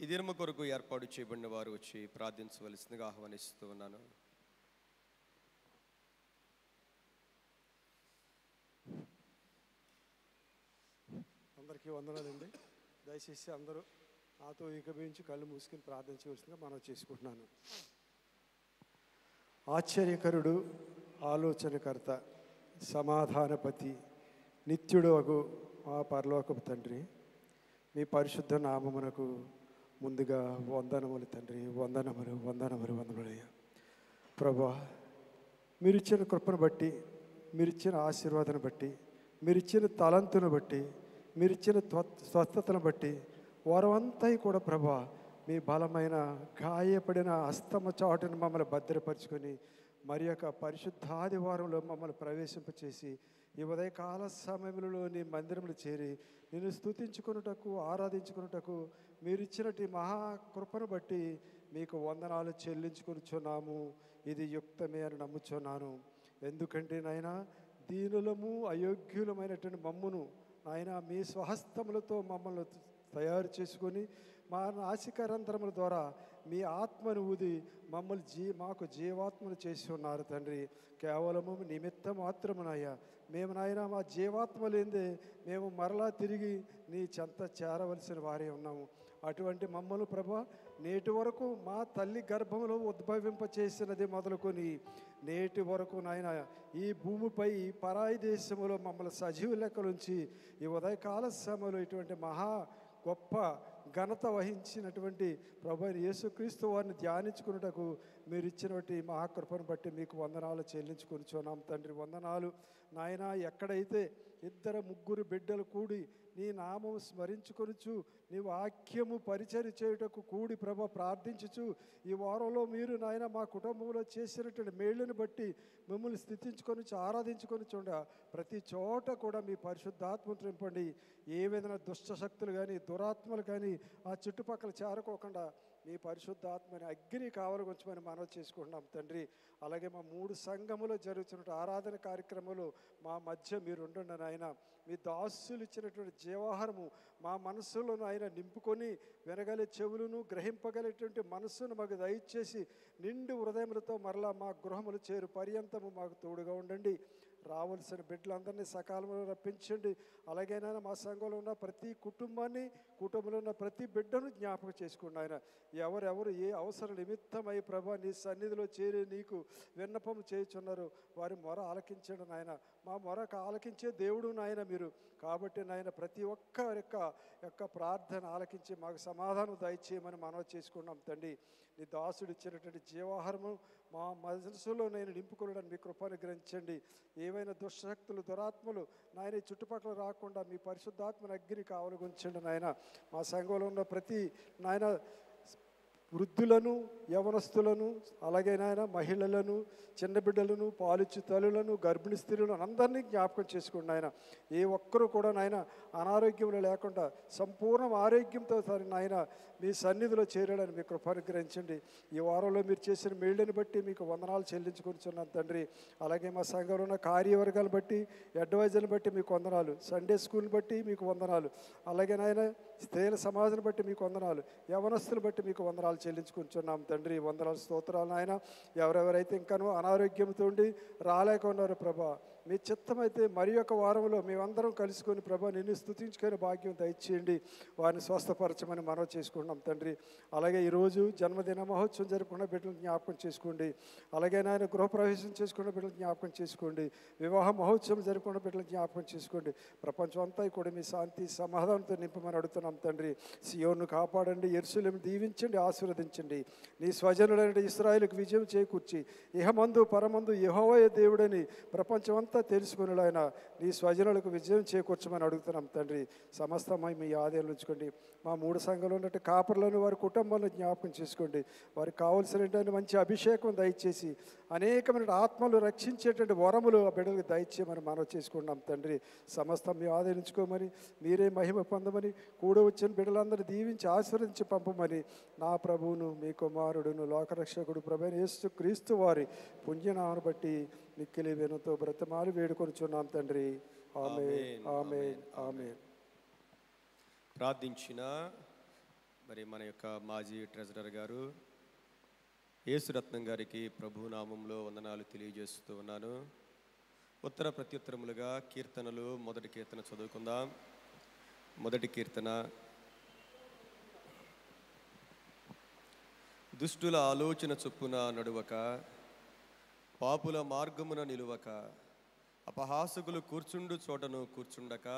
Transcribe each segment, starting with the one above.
ఈ దినము కొరకు ఏర్పాటు చేయబడిన వారు వచ్చి ప్రార్థించవలసిందిగా ఆహ్వానిస్తూ ఉన్నాను. అందరికీ వందనాలండి. దయచేసి అందరూ నాతో ఏకీభవించి కళ్ళు మూసుకుని ప్రార్థించవలసిందిగా మనం చేసుకుంటున్నాను. ఆశ్చర్యకరుడు, ఆలోచనకర్త, సమాధానపతి, నిత్యుడు అగు మా పరలోకపు తండ్రి, మీ పరిశుద్ధ నామమునకు ముందుగా వందనములు తండ్రి. వందనములు వందనములు వందనములయ్యా ప్రభా. మీరిచ్చిన కృపను బట్టి, మీరిచ్చిన ఆశీర్వాదను బట్టి, మీరిచ్చిన తలంతును బట్టి, మీరిచ్చిన స్వస్థతను బట్టి వారమంతా కూడా ప్రభా మీ బలమైన గాయపడిన హస్తమ చాటును మమ్మల్ని భద్రపరుచుకొని మరి యొక్క పరిశుద్ధాదివారంలో మమ్మల్ని ప్రవేశింపచేసి ఈ ఉదయకాల సమయంలో నీ మందిరంలో చేరి నేను స్తుతించుకున్నటకు, ఆరాధించుకున్నటకు మీరిచ్చినట్టు మహాకృపను బట్టి మీకు వందనాలు చెల్లించుకొనిచున్నాము. ఇది యుక్తమే అని నమ్ముచున్నాను. ఎందుకంటే నాయనా, దీనులము అయోగ్యులమైనటువంటి మమ్మును నాయన మీ స్వహస్తములతో మమ్మల్ని తయారు చేసుకొని మా నాసికారంధ్రముల ద్వారా మీ ఆత్మను ఊది మమ్మల్ని మాకు జీవాత్మను చేసి ఉన్నారు తండ్రి. కేవలము నిమిత్తం మాత్రమునయ్యా మేము నాయన మా జీవాత్మ లేదే మేము మరలా తిరిగి నీ చెంత చేరవలసిన వారే ఉన్నాము. అటువంటి మమ్మల్ని ప్రభా నేటి వరకు మా తల్లి గర్భంలో ఉద్భవింపచేసినది మొదలుకొని నేటి వరకు నాయన ఈ భూమిపై పరాయి దేశంలో మమ్మల్ని సజీవ లెక్కలుంచి ఈ ఉదయకాల సమయంలో ఇటువంటి మహా గొప్ప ఘనత వహించినటువంటి ప్రభు యేసుక్రీస్తు వారిని ధ్యానించుకున్నటకు మీరు ఇచ్చినటువంటి మహాకృపను బట్టి మీకు వందనాలు చెల్లించుకొనిచున్నాం తండ్రి. వందనాలు నాయన. ఎక్కడైతే ఇద్దరు ముగ్గురు బిడ్డలు కూడి నీ నామము స్మరించుకొనుచు నీ వాక్యము పరిచర్య చేయుటకు కూడి ప్రభ ప్రార్థించుచు ఈ వారంలో మీరు నాయన మా కుటుంబంలో చేసినటువంటి మేళ్ళని బట్టి మిమ్మల్ని స్థితించుకొని ఆరాధించుకొని ప్రతి చోట కూడా మీ పరిశుద్ధాత్మను నింపండి. ఏ విధమైన దుష్టశక్తులు కానీ దురాత్మలు కానీ ఆ చుట్టుపక్కల చేరుకోకుండా మీ పరిశుద్ధాత్మని అగ్ని కావలగుంచమని మనవి చేసుకుంటున్నాం తండ్రి. అలాగే మా 3 సంఘములో జరుగుతున్న ఆరాధన కార్యక్రమంలో మా మధ్య మీరు ఉండండి నాయన. మీ దాసులు ఇచ్చినటువంటి జీవాహారము మా మనస్సులో ఆయన నింపుకొని వినగలే చెవులను గ్రహింపగలేటువంటి మనస్సును మాకు దయచేసి నిండు హృదయములతో మరలా మా గృహములు చేరు పర్యంతము మాకు తోడుగా ఉండండి. రావాల్సిన బిడ్డలందరినీ సకాలంలో రప్పించండి. అలాగైనా మా సంఘంలో ఉన్న ప్రతి కుటుంబాన్ని, కుటుంబంలో ఉన్న ప్రతి బిడ్డను జ్ఞాపకం చేసుకోండి ఆయన. ఎవరెవరు ఏ అవసరం నిమిత్తమై ప్రభా నీ సన్నిధిలో చేరి నీకు విన్నపం చేయుచున్నారు వారి మొర ఆలకించండి నాయన. మా మొర ఆలకించే దేవుడు నాయన మీరు. కాబట్టి నాయన ప్రతి ఒక్కరి యొక్క ప్రార్థన ఆలకించి మాకు సమాధానం దయచేయమని మనవి చేసుకున్నాం తండ్రి. నీ దాసుడు ఇచ్చినటువంటి జీవాహారము మా మనసులో నేను నింపుకోవడానికి మీ కృపను గ్రహించండి. ఏవైనా దుష్టశక్తులు దురాత్మలు నాయన చుట్టుపక్కల రాకుండా మీ పరిశుద్ధాత్మను అగ్ని కావలగుంచండి నాయన. మా సంఘంలో ఉన్న ప్రతి నాయన వృద్ధులను, యవనస్తులను, అలాగే నాయన మహిళలను, చిన్న బిడ్డలను, పాలిచ్చు తల్లులను, గర్భిణీ స్త్రీలను అందరినీ జ్ఞాపకం చేసుకోండి నాయన. ఏ ఒక్కరూ కూడా నాయన అనారోగ్యంలో లేకుండా సంపూర్ణ ఆరోగ్యంతో నాయన మీ సన్నిధిలో చేరడానికి మీ కృప అనుగ్రహించండి. ఈ వారంలో మీరు చేసిన మేళ్ళని బట్టి మీకు వందనాలు చెల్లించుకొనిచున్నాను తండ్రి. అలాగే మా సంఘంలో ఉన్న కార్యవర్గాలను బట్టి, అడ్వైజర్ని బట్టి మీకు వందనాలు, సండే స్కూల్ని బట్టి మీకు వందనాలు, అలాగే నాయన స్త్రీల సమాజాన్ని బట్టి మీకు వందనాలు, యవనస్తులు బట్టి మీకు వందనాలు చెల్లించుకుంటున్నాం తండ్రి. వందనాలు స్తోత్రాలు నాయన. ఎవరెవరైతే ఇంకానూ అనారోగ్యంతో ఉండి రాలేక ఉన్నారు ప్రభా, మీ చిత్తమైతే మరి ఒక వారంలో మేమందరం కలుసుకొని ప్రభా నిన్ను స్తుతించుకునే భాగ్యం దయచేయండి. వారిని స్వస్థపరచమని మనవి చేసుకుంటున్నాం తండ్రి. అలాగే ఈరోజు జన్మదిన మహోత్సవం జరుపుకున్న బిడ్డలు జ్ఞాపకం చేసుకోండి. అలాగే నాయన గృహప్రవేశం చేసుకున్న బిడ్డలు జ్ఞాపకం చేసుకోండి. వివాహ మహోత్సవం జరుపుకున్న బిడ్డలు జ్ఞాపకం చేసుకోండి. ప్రపంచం అంతా కూడా మీ శాంతి సమాధానంతో నింపమని అడుగుతున్నాం తండ్రి. సియోను కాపాడండి, యెరూషలేమును దీవించండి, ఆశీర్వదించండి. నీ స్వజనులైన ఇశ్రాయేలుకు విజయం చేకూర్చి ఇహమందు పరమందు యెహోవాయే దేవుడని ప్రపంచం అంతా తెలుసుకుని ఆయన నీ స్వజనులకు విజయం చేకూర్చమని అడుగుతున్నాం తండ్రి. సమస్తమై మీ ఆదాయాలు ఉంచుకోండి. మా 3 సంఘాలు ఉన్నట్టు కాపర్లను వారి కుటుంబాలను జ్ఞాపకం చేసుకోండి. వారికి కావాల్సినటువంటి మంచి అభిషేకం దయచేసి అనేకమైన ఆత్మలు రక్షించేటువంటి వరములు ఆ బిడ్డలకు దయచేయమని మనవి చేసుకున్నాం తండ్రి. సమస్తం మీ ఆదరించుకోమని, మీరే మహిమ పొందమని, కూడా వచ్చిన బిడ్డలందరూ దీవించి ఆశీర్వదించి పంపమని నా ప్రభువును మీ కుమారుడును లోకరక్షకుడు ప్రభువైన యేసు క్రీస్తు వారి పుణ్యనామను బట్టి మిక్కిలి వినతో బ్రతమాలి వేడుకొనుచున్నాం తండ్రి. ఆమేన్, ఆమేన్, ఆమేన్. ప్రార్థించిన మరి మన యొక్క మాజీ ట్రెజరర్ గారు యేసురత్నం గారికి ప్రభు నామంలో వందనాలు తెలియజేస్తూ ఉన్నాను. ఉత్తర ప్రత్యుత్తరములుగా కీర్తనలు మొదటి కీర్తన చదువుకుందాం. మొదటి కీర్తన. దుష్టుల ఆలోచన చొప్పున నడువక, పాపుల మార్గమున నిలువక, అపహాసకులు కూర్చుండు చోటను కూర్చుండక,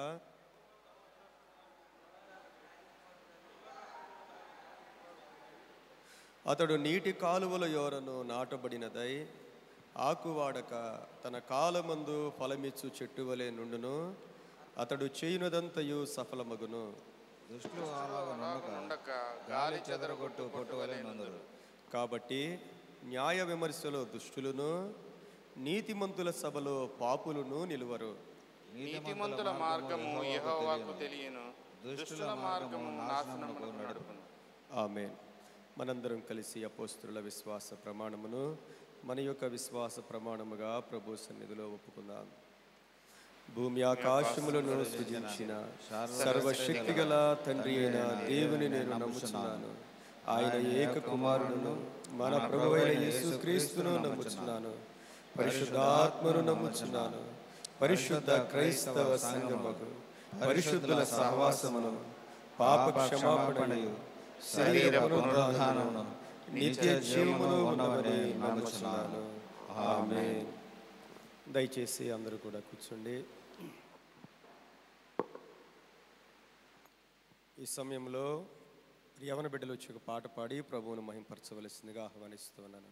అతడు నీటి కాలువల యోరను నాటబడినదై ఆకువాడక తన కాలమందు ఫలమిచ్చు చెట్టు వలె నుండును. అతడు చేయునదంతయు సఫలమగును. దుష్టులు నుండక గాలి చెదరగొట్టు పొట్టు వలె నుందురు. కాబట్టి న్యాయ విమర్శలో దుష్టులను, నీతిమంతుల సభలో పాపులను నిలువరు. నీతిమంతుల మార్గము యెహోవాకు తెలియను, దుష్టుల మార్గము నాశనమునకు నడుపును. ఆమేన్. మనందరం కలిసి అపోస్తలుల విశ్వాస ప్రమాణమును మన యొక్క విశ్వాస ప్రమాణముగా ప్రభు సన్నిధిలో ఒప్పుకుందాం. భూమి ఆకాశములను సృజించిన సర్వశక్తి గల తండ్రి అయిన దేవుని నేను నమ్ముచున్నాను. ఆయన ఏక కుమారుడును మన ప్రభువైన యేసుక్రీస్తును నమ్ముచున్నాను. పరిశుద్ధాత్మను నమ్ముచున్నాను. పరిశుద్ధ క్రైస్తవ సంఘమును, పరిశుద్ధుల సహవాసమును, పాప క్షమాపణయు, శరీర పునరుద్ధానమును, నిత్య జీవమును ఉన్నవని నమ్ముచున్నాను. ఆమేన్. దయచేసి అందరూ కూడా కూర్చోండి. ఈ సమయంలో యవన బిడ్డలు వచ్చి ఒక పాట పాడి ప్రభువును మహింపరచవలసిందిగా ఆహ్వానిస్తున్నాను.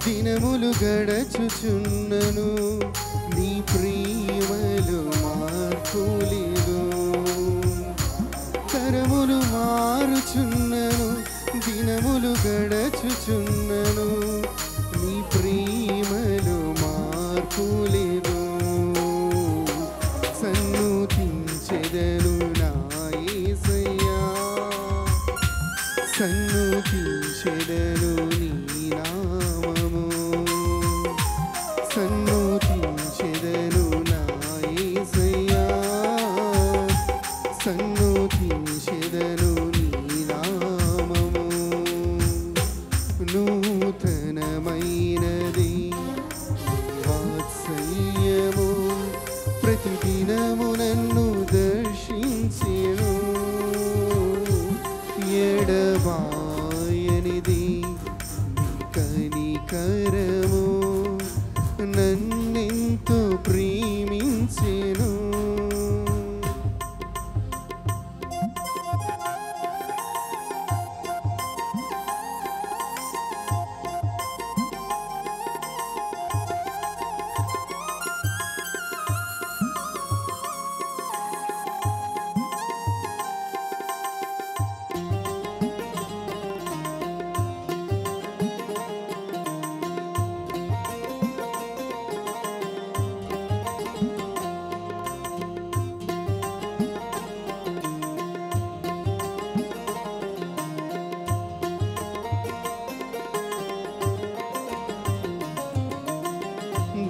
దినములు గడచుచున్నను నీ ప్రేమలో మార్పు లేదు. తరములు మారుచున్నను దినములు గడచుచున్నను నీ ప్రేమలో మార్పు లేదు. సన్నుతించెదను నా యేసయ్యా, సన్నుతించెదను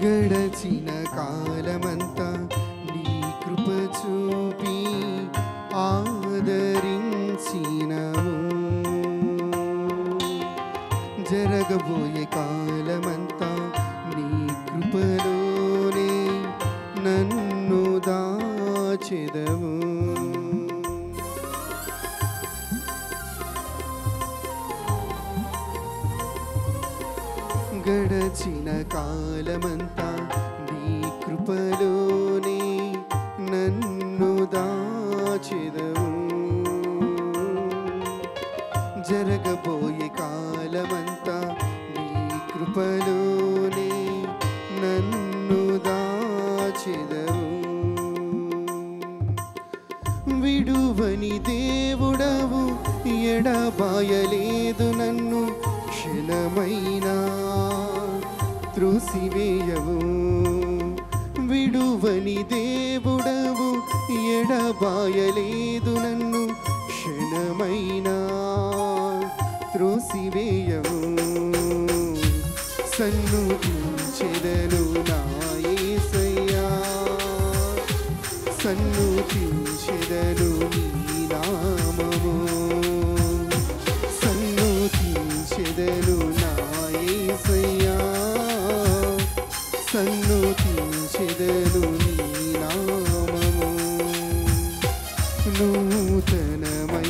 గడచిన కాలమంతా నీ కృప చూపి ఆదరించినవు. జరగబోయే కాలమంతా నీ కృపలోనే నన్ను దాచెదవు. గడచిన కాలమంతా నీ కృపలోనే నన్ను దాచెదవు. జరగబోయే కాలమంతా నీ కృపలోనే నన్ను దాచెదవు. విడువని దేవుడవు, ఎడబాయలేదు నన్ను క్షణమైనా త్రోసివేయవు. విడువని దేవుడవు, ఎడబాయలేదు నన్ను క్షణమైనా త్రోసివేయవు. సన్నుతించెదను నా యేసయ్యా, సన్నుతించెదను నీ నామము. సన్నుతించెదను నా యేసయ్యా, సన్నుతించెదను నీ నామము. నూతనమైనది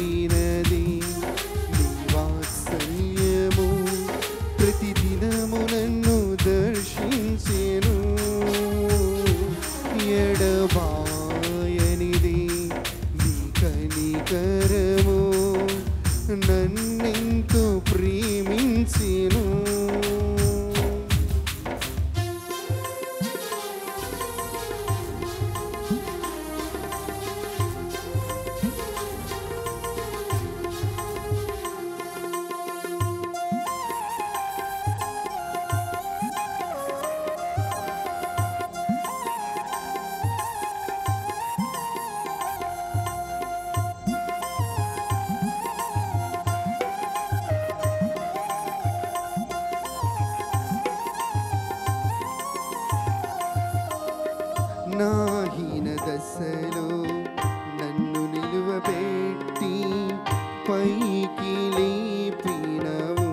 నీ వాత్సల్యము, ప్రతిదినము నన్ను దర్శించెను. ఎడబాయనిది నీ కనికరము, నన్నెంతో ప్రేమించెను. నా హీన దశలో నన్ను నిలువబెట్టి పైకి లేపినవు.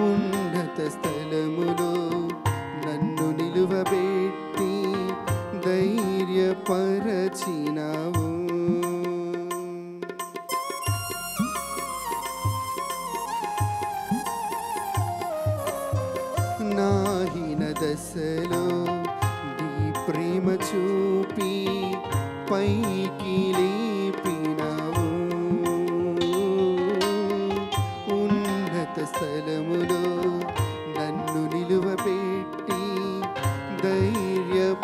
ఉన్నత స్థలములో నన్ను నిలువబెట్టి ధైర్యపరచినవు. నా హీన దశలో నీ ప్రేమ చూపి పైకి లేపినవు. ఉన్నత స్థలములో నన్ను నిలువబెట్టి ధైర్యపరచినవు.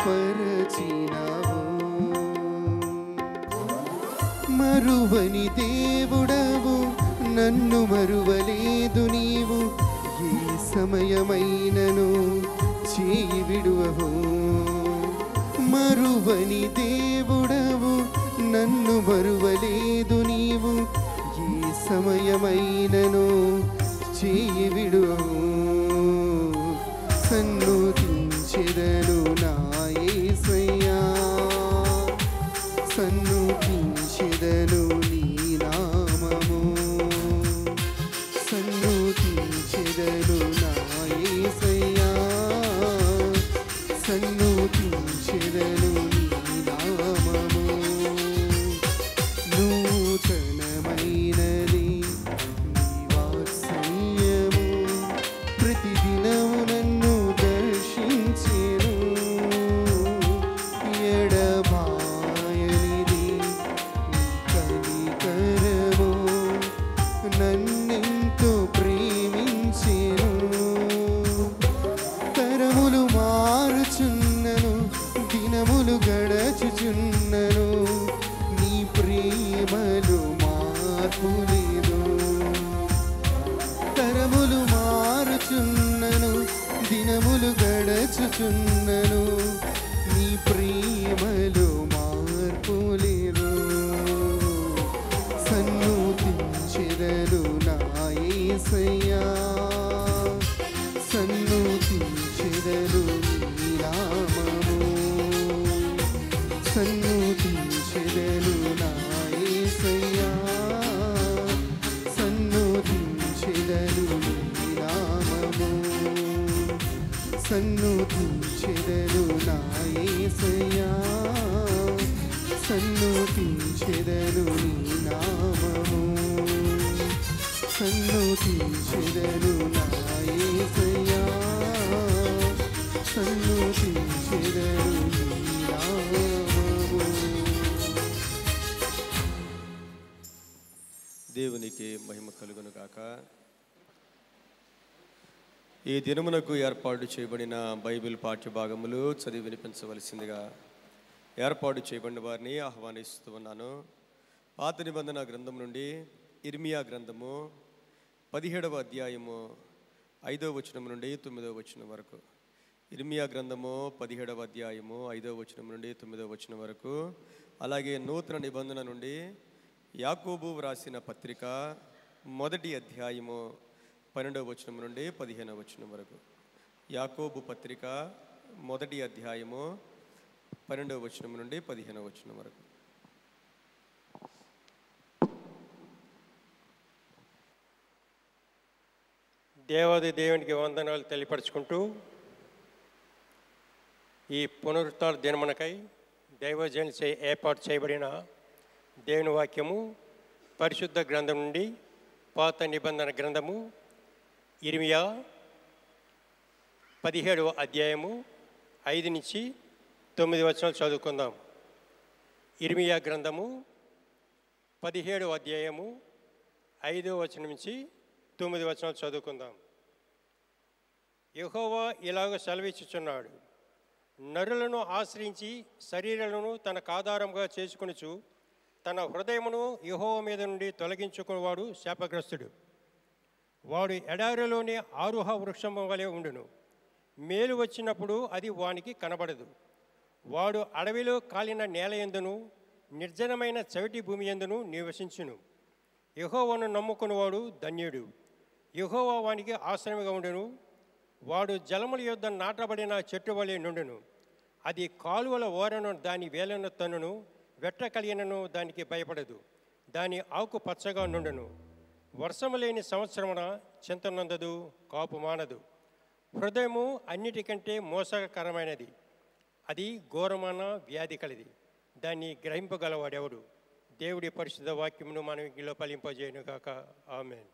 మరువని దేవుడవు, నన్ను మరువలేదు నీవు. ఏ సమయమైనను చేయి విడువవు. మరువని దేవుడవు, నన్ను మరువలేదు నీవు. ఏ సమయమైనను చేయి విడువవు. సన్నుతించెదను నా యేసయ్యా, సన్నుతించెదను నీ నామము. సన్నుతించెదను నా యేసయ్యా, సన్నుతించెదను నీ నామము. నూతనమైనది నీ వాత్సల్యము, ప్రతిదినము నన్ను దర్శించెను. ఎడబాయనిది నీ కనికరము, నన్నెంతో ప్రేమించెను. తరములు మారుచున్నను, దినములు గడచుచున్నను, నీ ప్రేమలు మార్పు లేదు. తరములు మారుచున్నను, దినములు గడచుచున్నను, నీ ప్రేమలు మార్పు లేదు. సన్నుతించెదను నా యేసయ్యా, సన్ను సన్నుతించెదను నా యేసయ్యా, సన్నుతించెదను నీ నామము, సన్నుతించెదను నా యేసయ్యా, సన్నుతించెదను నీ నామము. దేవునికి మహిమ కలుగును గాక. ఈ దినమునకు ఏర్పాటు చేయబడిన బైబిల్ పాఠ్యభాగములు చదివి వినిపించవలసిందిగా ఏర్పాటు చేయబడిన వారిని ఆహ్వానిస్తూ ఉన్నాను. పాత నిబంధన గ్రంథం నుండి ఇర్మియా గ్రంథము 17వ అధ్యాయము 5వ వచనం నుండి 9వ వచనం వరకు. ఇర్మియా గ్రంథము 17వ అధ్యాయము 5వ వచనం నుండి 9వ వచనం వరకు. అలాగే నూతన నిబంధన నుండి యాకోబు వ్రాసిన పత్రిక 1వ అధ్యాయము 12వ వచనం నుండి 15వ వచనం వరకు. యాకోబు పత్రిక 1వ అధ్యాయము 12వ వచనం నుండి 15వ వచనం వరకు. దేవాది దేవునికి వందనాలు తెలియపరుచుకుంటూ ఈ పునరుత్థాన దినమునకై దైవజనులచే ఏర్పాటు చేయబడిన దేవుని వాక్యము పరిశుద్ధ గ్రంథం నుండి పాత నిబంధన గ్రంథము ఇర్మియా 17వ అధ్యాయము 5 నుంచి 9 వచనాలు చదువుకుందాం. ఇర్మియా గ్రంథము 17వ అధ్యాయము 5వ వచనం నుంచి 9 వచనాలు చదువుకుందాం. యెహోవా ఇలాగ సెలవిచ్చుచున్నాడు, నరులను ఆశ్రయించి శరీరాలను తనకు ఆధారంగా చేసుకొనుచు తన హృదయమును యెహోవా మీద నుండి తొలగించుకునేవాడు శాపగ్రస్తుడు. వాడు ఎడారిలోని ఆరుహ వృక్షము వలె ఉండును. మేలు వచ్చినప్పుడు అది వానికి కనబడదు. వాడు అడవిలో కాలిన నేల యందును నిర్జనమైన చవిటి భూమి యందును నివసించును. యెహోవాను నమ్ముకునేవాడు ధన్యుడు. యెహోవా వానికి ఆశ్రయముగా ఉండును. వాడు జలముల యొద్ద నాటబడిన చెట్టు వలె నుండును. అది కాలువల ఓరను దాని వేలను తన్నును. వెట్ట కలిగినను దానికి భయపడదు. దాని ఆకు పచ్చగా నుండును. వర్షము లేని సంవత్సరమున చింతనందదు, కాపు మానదు. హృదయము అన్నిటికంటే మోసకరమైనది, అది ఘోరమైన వ్యాధి కలది. దాన్ని గ్రహింపగలవాడెవడు? దేవుడి పరిశుద్ధ వాక్యమును మనం ఇంట్లో ఫలింపజేయును గాక. ఆమేన్.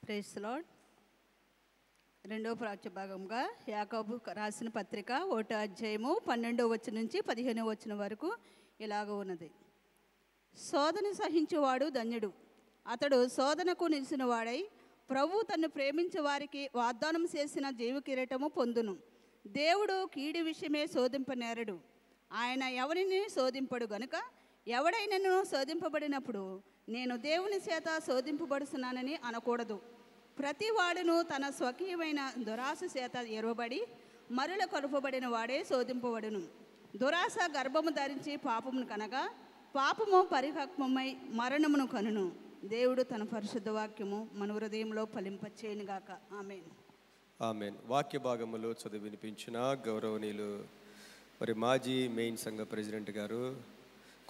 Praise the lord. రెండవ ప్రాచ్య భాగంగా యాకోబు రాసిన పత్రిక 1వ అధ్యాయము 12వ వచనం నుంచి 15వ వచనం వరకు ఇలాగ ఉన్నది. శోధన సహించువాడు ధన్యుడు, అతడు శోధనకు నిలిచిన వాడై ప్రభువు తన్ను ప్రేమించే వారికి వాగ్దానం చేసిన జీవ కిరీటము పొందును. దేవుడు కీడి విషయమే శోధింపనేరడు, ఆయన ఎవరిని శోధింపడు గనుక ఎవడైనను శోధింపబడినప్పుడు నేను దేవుని చేత శోధింపబడుతున్నానని అనకూడదు. ప్రతి వాడును తన స్వకీయమైన దురాశ చేత ఎరవబడి మరుల కలుపబడిన వాడే శోధింపబడును. దురాశ గర్భము ధరించి పాపమును కనగా పాపము పరిపక్వమై మరణమును కనును. దేవుడు తన పరిశుద్ధ వాక్యము మన హృదయంలో ఫలింపచేయునుగాక. ఆమేన్. ఆమేన్. వాక్య భాగములో చదివి వినిపించిన గౌరవనీయులు మరి మాజీ మెయిన్ సంఘ ప్రెసిడెంట్ గారు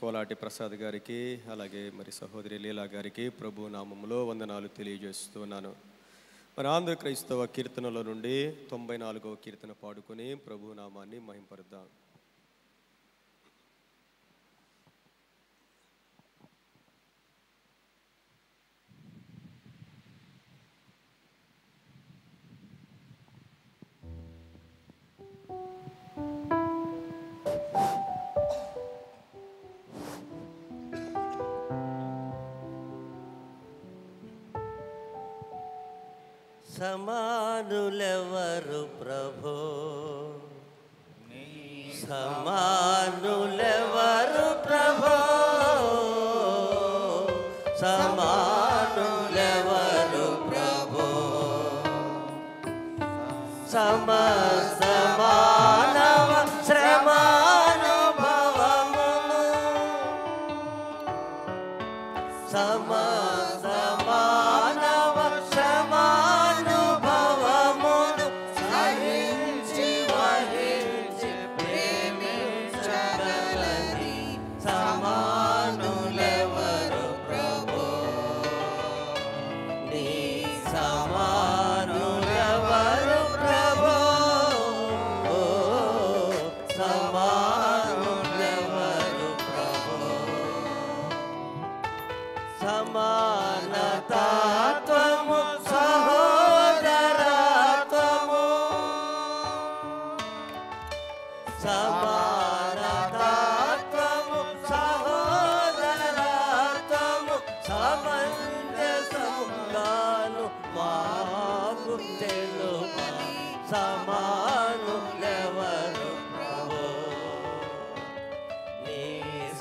కోలాటి ప్రసాద్ గారికి, అలాగే మరి సహోదరి లీలా గారికి ప్రభు నామములో వందనాలు తెలియజేస్తున్నాను. మరి ఆంధ్ర క్రైస్తవ కీర్తనలో నుండి 94వ కీర్తన పాడుకొని ప్రభు నామాన్ని మహింపరుద్దాం. సమానులెవరు ప్రభో, సమానులెవరు ప్రభో, సమానులెవరు ప్రభో, సమానవ శ్రమానుభవమును, సమానవ శ్రమా సమానులెవరు ప్రభు సమానులెవరు ప్రభు సమానతాత్వము సహోదరత్వము సమానతాత్వము సహోదరత్వము సమంజసముగాను మాకు తెలుపా సమానులెవరు ప్రభు నీ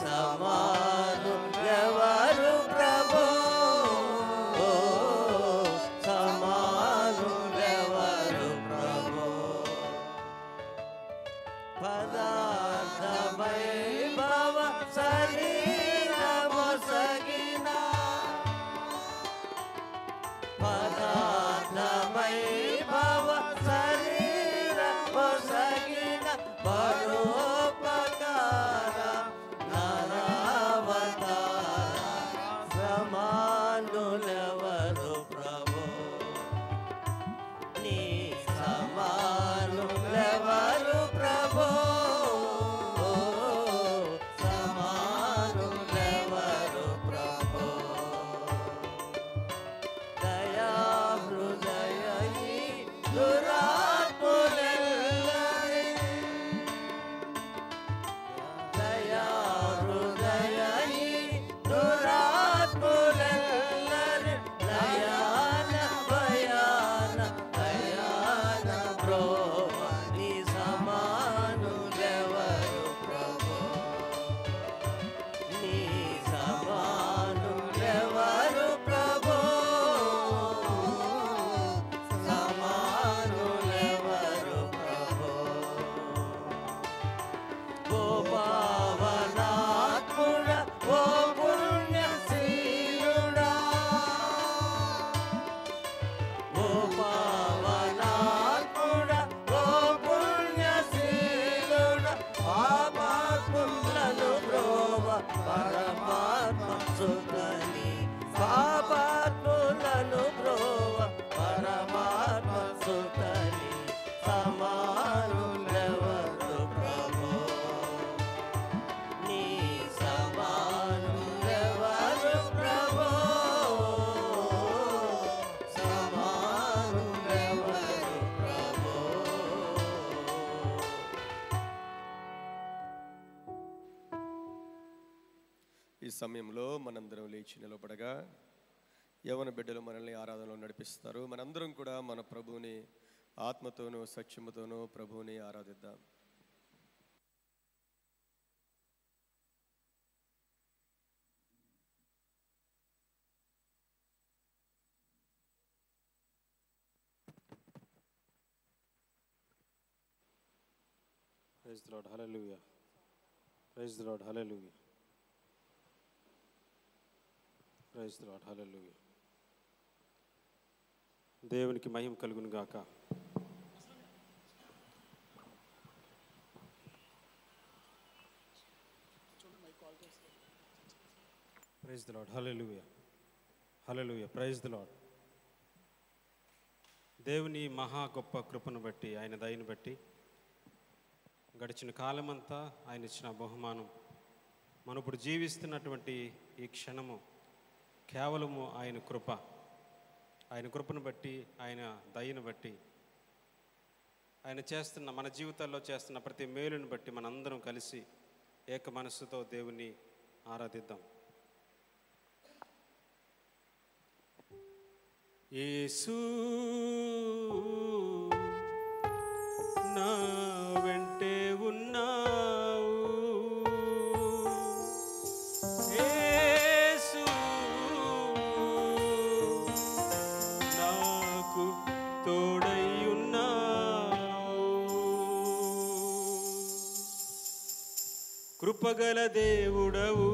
సమానులెవరు ప్రభు సమానులెవరు ప్రభు పదార్థ వైభవ శరీరమొసగిన పదార్థ వైభవ శరీరమొసగిన పరోపకార నరావతార సమానులెవరు ప్రభు నీ సమానులెవరు ప్రభు సమానులెవరు ప్రభు దయా హృదయీ దురాత్ములెల్లరి దయా హృదయీ దురాత్ములెల్లరి దయాన భయాన దయాన బ్రోవ నీ సమానులెవరు ప్రభు నీ సమానులెవరు ప్రభు సమానులెవరు ప్రభు ఓ పావనాత్ముడ ఓ పుణ్యశీలుడా ఓ పావనాత్ముడ ఓ పుణ్యశీలుడా పాపాత్ములను బ్రోవ పరమాత్మ సుతని పాపాత్ములను బ్రోవ పరమాత్మ సుతని సమానులెవరు ప్రభు నీ సమానులెవరు ప్రభు సమానులెవరు ప్రభు ఈ సమయంలో మనందరం లేచి నిలబడగా యవన బిడ్డలు మనల్ని ఆరాధనలో నడిపిస్తారు. మనందరం కూడా మన ప్రభువుని ఆత్మతోనూ సత్యముతోనూ ప్రభువుని ఆరాధిద్దాం. Praise the lord, hallelujah. Praise the lord, hallelujah. Praise the lord, hallelujah. దేవునికి మహిమ కలుగును గాక. Praise the lord, hallelujah. Hallelujah. Praise the lord. దేవుని మహా గొప్ప కృపను బట్టి, ఆయన దయను బట్టి గడిచిన కాలమంతా ఆయన ఇచ్చిన బహుమానం, మనం ఇప్పుడు జీవిస్తున్నటువంటి ఈ క్షణము కేవలము ఆయన కృప. ఆయన కృపను బట్టి, ఆయన దయను బట్టి, ఆయన చేస్తున్న మన జీవితాల్లో చేస్తున్న ప్రతి మేలుని బట్టి మనందరం కలిసి ఏక మనస్సుతో దేవుని ఆరాధిద్దాం. యేసు నా వెంటే ఉన్నావు, యేసు నాకు తోడై ఉన్నావు, కృపగల దేవుడవు,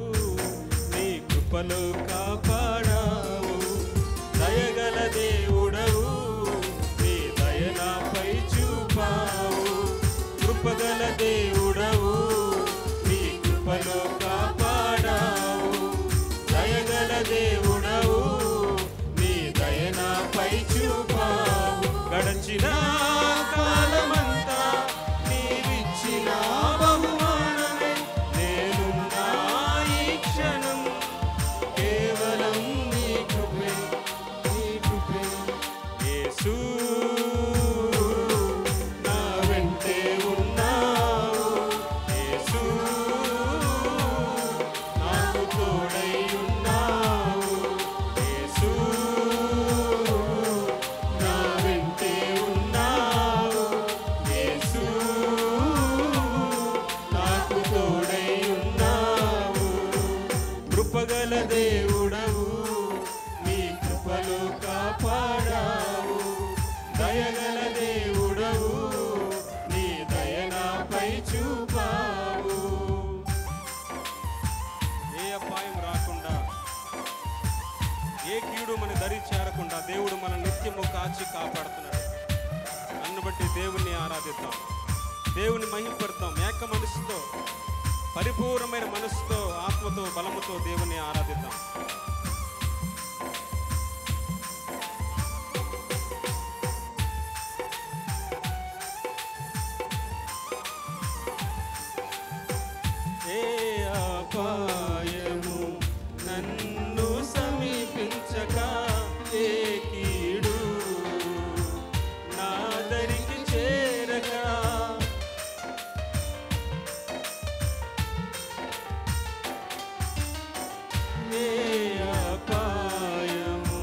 నీ కృపలో కాపాడావు, దయగల దేవుడవు, నీ దయ నాపై చూపావు, కృపగల దేవుడవు, నీ కృపలో కాపాడావు, దయగల దేవుడవు, నీ దయ నాపై చూపావు. దేవుడవు నీ కృపలో కాపాడావు దయగల దేవుడవు నీ దయనాపై చూపావు ఏ అపాయం రాకుండా ఏ కీడు మన దరి చేరకుండా దేవుడు మన నిత్యము కాచి కాపాడుతున్నాడు. నన్ను బట్టి దేవుణ్ణి ఆరాధిద్దాం, దేవుని మహిమపడతాం. ఏక మనసుతో పరిపూర్ణమైన మనసుతో ఆత్మతో బలముతో దేవుణ్ణి ఆరాధిద్దాం. ఏ అపాయము నన్ను సమీపించక ఏ కీడు నా దరికి చేరక ఏ అపాయము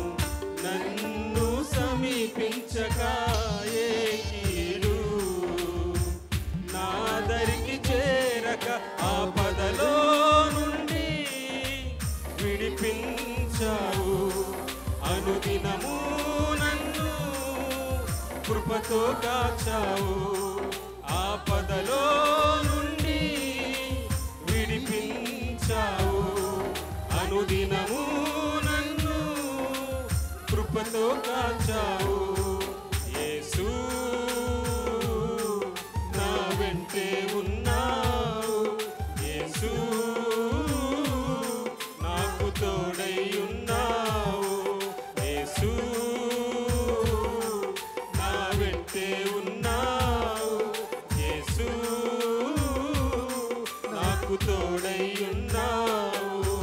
నన్ను సమీపించక ఏ కీడు నా దరికి చేరక ఆపదలో నుండి విడిపించావు అనుదినము నన్ను కృపతో కాచావు ఆపదలో నుండి విడిపించావు అనుదినము నన్ను కృపతో కాచావు యేసు నా వెంటే ఉన్నావు యేసు నాకు తోడై ఉన్నావు యేసు నా వెంటే ఉన్నావు యేసు నాకు తోడై ఉన్నావు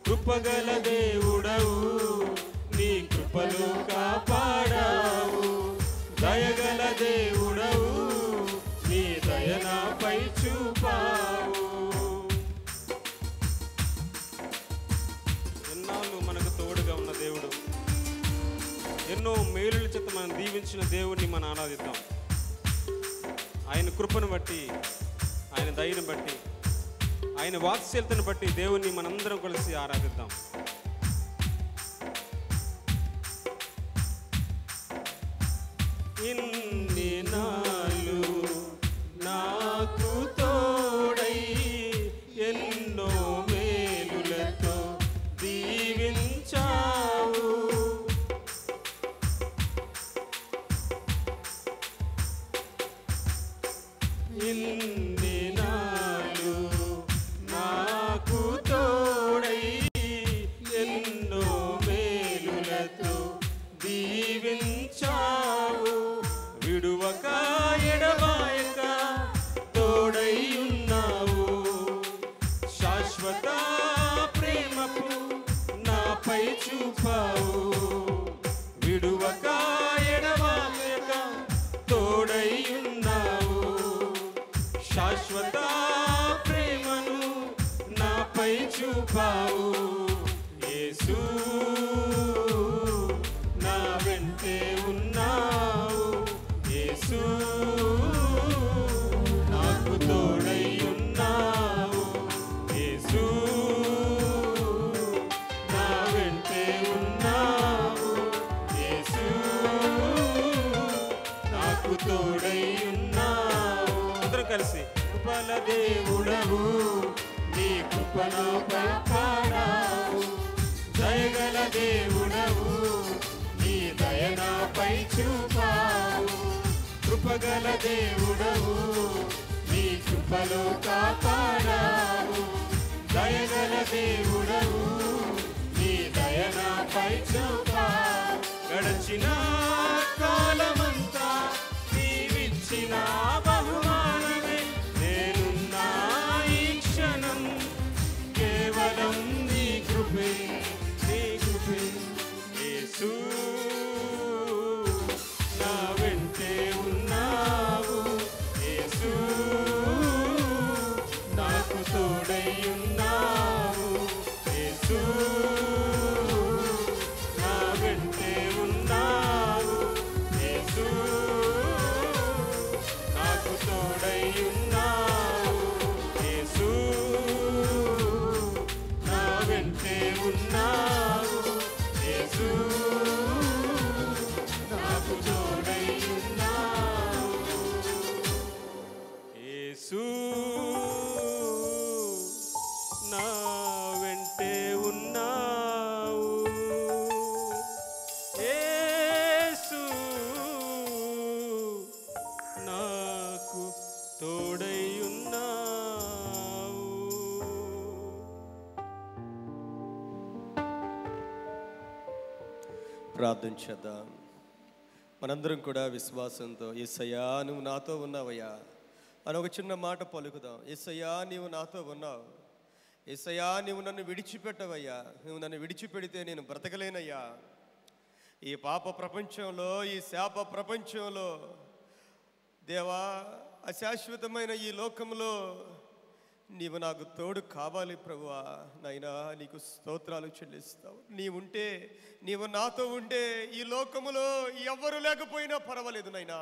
కృపగల దేవుడవు నీ కృపలో కాపాడావు దయగల దేవుడవు నీ దయనాపై చూపావు ఎన్నాళ్ళు మనకు తోడుగా ఉన్న దేవుడు, ఎన్నో మేలుల చేత మనం దీవించిన దేవుణ్ణి మనం ఆరాధిద్దాం. ఆయన కృపను బట్టి, ఆయన దయను బట్టి, ఆయన వాత్సల్యతను బట్టి దేవుణ్ణి మనందరం కలిసి ఆరాధిద్దాం. ఇన్ని నాలు నాకు తోడై ఎన్నో మేలులతో దీవించావు ఇన్ని నాలు నాకు తోడై ఎన్నో మేలులతో దీవించావు విడువక ఎడబాయక తోడై ఉన్నావు శాశ్వత ప్రేమపు నాపై చూపావు విడువక ఎడబాయక తోడై ఉన్నావు శాశ్వత ప్రేమను నాపై చూపావు యేసు నా వెంటే ఉన్నావు యేసు నాకు తోడై ఉన్నావు యేసు నా వెంటే ఉన్నావు యేసు నాకు తోడై ఉన్నావు అందరం కలిసి కృపల దేవుడవు నీ కృపలో కాపాడావు దయగల దేవుడవు నీ దయనాపై చూపావు కృపగల దేవుడవు నీ కృపలో కాపాడావు దయగల దేవుడవు నీ దయనాపై చూపావు గడచిన కాలమంతా నీవిచ్చిన బహుమానమే నేనున్నా ఈ క్షణం కేవలం నీ కృపే యేసు నా వెంటే ఉన్నావు యేసు నాకు తోడై ఉన్నావు యేసు నా వెంటే ఉన్నావు యేసు నాకు తోడై ఉన్నావు యేసు నా వెంటే ప్రార్థన చేద్దాం. మనందరం కూడా విశ్వాసంతో యేసయ్యా నువ్వు నాతో ఉన్నావయ్యా అని ఒక చిన్న మాట పలుకుదాం. యేసయ్యా నీవు నాతో ఉన్నావు, యేసయ్యా నీవు నన్ను విడిచిపెట్టవయ్యా, నువ్వు నన్ను విడిచిపెడితే నేను బ్రతకలేనయ్యా. ఈ పాప ప్రపంచంలో, ఈ శాప ప్రపంచంలో దేవా, అశాశ్వతమైన ఈ లోకంలో నీవు నాకు తోడు కావాలి ప్రభువా. నాయనా నీకు స్తోత్రాలు చెల్లిస్తావు. నీవుంటే, నీవు నాతో ఉంటే ఈ లోకములో ఎవ్వరు లేకపోయినా పర్వాలేదు నాయనా.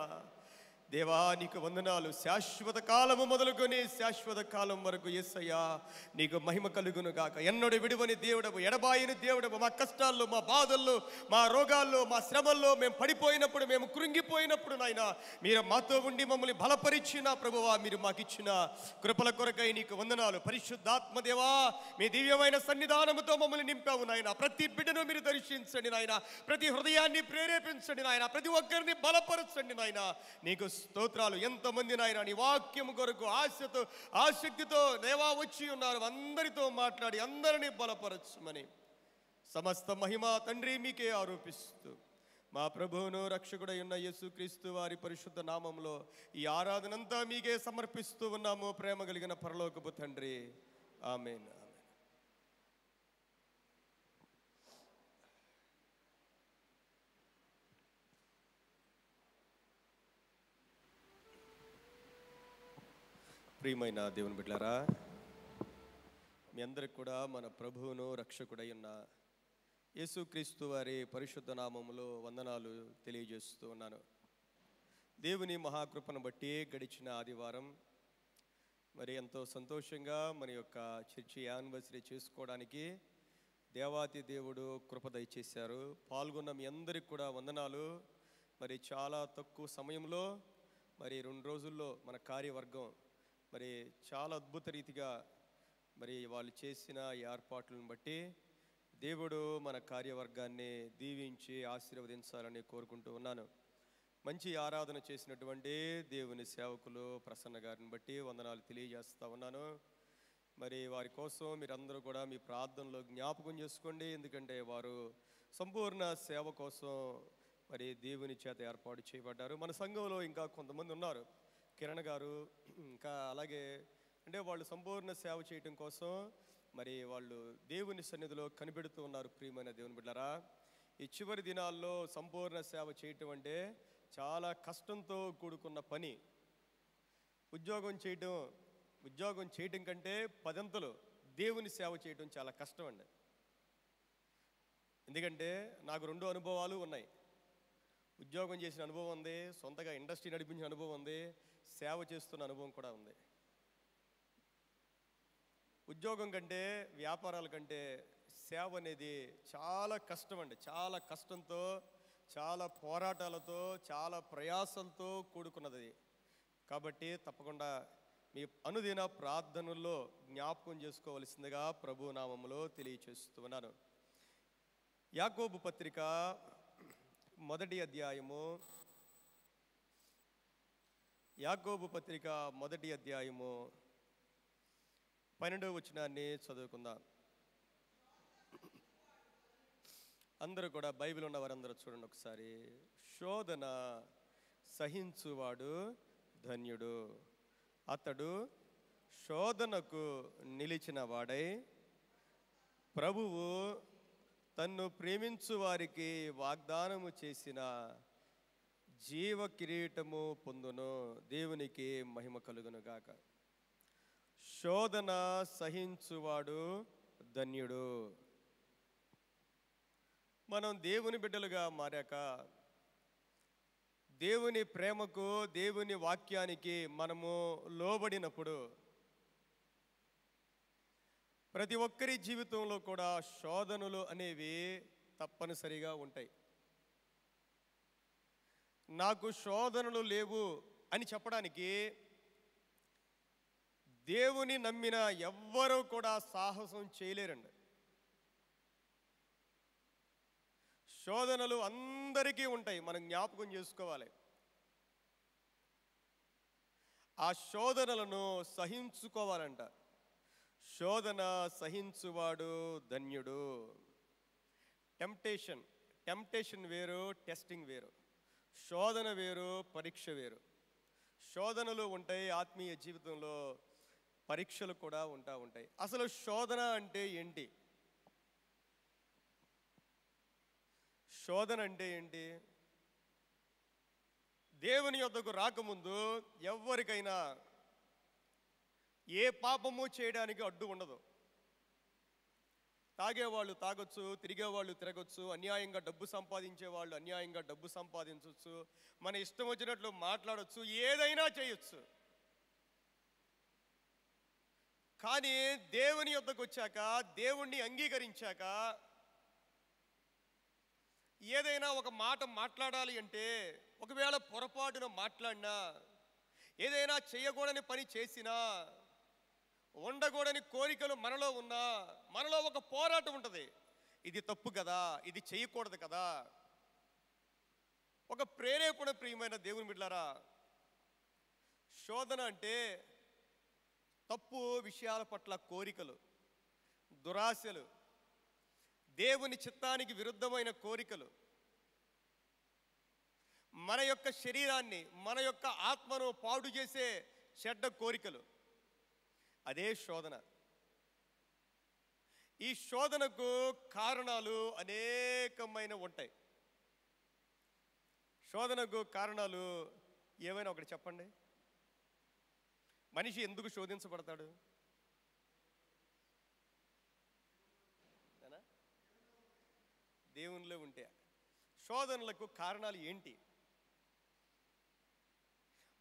దేవా నీకు వందనాలు. శాశ్వత కాలము మొదలుకొని శాశ్వత కాలం వరకు యేసయ్యా నీకు మహిమ కలుగును గాక. ఎన్నడూ విడువని దేవుడవు, ఎడబాయని దేవుడవు. మా కష్టాల్లో, మా బాధల్లో, మా రోగాల్లో, మా శ్రమల్లో మేము పడిపోయినప్పుడు, మేము కృంగిపోయినప్పుడు నాయనా మీరు మాతో ఉండి మమ్మల్ని బలపరిచిన ప్రభువా, మీరు మాకిచ్చిన కృపల కొరకై నీకు వందనాలు. పరిశుద్ధాత్మ దేవా మీ దివ్యమైన సన్నిధానముతో మమ్మల్ని నింపావు నాయన. ప్రతి బిడ్డను మీరు దర్శించండి నాయన, ప్రతి హృదయాన్ని ప్రేరేపించండి నాయన, ప్రతి ఒక్కరిని బలపరచండి నాయన. నీకు స్తోత్రాలు. ఎంతమంది నాయన నీ వాక్యము కొరకు ఆశతో, ఆసక్తితో దేవా వచ్చి ఉన్నారు. అందరితో మాట్లాడి అందరినీ బలపరచమని సమస్త మహిమ తండ్రి మీకే ఆరోపిస్తూ మా ప్రభువును రక్షకుడై ఉన్న యేసుక్రీస్తు వారి పరిశుద్ధ నామంలో ఈ ఆరాధనంతా మీకే సమర్పిస్తూ ఉన్నాము. ప్రేమ కలిగిన పరలోకపు తండ్రి, ఆమేన్. ప్రియమైన దేవుని బిడ్డలారా, మీ అందరికి కూడా మన ప్రభువును రక్షకుడై ఉన్న యేసుక్రీస్తు వారి పరిశుద్ధ నామములో వందనాలు తెలియజేస్తూ ఉన్నాను. దేవుని మహాకృపను బట్టి గడిచిన ఆదివారం మరి ఎంతో సంతోషంగా మన యొక్క చర్చి యానివర్సరీ చేసుకోవడానికి దేవాతి దేవుడు కృప దయచేశారు. పాల్గొన్న మీ అందరికి కూడా వందనాలు. మరి చాలా తక్కువ సమయంలో మరి 2 రోజుల్లో మన కార్యవర్గం మరి చాలా అద్భుత రీతిగా మరి వాళ్ళు చేసిన ఏర్పాట్లను బట్టి దేవుడు మన కార్యవర్గాన్ని దీవించి ఆశీర్వదించాలని కోరుకుంటూ ఉన్నాను. మంచి ఆరాధన చేసినటువంటి దేవుని సేవకులు ప్రసన్న గారిని బట్టి వందనాలు తెలియజేస్తూ ఉన్నాను. మరి వారి కోసం మీరందరూ కూడా మీ ప్రార్థనలో జ్ఞాపకం చేసుకోండి. ఎందుకంటే వారు సంపూర్ణ సేవ కోసం మరి దేవుని చేత ఏర్పాటు చేయబడ్డారు. మన సంఘంలో ఇంకా కొంతమంది ఉన్నారు, కిరణ్ గారు, ఇంకా అలాగే అంటే వాళ్ళు సంపూర్ణ సేవ చేయటం కోసం మరి వాళ్ళు దేవుని సన్నిధిలో కనిపెడుతూ ఉన్నారు. ప్రియమైన దేవుని బిడ్డలారా, ఈ చివరి దినాల్లో సంపూర్ణ సేవ చేయటం అంటే చాలా కష్టంతో కూడుకున్న పని. ఉద్యోగం చేయటం కంటే 10 అంతలు దేవుని సేవ చేయటం చాలా కష్టం అండి. ఎందుకంటే నాకు 2 అనుభవాలు ఉన్నాయి. ఉద్యోగం చేసిన అనుభవం ఉంది, సొంతగా ఇండస్ట్రీ నడిపించిన అనుభవం ఉంది, సేవ చేస్తున్న అనుభవం కూడా ఉంది. ఉద్యోగం కంటే, వ్యాపారాల కంటే సేవ అనేది చాలా కష్టం అండి. చాలా కష్టంతో, చాలా పోరాటాలతో, చాలా ప్రయాసంతో కూడుకున్నది. కాబట్టి తప్పకుండా మీ అనుదిన ప్రార్థనల్లో జ్ఞాపకం చేసుకోవలసిందిగా ప్రభు నామములో తెలియచేస్తున్నాను. యాకోబు పత్రిక 1వ అధ్యాయము, యాకోబు పత్రిక 1వ అధ్యాయము 12వ వచనాన్ని చదువుకుందాం. అందరూ కూడా బైబిల్ ఉన్న వారందరూ చూడండి ఒకసారి. శోధన సహించువాడు ధన్యుడు, అతడు శోధనకు నిలిచిన వాడై ప్రభువు తన్ను ప్రేమించు వారికి వాగ్దానము చేసిన జీవ కిరీటము పొందును. దేవునికి మహిమ కలుగును గాక. శోధన సహించువాడు ధన్యుడు. మనం దేవుని బిడ్డలుగా మారాక, దేవుని ప్రేమకు, దేవుని వాక్యానికి మనము లోబడినప్పుడు ప్రతి ఒక్కరి జీవితంలో కూడా శోధనలు అనేవి తప్పనిసరిగా ఉంటాయి. నాకు శోధనలు లేవు అని చెప్పడానికి దేవుని నమ్మిన ఎవ్వరూ కూడా సాహసం చేయలేరండి. శోధనలు అందరికీ ఉంటాయి, మనం జ్ఞాపకం చేసుకోవాలి. ఆ శోధనలను సహించుకోవాలంట. శోధన సహించువాడు ధన్యుడు. టెంప్టేషన్ వేరు, టెస్టింగ్ వేరు. శోధన వేరు, పరీక్ష వేరు. శోధనలు ఉంటాయి ఆత్మీయ జీవితంలో, పరీక్షలు కూడా ఉంటాయి. అసలు శోధన అంటే ఏంటి? శోధన అంటే ఏంటి? దేవుని యొద్దకు రాకముందు ఎవరికైనా ఏ పాపము చేయడానికి అడ్డు ఉండదు. తాగేవాళ్ళు తాగొచ్చు, తిరిగేవాళ్ళు తిరగొచ్చు, అన్యాయంగా డబ్బు సంపాదించే వాళ్ళు అన్యాయంగా డబ్బు సంపాదించవచ్చు, మన ఇష్టం వచ్చినట్లు మాట్లాడొచ్చు, ఏదైనా చేయొచ్చు. కానీ దేవుని యొద్దకు వచ్చాక, దేవుణ్ణి అంగీకరించాక, ఏదైనా ఒక మాట మాట్లాడాలి అంటే, ఒకవేళ పొరపాటున మాట్లాడినా, ఏదైనా చేయకూడని పని చేసినా, ఉండకూడని కోరికలు మనలో ఉన్నా, మనలో ఒక పోరాటం ఉంటుంది. ఇది తప్పు కదా, ఇది చేయకూడదు కదా. ఒక ప్రేరేపణ. ప్రియమైన దేవుని బిడ్డలారా, శోధన అంటే తప్పు విషయాల పట్ల కోరికలు, దురాశలు, దేవుని చిత్తానికి విరుద్ధమైన కోరికలు, మన యొక్క శరీరాన్ని, మన యొక్క ఆత్మను పాడు చేసే చెడ్డ కోరికలు, అదే శోధన. ఈ శోధనకు కారణాలు అనేకమైన ఉంటాయి. శోధనకు కారణాలు ఏమైనా ఒకటి చెప్పండి. మనిషి ఎందుకు శోధించబడతాడు? దేవునిలో ఉంటే. శోధనలకు కారణాలు ఏంటి?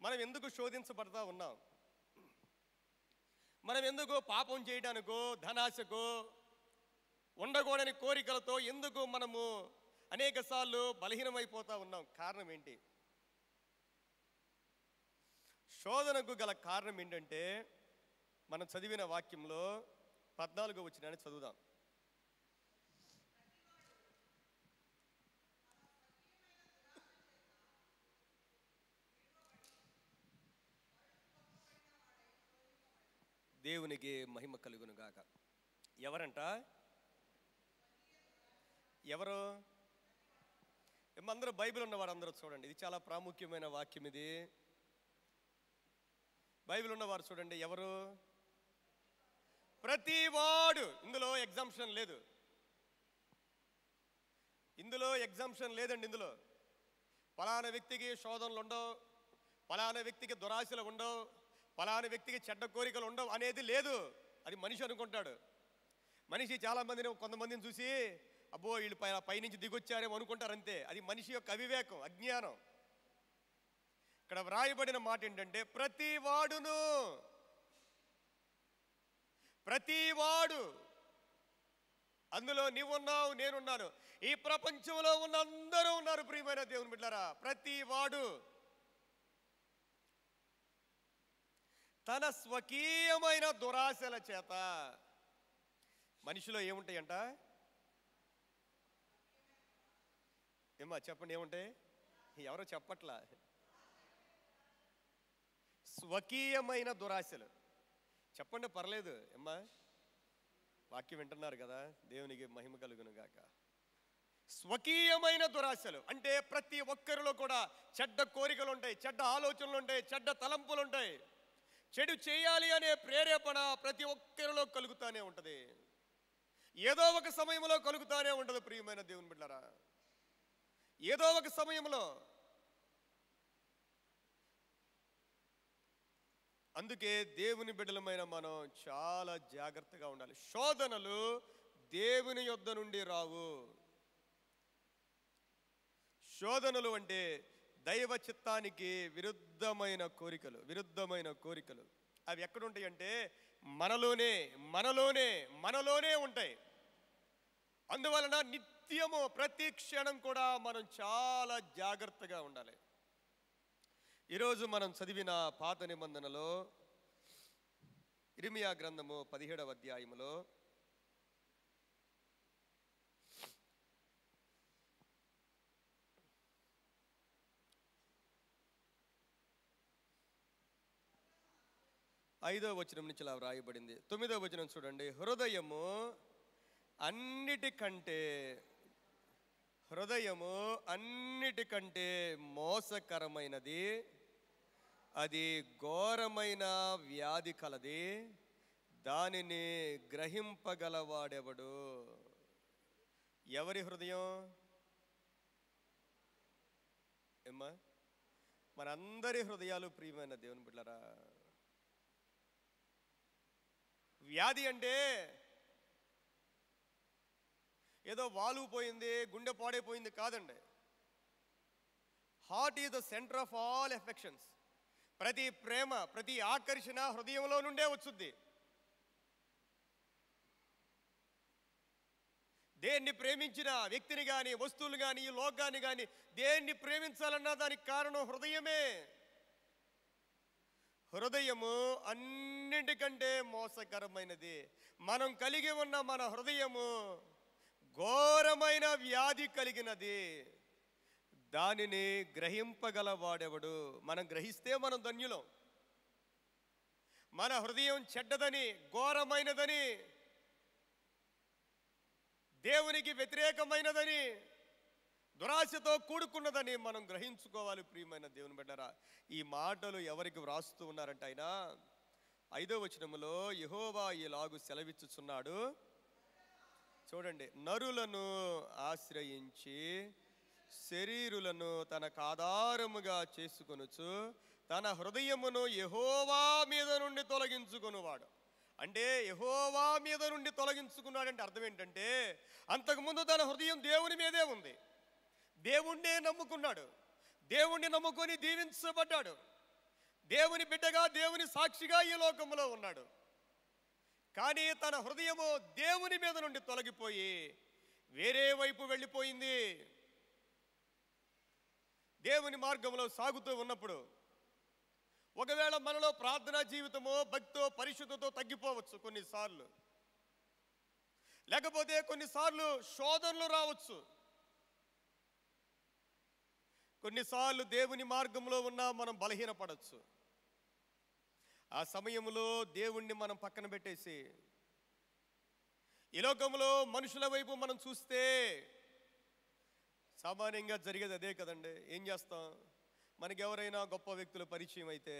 మనం ఎందుకు శోధించబడతా ఉన్నాం? మనం ఎందుకు పాపం చేయడానికో, ధనాశకో, ఉండకూడని కోరికలతో ఎందుకు మనము అనేక సార్లు బలహీనమైపోతా ఉన్నాం? కారణం ఏంటి? శోధనకు గల కారణం ఏంటంటే, మనం చదివిన వాక్యంలో 14వ వచనాన్ని చదువుదాం. దేవునికి మహిమ కలుగును గాక. ఎవరంట? ఎవరు? అందరూ బైబిల్ ఉన్నవారు అందరూ చూడండి, ఇది చాలా ప్రాముఖ్యమైన వాక్యం. ఇది బైబిల్ ఉన్నవారు చూడండి. ఎవరు? ప్రతివాడు. ఇందులో ఎగ్జామ్షన్ లేదు, ఇందులో ఎగ్జామ్షన్ లేదండి. ఇందులో ఫలానా వ్యక్తికి శోధనలు ఉండవు, ఫలానా వ్యక్తికి దురాశలు ఉండవు, ఫలానా వ్యక్తికి చెడ్డ కోరికలు ఉండవు అనేది లేదు. అది మనిషి అనుకుంటాడు. మనిషి చాలామందిని, కొంతమందిని చూసి అబ్బో వీళ్ళు పైనుంచి దిగొచ్చారేమో అనుకుంటారు, అంతే. అది మనిషి యొక్క అవివేకం, అజ్ఞానం. ఇక్కడ వ్రాయబడిన మాట ఏంటంటే, ప్రతివాడును, ప్రతివాడు. అందులో నీవున్నావు, నేనున్నాను, ఈ ప్రపంచంలో ఉన్న అందరూ ఉన్నారు. ప్రియమైన దేవుని బిడ్డలారా, ప్రతివాడు తన స్వకీయమైన దురాశల చేత. మనిషిలో ఏముంటాయంట? ఏమ్మా చెప్పండి, ఏముంటాయి? ఎవరో చెప్పట్లా. స్వకీయమైన దురాశలు. చెప్పండి, పర్లేదు. ఏమ్మా వాక్యం వింటున్నారు కదా, దేవునికి మహిమ కలుగును గాక. స్వకీయమైన దురాశలు అంటే ప్రతి ఒక్కరిలో కూడా చెడ్డ కోరికలు ఉంటాయి, చెడ్డ ఆలోచనలు ఉంటాయి, చెడ్డ తలంపులు ఉంటాయి. చెడు చేయాలి అనే ప్రేరేపణ ప్రతి ఒక్కరిలో కలుగుతానే ఉంటుంది, ఏదో ఒక సమయంలో కలుగుతానే ఉంటుంది. ప్రియమైన దేవుని బిడ్డలారా, ఏదో ఒక సమయంలో. అందుకే దేవుని బిడ్డలమైన మనం చాలా జాగ్రత్తగా ఉండాలి. శోధనలు దేవుని యొద్ద నుండి రావు. శోధనలు అంటే దైవ చిత్తానికి విరుద్ధమైన కోరికలు, విరుద్ధమైన కోరికలు. అవి ఎక్కడుంటాయి అంటే మనలోనే మనలోనే మనలోనే ఉంటాయి. అందువలన నిత్యము ప్రతి క్షణం కూడా మనం చాలా జాగ్రత్తగా ఉండాలి. ఈరోజు మనం చదివిన పాత నిబంధనలో ఇర్మియా గ్రంథము 17వ అధ్యాయములో 5వ వచనం నుంచి ఇలా వ్రాయబడింది. 9వ వచనం చూడండి. హృదయము అన్నిటికంటే మోసకరమైనది, అది ఘోరమైన వ్యాధి కలది, దానిని గ్రహింపగలవాడెవడు? ఎవరి హృదయం? ఏమ్మా, మనందరి హృదయాలు ప్రియమైన దేవుని బిడ్డలారా. వ్యాధి అంటే ఏదో వాలు పోయింది, గుండె పాడైపోయింది కాదండి. Heart is the centre of all affections. ప్రతి ప్రేమ, ప్రతి ఆకర్షణ హృదయంలో నుండే వచ్చుద్ది. దేన్ని ప్రేమించిన వ్యక్తిని కానీ, వస్తువులు కానీ, ఈ లోకాన్ని కానీ, దేన్ని ప్రేమించాలన్నా దానికి కారణం హృదయమే. హృదయము అన్నింటికంటే మోసకరమైనది. మనం కలిగి ఉన్న మన హృదయము ఘోరమైన వ్యాధి కలిగినది. దానిని గ్రహింపగలవాడెవడు? మనం గ్రహిస్తే మనం ధన్యులం. మన హృదయం చెడ్డదని, ఘోరమైనదని, దేవునికి వ్యతిరేకమైనదని, దురాశతో కూడుకున్నదని మనం గ్రహించుకోవాలి ప్రియమైన దేవుని బిడ్డరా. ఈ మాటలు ఎవరికి వ్రాస్తూ ఉన్నారంటే ఆయన 5వ వచనములో యెహోవా ఇలాగు సెలవిచ్చుచున్నాడు. చూడండి, నరులను ఆశ్రయించి శరీరులను తనకు ఆధారముగా చేసుకొనుచు తన హృదయమును యెహోవా మీద నుండి తొలగించుకొనువాడు. అంటే యెహోవా మీద నుండి తొలగించుకున్నాడంటే అర్థం ఏంటంటే, అంతకుముందు తన హృదయం దేవుని మీదే ఉంది. దేవుణ్ణే నమ్ముకున్నాడు. దేవుణ్ణి నమ్ముకొని దీవించబడ్డాడు. దేవుని బిడ్డగా, దేవుని సాక్షిగా ఈ లోకంలో ఉన్నాడు. కానీ తన హృదయము దేవుని మీద నుండి తొలగిపోయి వేరే వైపు వెళ్ళిపోయింది. దేవుని మార్గంలో సాగుతూ ఉన్నప్పుడు ఒకవేళ మనలో ప్రార్థనా జీవితమో, భక్తో, పరిశుద్ధతో తగ్గిపోవచ్చు కొన్నిసార్లు. లేకపోతే కొన్నిసార్లు శోధనలు రావచ్చు. కొన్నిసార్లు దేవుని మార్గంలో ఉన్నా మనం బలహీనపడవచ్చు. ఆ సమయంలో దేవుణ్ణి మనం పక్కన పెట్టేసి ఈ లోకంలో మనుషుల వైపు మనం చూస్తే సామాన్యంగా జరిగేది అదే కదండి. ఏం చేస్తాం? మనకి ఎవరైనా గొప్ప వ్యక్తుల పరిచయం అయితే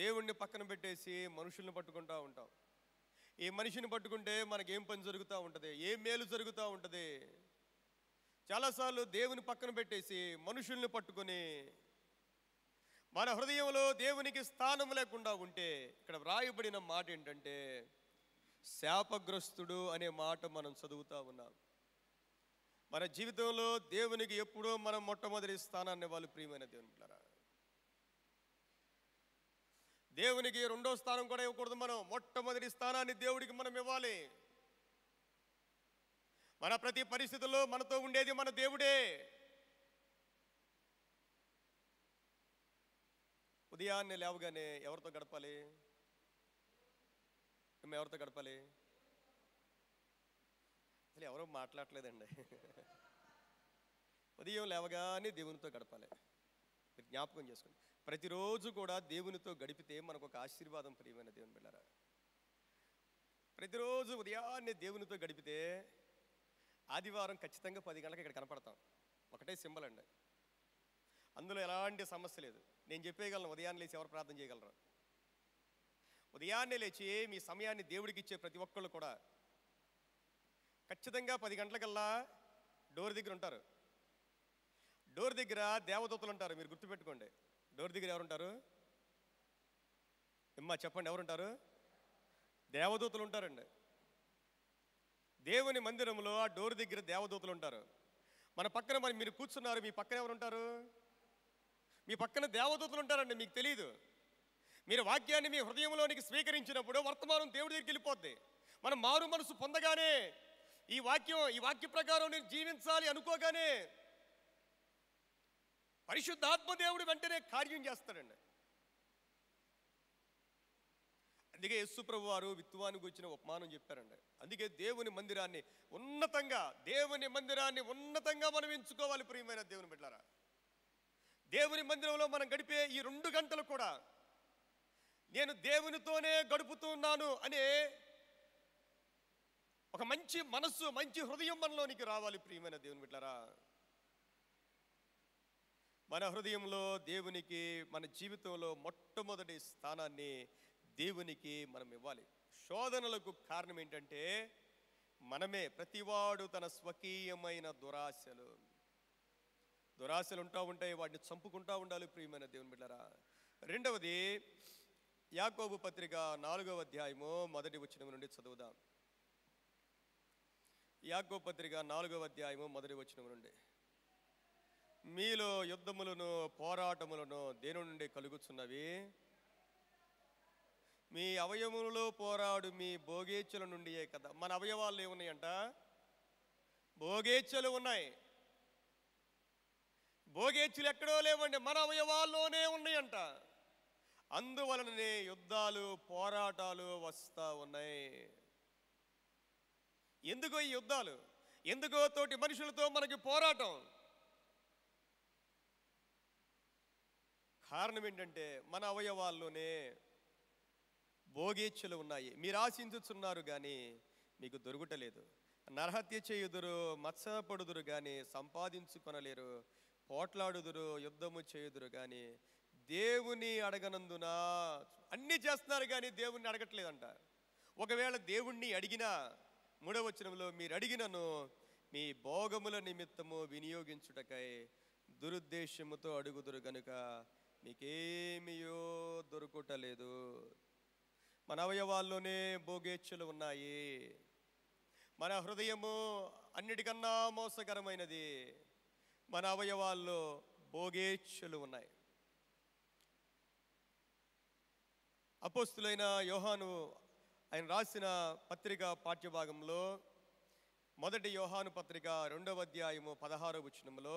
దేవుణ్ణి పక్కన పెట్టేసి మనుషుల్ని పట్టుకుంటూ ఉంటాం. ఈ మనిషిని పట్టుకుంటే మనకేం పని జరుగుతూ ఉంటుంది, ఏం మేలు జరుగుతూ ఉంటుంది. చాలాసార్లు దేవుని పక్కన పెట్టేసి మనుషుల్ని పట్టుకొని మన హృదయంలో దేవునికి స్థానం లేకుండా ఉంటే ఇక్కడ వ్రాయబడిన మాట ఏంటంటే శాపగ్రస్తుడు అనే మాట మనం చదువుతూ ఉన్నాం. మన జీవితంలో దేవునికి ఎప్పుడో మనం మొట్టమొదటి స్థానాన్ని ఇవ్వాలి ప్రియమైన దేవుని బిడ్డలారా. దేవునికి 2వ స్థానం కూడా ఇవ్వకూడదు. మనం మొట్టమొదటి స్థానాన్ని దేవుడికి మనం ఇవ్వాలి. మన ప్రతి పరిస్థితుల్లో మనతో ఉండేది మన దేవుడే. ఉదయాన్నే లేవగానే ఎవరితో గడపాలి? ఎవరితో గడపాలి? అసలు ఎవరో మాట్లాడలేదండి. ఉదయం లేవగానే దేవునితో గడపాలి. మీరు జ్ఞాపకం చేసుకోండి. ప్రతిరోజు కూడా దేవునితో గడిపితే మనకు ఒక ఆశీర్వాదం ప్రియమైన దేవుని బిడ్డలారా. ప్రతిరోజు ఉదయాన్నే దేవునితో గడిపితే ఆదివారం ఖచ్చితంగా 10 గంటలకు ఇక్కడ కనపడతాం. ఒకటే సింబల్ అండి. అందులో ఎలాంటి సమస్య లేదు. నేను చెప్పేయగలను, ఉదయాన్నే లేచి ఎవరు ప్రార్థన చేయగలరు? ఉదయాన్నే లేచి మీ సమయాన్ని దేవుడికి ఇచ్చే ప్రతి ఒక్కళ్ళు కూడా ఖచ్చితంగా 10 గంటలకల్లా డోర్ దగ్గర ఉంటారు. డోర్ దగ్గర దేవదూతలు ఉంటారు. మీరు గుర్తుపెట్టుకోండి. డోర్ దగ్గర ఎవరుంటారు? చెప్పండి, ఎవరుంటారు? దేవదూతలు ఉంటారండి. దేవుని మందిరంలో ఆ డోర్ దగ్గర దేవదూతలు ఉంటారు. మన పక్కన మీరు కూర్చున్నారు, మీ పక్కన ఎవరుంటారు? మీ పక్కన దేవదూతలు ఉంటారండి. మీకు తెలియదు. మీరు వాక్యాన్ని మీ హృదయంలోనికి స్వీకరించినప్పుడు వర్తమానం దేవుడి దగ్గరికి వెళ్ళిపోద్ది. మనం మారు మనసు పొందగానే ఈ వాక్య ప్రకారం నేను జీవించాలి అనుకోగానే పరిశుద్ధాత్మ దేవుడు వెంటనే కార్యం చేస్తాడండి. అందుకే యేసు ప్రభు వారు విత్తువానికి వచ్చిన ఉపమానం చెప్పారండి. అందుకే దేవుని మందిరాన్ని ఉన్నతంగా మనం ఎంచుకోవాలి ప్రియమైన దేవుని బిడ్డలారా. దేవుని మందిరంలో మనం గడిపే ఈ 2 గంటలు కూడా నేను దేవునితోనే గడుపుతున్నాను అనే ఒక మంచి మనస్సు, మంచి హృదయం మనలోనికి రావాలి ప్రియమైన దేవుని బిడ్డలారా. మన హృదయంలో దేవునికి, మన జీవితంలో మొట్టమొదటి స్థానాన్ని దేవునికి మనం ఇవ్వాలి. శోధనలకు కారణం ఏంటంటే మనమే. ప్రతివాడు తన స్వకీయమైన దురాశలు ఉంటా ఉంటాయి, వాటిని చంపుకుంటా ఉండాలి ప్రియమైన దేవుని బిడ్డలారా. రెండవది యాకోబు పత్రిక 4వ అధ్యాయము 1వ వచనం నుండి చదువుదాం. యాకోబు పత్రిక 4వ అధ్యాయము 1వ వచనం నుండి. మీలో యుద్ధములను పోరాటములను దేని నుండి కలుగుచున్నవి? మీ అవయవములలో పోరాడు మీ భోగేచ్ఛల నుండియే కదా. మన అవయవాలు ఏమున్నాయంట? భోగేచ్ఛలు ఉన్నాయి. భోగేచ్ఛలు ఎక్కడో లేవండి, మన అవయవాల్లోనే ఉన్నాయంట. అందువలననే యుద్ధాలు, పోరాటాలు వస్తూ ఉన్నాయి. ఎందుకో ఈ యుద్ధాలు? ఎందుకో తోటి మనుషులతో మనకి పోరాటం? కారణం ఏంటంటే మన అవయవాల్లోనే భోగేచ్ఛలు ఉన్నాయి. మీరు ఆశించుచున్నారు కానీ మీకు దొరుకుటలేదు. నరహత్య చేయుదురు, మత్సపడుదురు కానీ సంపాదించుకొనలేరు. పోట్లాడుదురు, యుద్ధము చేయుదురు కానీ దేవుని అడగనందున. అన్నీ చేస్తున్నారు కానీ దేవుణ్ణి అడగట్లేదంట. ఒకవేళ దేవుణ్ణి అడిగినా 3వ వచనంలో మీరు అడిగినను మీ భోగముల నిమిత్తము వినియోగించుటకై దురుద్దేశముతో అడుగుదురు గనుక మీకేమియో దొరుకుటలేదు. మన అవయవాల్లోనే భోగేచ్ఛలు ఉన్నాయి. మన హృదయము అన్నిటికన్నా మోసకరమైనది. మన అవయవాల్లో భోగేచ్ఛలు ఉన్నాయి. అపోస్తులైన యోహాను ఆయన రాసిన పత్రిక పాఠ్యభాగంలో 1 యోహాను పత్రిక 2వ అధ్యాయము 16వ వచనంలో,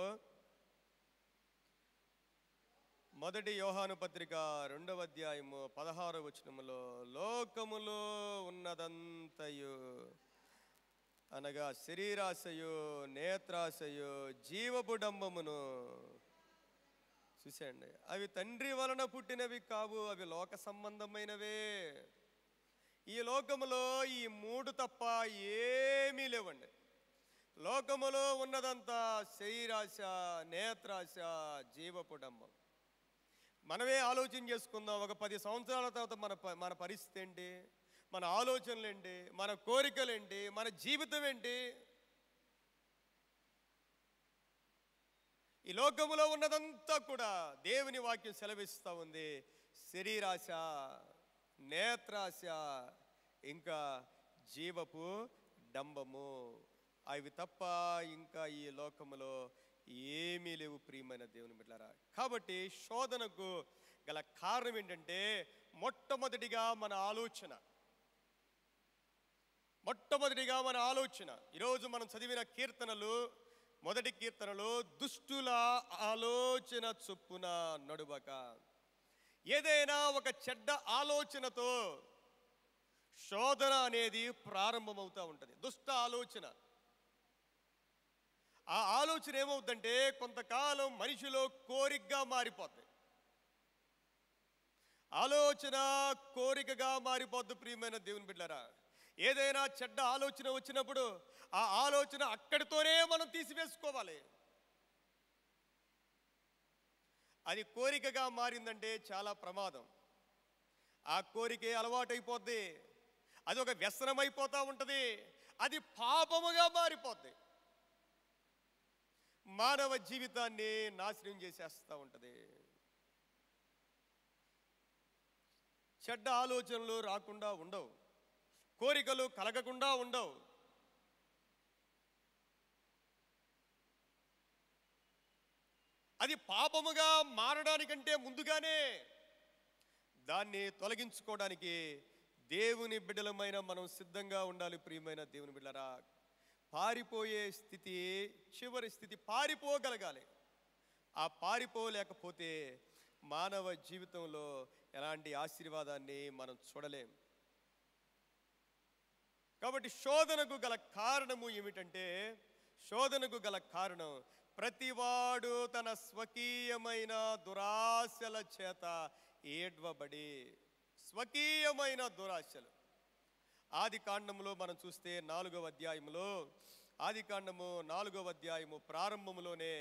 1 యోహాను పత్రిక 2వ అధ్యాయము 16వ వచనంలో, లోకములో ఉన్నదంతయు అనగా శరీరాశయు, నేత్రాశయు, జీవపుడంబమును చూసేయండి. అవి తండ్రి వలన పుట్టినవి కావు, అవి లోక సంబంధమైనవే. ఈ లోకములో ఈ 3 తప్ప ఏమీ లేవండి. లోకములో ఉన్నదంతా శరీరాశ, నేత్రాశ, జీవపుడంబం. మనమే ఆలోచన చేసుకుందాం. ఒక 10 సంవత్సరాల తర్వాత మన పరిస్థితి ఏంటి? మన ఆలోచనలు ఏంటి? మన కోరికలు ఏంటి? మన జీవితం ఏంటి? ఈ లోకములో ఉన్నదంతా కూడా దేవుని వాక్యం సెలవిస్తూ ఉంది. శరీరాశ, నేత్రాశ, ఇంకా జీవపు డంబము. అవి తప్ప ఇంకా ఈ లోకములో ఏమీ లేవు ప్రియమైన దేవుని బిడ్డలారా. కాబట్టి శోధనకు గల కారణం ఏంటంటే మొట్టమొదటిగా మన ఆలోచన. ఈరోజు మనం చదివిన కీర్తనలు, 1 కీర్తనలో దుష్టుల ఆలోచన చొప్పున నడువక. ఏదైనా ఒక చెడ్డ ఆలోచనతో శోధన అనేది ప్రారంభమవుతూ ఉంటుంది. దుష్ట ఆలోచన. ఆ ఆలోచన ఏమవుతుందంటే కొంతకాలం మనిషిలో కోరికగా మారిపోతుంది. ఆలోచన కోరికగా మారిపోద్ది ప్రియమైన దేవుని బిడ్డలారా. ఏదైనా చెడ్డ ఆలోచన వచ్చినప్పుడు ఆ ఆలోచన అక్కడితోనే మనం తీసివేసుకోవాలి. అది కోరికగా మారిందంటే చాలా ప్రమాదం. ఆ కోరికే అలవాటైపోద్ది. అది ఒక వ్యసనమైపోతూ ఉంటుంది. అది పాపముగా మారిపోద్ది. మానవ జీవితాన్ని నాశనం చేసేస్తూ ఉంటుంది. చెడ్డ ఆలోచనలు రాకుండా ఉండవు, కోరికలు కలగకుండా ఉండవు. అది పాపముగా మారడానికంటే ముందుగానే దాన్ని తొలగించుకోవడానికి దేవుని బిడ్డలమైన మనం సిద్ధంగా ఉండాలి ప్రియమైన దేవుని బిడ్డలారా. పారిపోయే స్థితి, చివరి స్థితి పారిపోగలగాలి. ఆ పారిపోలేకపోతే మానవ జీవితంలో ఎలాంటి ఆశీర్వాదాన్ని మనం చూడలేం. కాబట్టి శోధనకు గల కారణము ఏమిటంటే, శోధనకు గల కారణం ప్రతివాడు తన స్వకీయమైన దురాశల చేత ఏడ్వబడి. స్వకీయమైన దురాశలు. ఆది కాండములో మనం చూస్తే 4వ అధ్యాయంలో, ఆది కాండము 4వ అధ్యాయము ప్రారంభంలోనే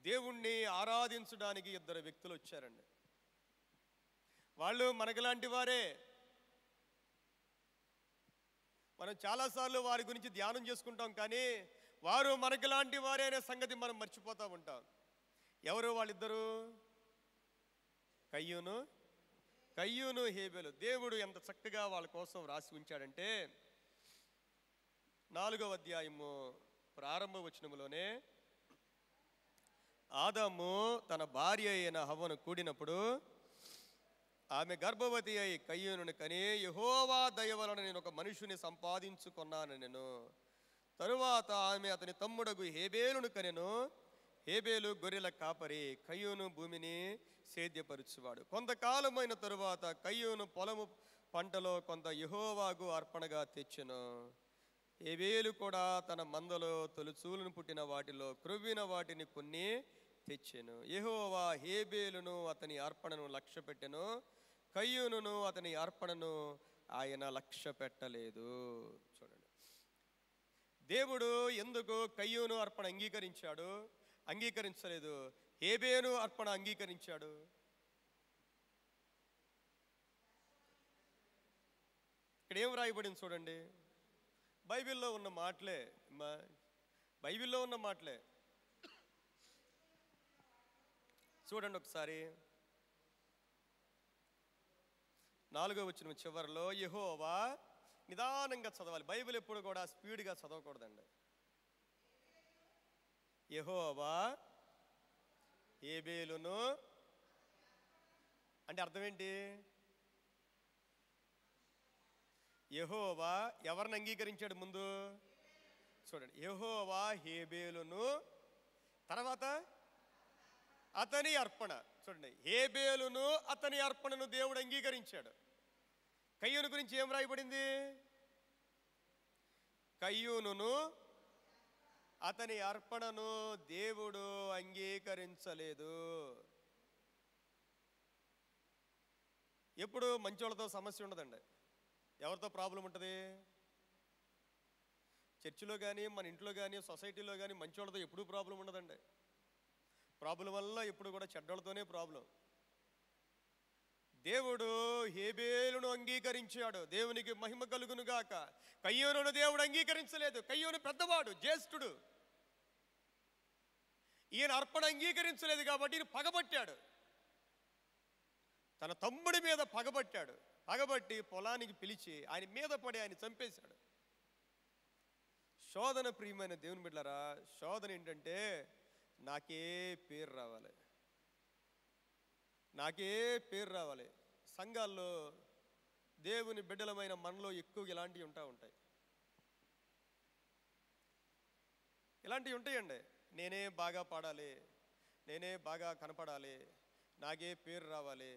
దేవుణ్ణి ఆరాధించడానికి 2 వ్యక్తులు వచ్చారండి. వాళ్ళు మనకులాంటి వారే. మనం చాలాసార్లు వారి గురించి ధ్యానం చేసుకుంటాం, కానీ వారు మనకులాంటి వారే అనే సంగతి మనం మర్చిపోతూ ఉంటాం. ఎవరు వాళ్ళిద్దరు? కయ్యూను హేబేలు. దేవుడు ఎంత చక్కగా వాళ్ళ కోసం రాసి ఉంచాడంటే 4వ అధ్యాయము ప్రారంభ వచనములోనే ఆదాము తన భార్య అయిన హవ్వను కూడినప్పుడు ఆమె గర్భవతి అయి కయ్యూనుని కని, యెహోవా దయ వలన నేను ఒక మనుషుని సంపాదించుకున్నాను నేను. తరువాత ఆమె అతని తమ్ముడగు హేబేలును కనెను. హేబేలు గొర్రెల కాపరి, కయ్యూను భూమిని సేద్యపరుచువాడు. కొంతకాలమైన తరువాత కయ్యూను పొలము పంటలో కొంత యెహోవాకు అర్పణగా తెచ్చెను. హేబేలు కూడా తన మందలో తొలిచూలును పుట్టిన వాటిలో క్రొవ్విన వాటిని కొన్ని తెచ్చెను. యెహోవా హేబేలును అతని అర్పణను లక్ష్యపెట్టెను, కయ్యూనును అతని అర్పణను ఆయన లక్ష్య పెట్టలేదు. చూడండి, దేవుడు ఎందుకు కయ్యూను అర్పణ అంగీకరించలేదు, హేబేలు అర్పణ అంగీకరించాడు? ఇక్కడ ఏం రాయబడింది చూడండి. బైబిల్లో ఉన్న మాటలే చూడండి ఒకసారి. 4వ వచనం చివరిలో యెహోవా, నిదానంగా చదవాలి. బైబిల్ ఎప్పుడు కూడా స్పీడ్గా చదవకూడదండి. యెహోవా హేబేలును అంటే అర్థం ఏంటి? యెహోవా ఎవరిని అంగీకరించాడు ముందు? చూడండి, యెహోవా హేబేలును, తర్వాత అతని అర్పణ. చూడండి, హేబేలును అతని అర్పణను దేవుడు అంగీకరించాడు. కయ్యూను గురించి ఏం రాయబడింది? కయ్యూనును అతని అర్పణను దేవుడు అంగీకరించలేదు. ఎప్పుడు మంచోళ్ళతో సమస్య ఉండదండి. ఎవరితో ప్రాబ్లం ఉంటుంది? చర్చిలో కానీ, మన ఇంట్లో కానీ, సొసైటీలో కానీ మంచోళ్ళతో ఎప్పుడూ ప్రాబ్లం ఉండదండి. ప్రాబ్లం వల్ల ఎప్పుడు కూడా చెడ్డోళ్ళతోనే ప్రాబ్లం. దేవుడు హేబేలును అంగీకరించాడు. దేవునికి మహిమ కలుగును గాక. కయ్యూనును దేవుడు అంగీకరించలేదు. కయ్యూను పెద్దవాడు, జ్యేష్ఠుడు. ఈయన అర్పణ అంగీకరించలేదు కాబట్టి ఈయన పగబట్టాడు. తన తమ్ముడి మీద పగబట్టి పొలానికి పిలిచి ఆయన మీద పడి ఆయన చంపేశాడు. శోధన, ప్రియమైన దేవుని బిడ్డలారా, శోధన ఏంటంటే నాకే పేరు రావాలి. సంఘాల్లో దేవుని బిడ్డలమైన మనలో ఎక్కువ ఇలాంటివి ఉంటాయి. ఇలాంటివి ఉంటాయండి. నేనే బాగా పాడాలి, నేనే బాగా కనపడాలి, నాకే పేరు రావాలి,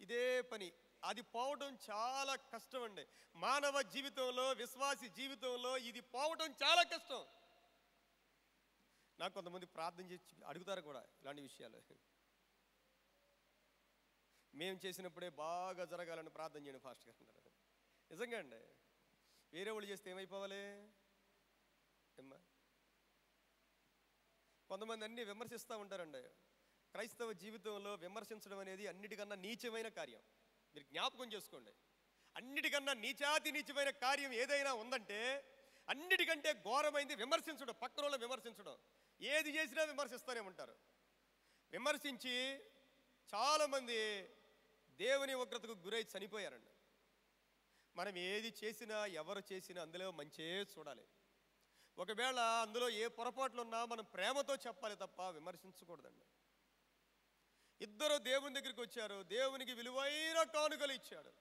ఇదే పని. అది పోవడం చాలా కష్టం అండి. మానవ జీవితంలో, విశ్వాసి జీవితంలో ఇది పోవడం చాలా కష్టం. నాకు కొంతమంది ప్రార్థన చేసి అడుగుతారు కూడా ఇలాంటి విషయాలు. మేము చేసినప్పుడే బాగా జరగాలని ప్రార్థన చేయండి ఫాస్ట్గా అన్నారు. నిజంగా అండి, వేరే వాళ్ళు చేస్తే ఏమైపోవాలి? కొంతమంది అన్నీ విమర్శిస్తూ ఉంటారండి. క్రైస్తవ జీవితంలో విమర్శించడం అనేది అన్నిటికన్నా నీచమైన కార్యం. మీరు జ్ఞాపకం చేసుకోండి, అన్నిటికన్నా నీచమైన కార్యం ఏదైనా ఉందంటే అన్నిటికంటే ఘోరమైంది విమర్శించడం, పక్కన వాళ్ళని విమర్శించడం. ఏది చేసినా విమర్శిస్తూనే ఉంటారు. విమర్శించి చాలామంది దేవుని ఉగ్రతకు గురై చనిపోయారండి. మనం ఏది చేసినా, ఎవరు చేసినా అందులో మంచే చూడాలి. ఒకవేళ అందులో ఏ పొరపాట్లు ఉన్నా మనం ప్రేమతో చెప్పాలి తప్ప విమర్శించకూడదండి. ఇద్దరు దేవుని దగ్గరికి వచ్చారు, దేవునికి విలువైన కానుకలు ఇచ్చాడు.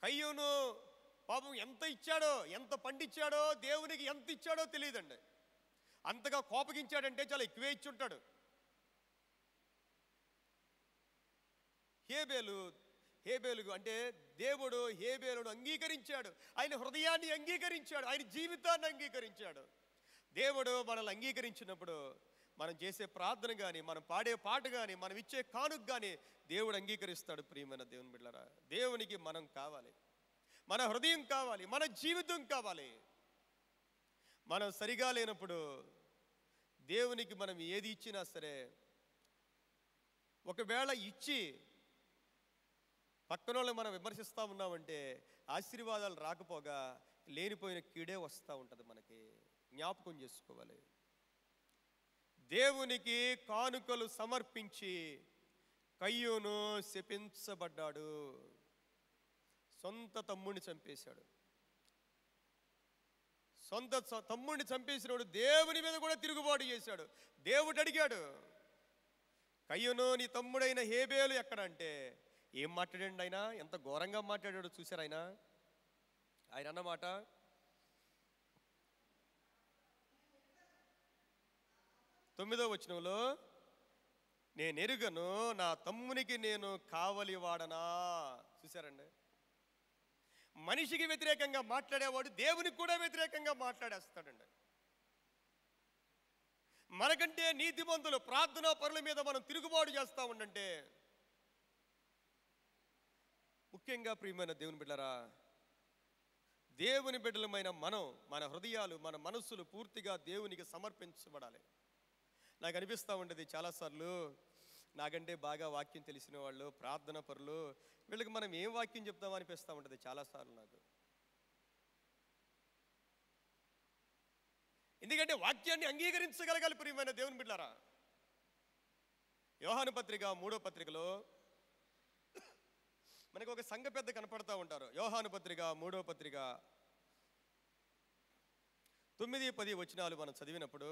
కయ్యూను పాపం ఎంత ఇచ్చాడో, ఎంత పండిచ్చాడో, దేవునికి ఎంత ఇచ్చాడో తెలియదండి. అంతగా కోపగించాడంటే చాలా ఎక్కువే ఇచ్చుంటాడు. హేబేలు అంటే దేవుడు హేబేలును అంగీకరించాడు. ఆయన హృదయాన్ని అంగీకరించాడు, ఆయన జీవితాన్ని అంగీకరించాడు. దేవుడు మనల్ని అంగీకరించినప్పుడు మనం చేసే ప్రార్థన కానీ, మనం పాడే పాట కానీ, మనం ఇచ్చే కానుక కానీ దేవుడు అంగీకరిస్తాడు. ప్రియమైన దేవుని బిడ్డలారా, దేవునికి మనం కావాలి. మన హృదయం కావాలి, మన జీవితం కావాలి. మనం సరిగా లేనప్పుడు దేవునికి మనం ఏది ఇచ్చినా సరే, ఒకవేళ ఇచ్చి పక్కన వాళ్ళని మనం విమర్శిస్తూ ఉన్నామంటే ఆశీర్వాదాలు రాకపోగా లేనిపోయిన కీడే వస్తూ ఉంటుంది. మనకి జ్ఞాపకం చేసుకోవాలి. దేవునికి కానుకలు సమర్పించి కయ్యూను శపించబడ్డాడు. సొంత తమ్ముడిని చంపేశాడు. సొంత తమ్ముడిని చంపేసినవాడు దేవుని మీద కూడా తిరుగుబాటు చేశాడు. దేవుడు అడిగాడు, కయ్యూను నీ తమ్ముడైన హేబేలు ఎక్కడ అంటే, ఏం మాట్లాడండి ఆయన, ఎంత ఘోరంగా మాట్లాడాడు చూశారు. ఆయన అన్నమాట, తొమ్మిదో వచనంలో, నేను ఎరుగను నా తమ్మునికి నేను కావలి వాడనా. చూశారండి, మనిషికి వ్యతిరేకంగా మాట్లాడేవాడు దేవునికి కూడా వ్యతిరేకంగా మాట్లాడేస్తాడండి. మనకంటే నీతిమంతులు ప్రార్థనా పరుల మీద మనం తిరుగుబాటు చేస్తూ ఉండంటే, ముఖ్యంగా ప్రియమైన దేవుని బిడ్డలారా, దేవుని బిడ్డలమైన మనం, మన హృదయాలు, మన మనస్సులు పూర్తిగా దేవునికి సమర్పించబడాలి. నాకు అనిపిస్తూ ఉంటుంది చాలాసార్లు, నాకంటే బాగా వాక్యం తెలిసిన వాళ్ళు, ప్రార్థన పరులు, వీళ్ళకి మనం ఏం వాక్యం చెప్తామో అనిపిస్తూ ఉంటుంది చాలాసార్లు నాకు. ఎందుకంటే వాక్యాన్ని అంగీకరించగలగాలి ప్రియమైన దేవుని బిడ్డలారా. యోహాను పత్రిక 3వ పత్రికలో మనకు ఒక సంఘ పెద్ద కనపడతా ఉంటారు. యోహాను పత్రిక 3వ పత్రిక 9-10 వచనాలు మనం చదివినప్పుడు,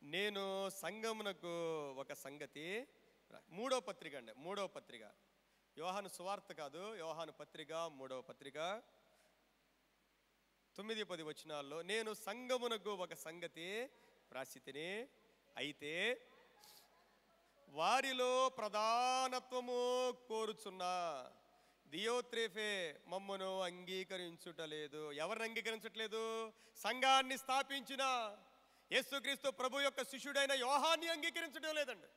నేను సంఘమునకు ఒక సంగతి, 3వ పత్రిక అండి, 3వ పత్రిక, యోహాను సువార్త కాదు, యోహాను పత్రిక 3వ పత్రిక 9-10 వచనాల్లో, నేను సంఘమునకు ఒక సంగతి రాసితిని, అయితే వారిలో ప్రధానత్వము కోరుచున్న దియోత్రేఫే మమ్మను అంగీకరించుటలేదు. ఎవరిని అంగీకరించట్లేదు? సంఘాన్ని స్థాపించిన యేసుక్రీస్తు ప్రభు యొక్క శిష్యుడైన యోహాన్ని అంగీకరించడం లేదండి.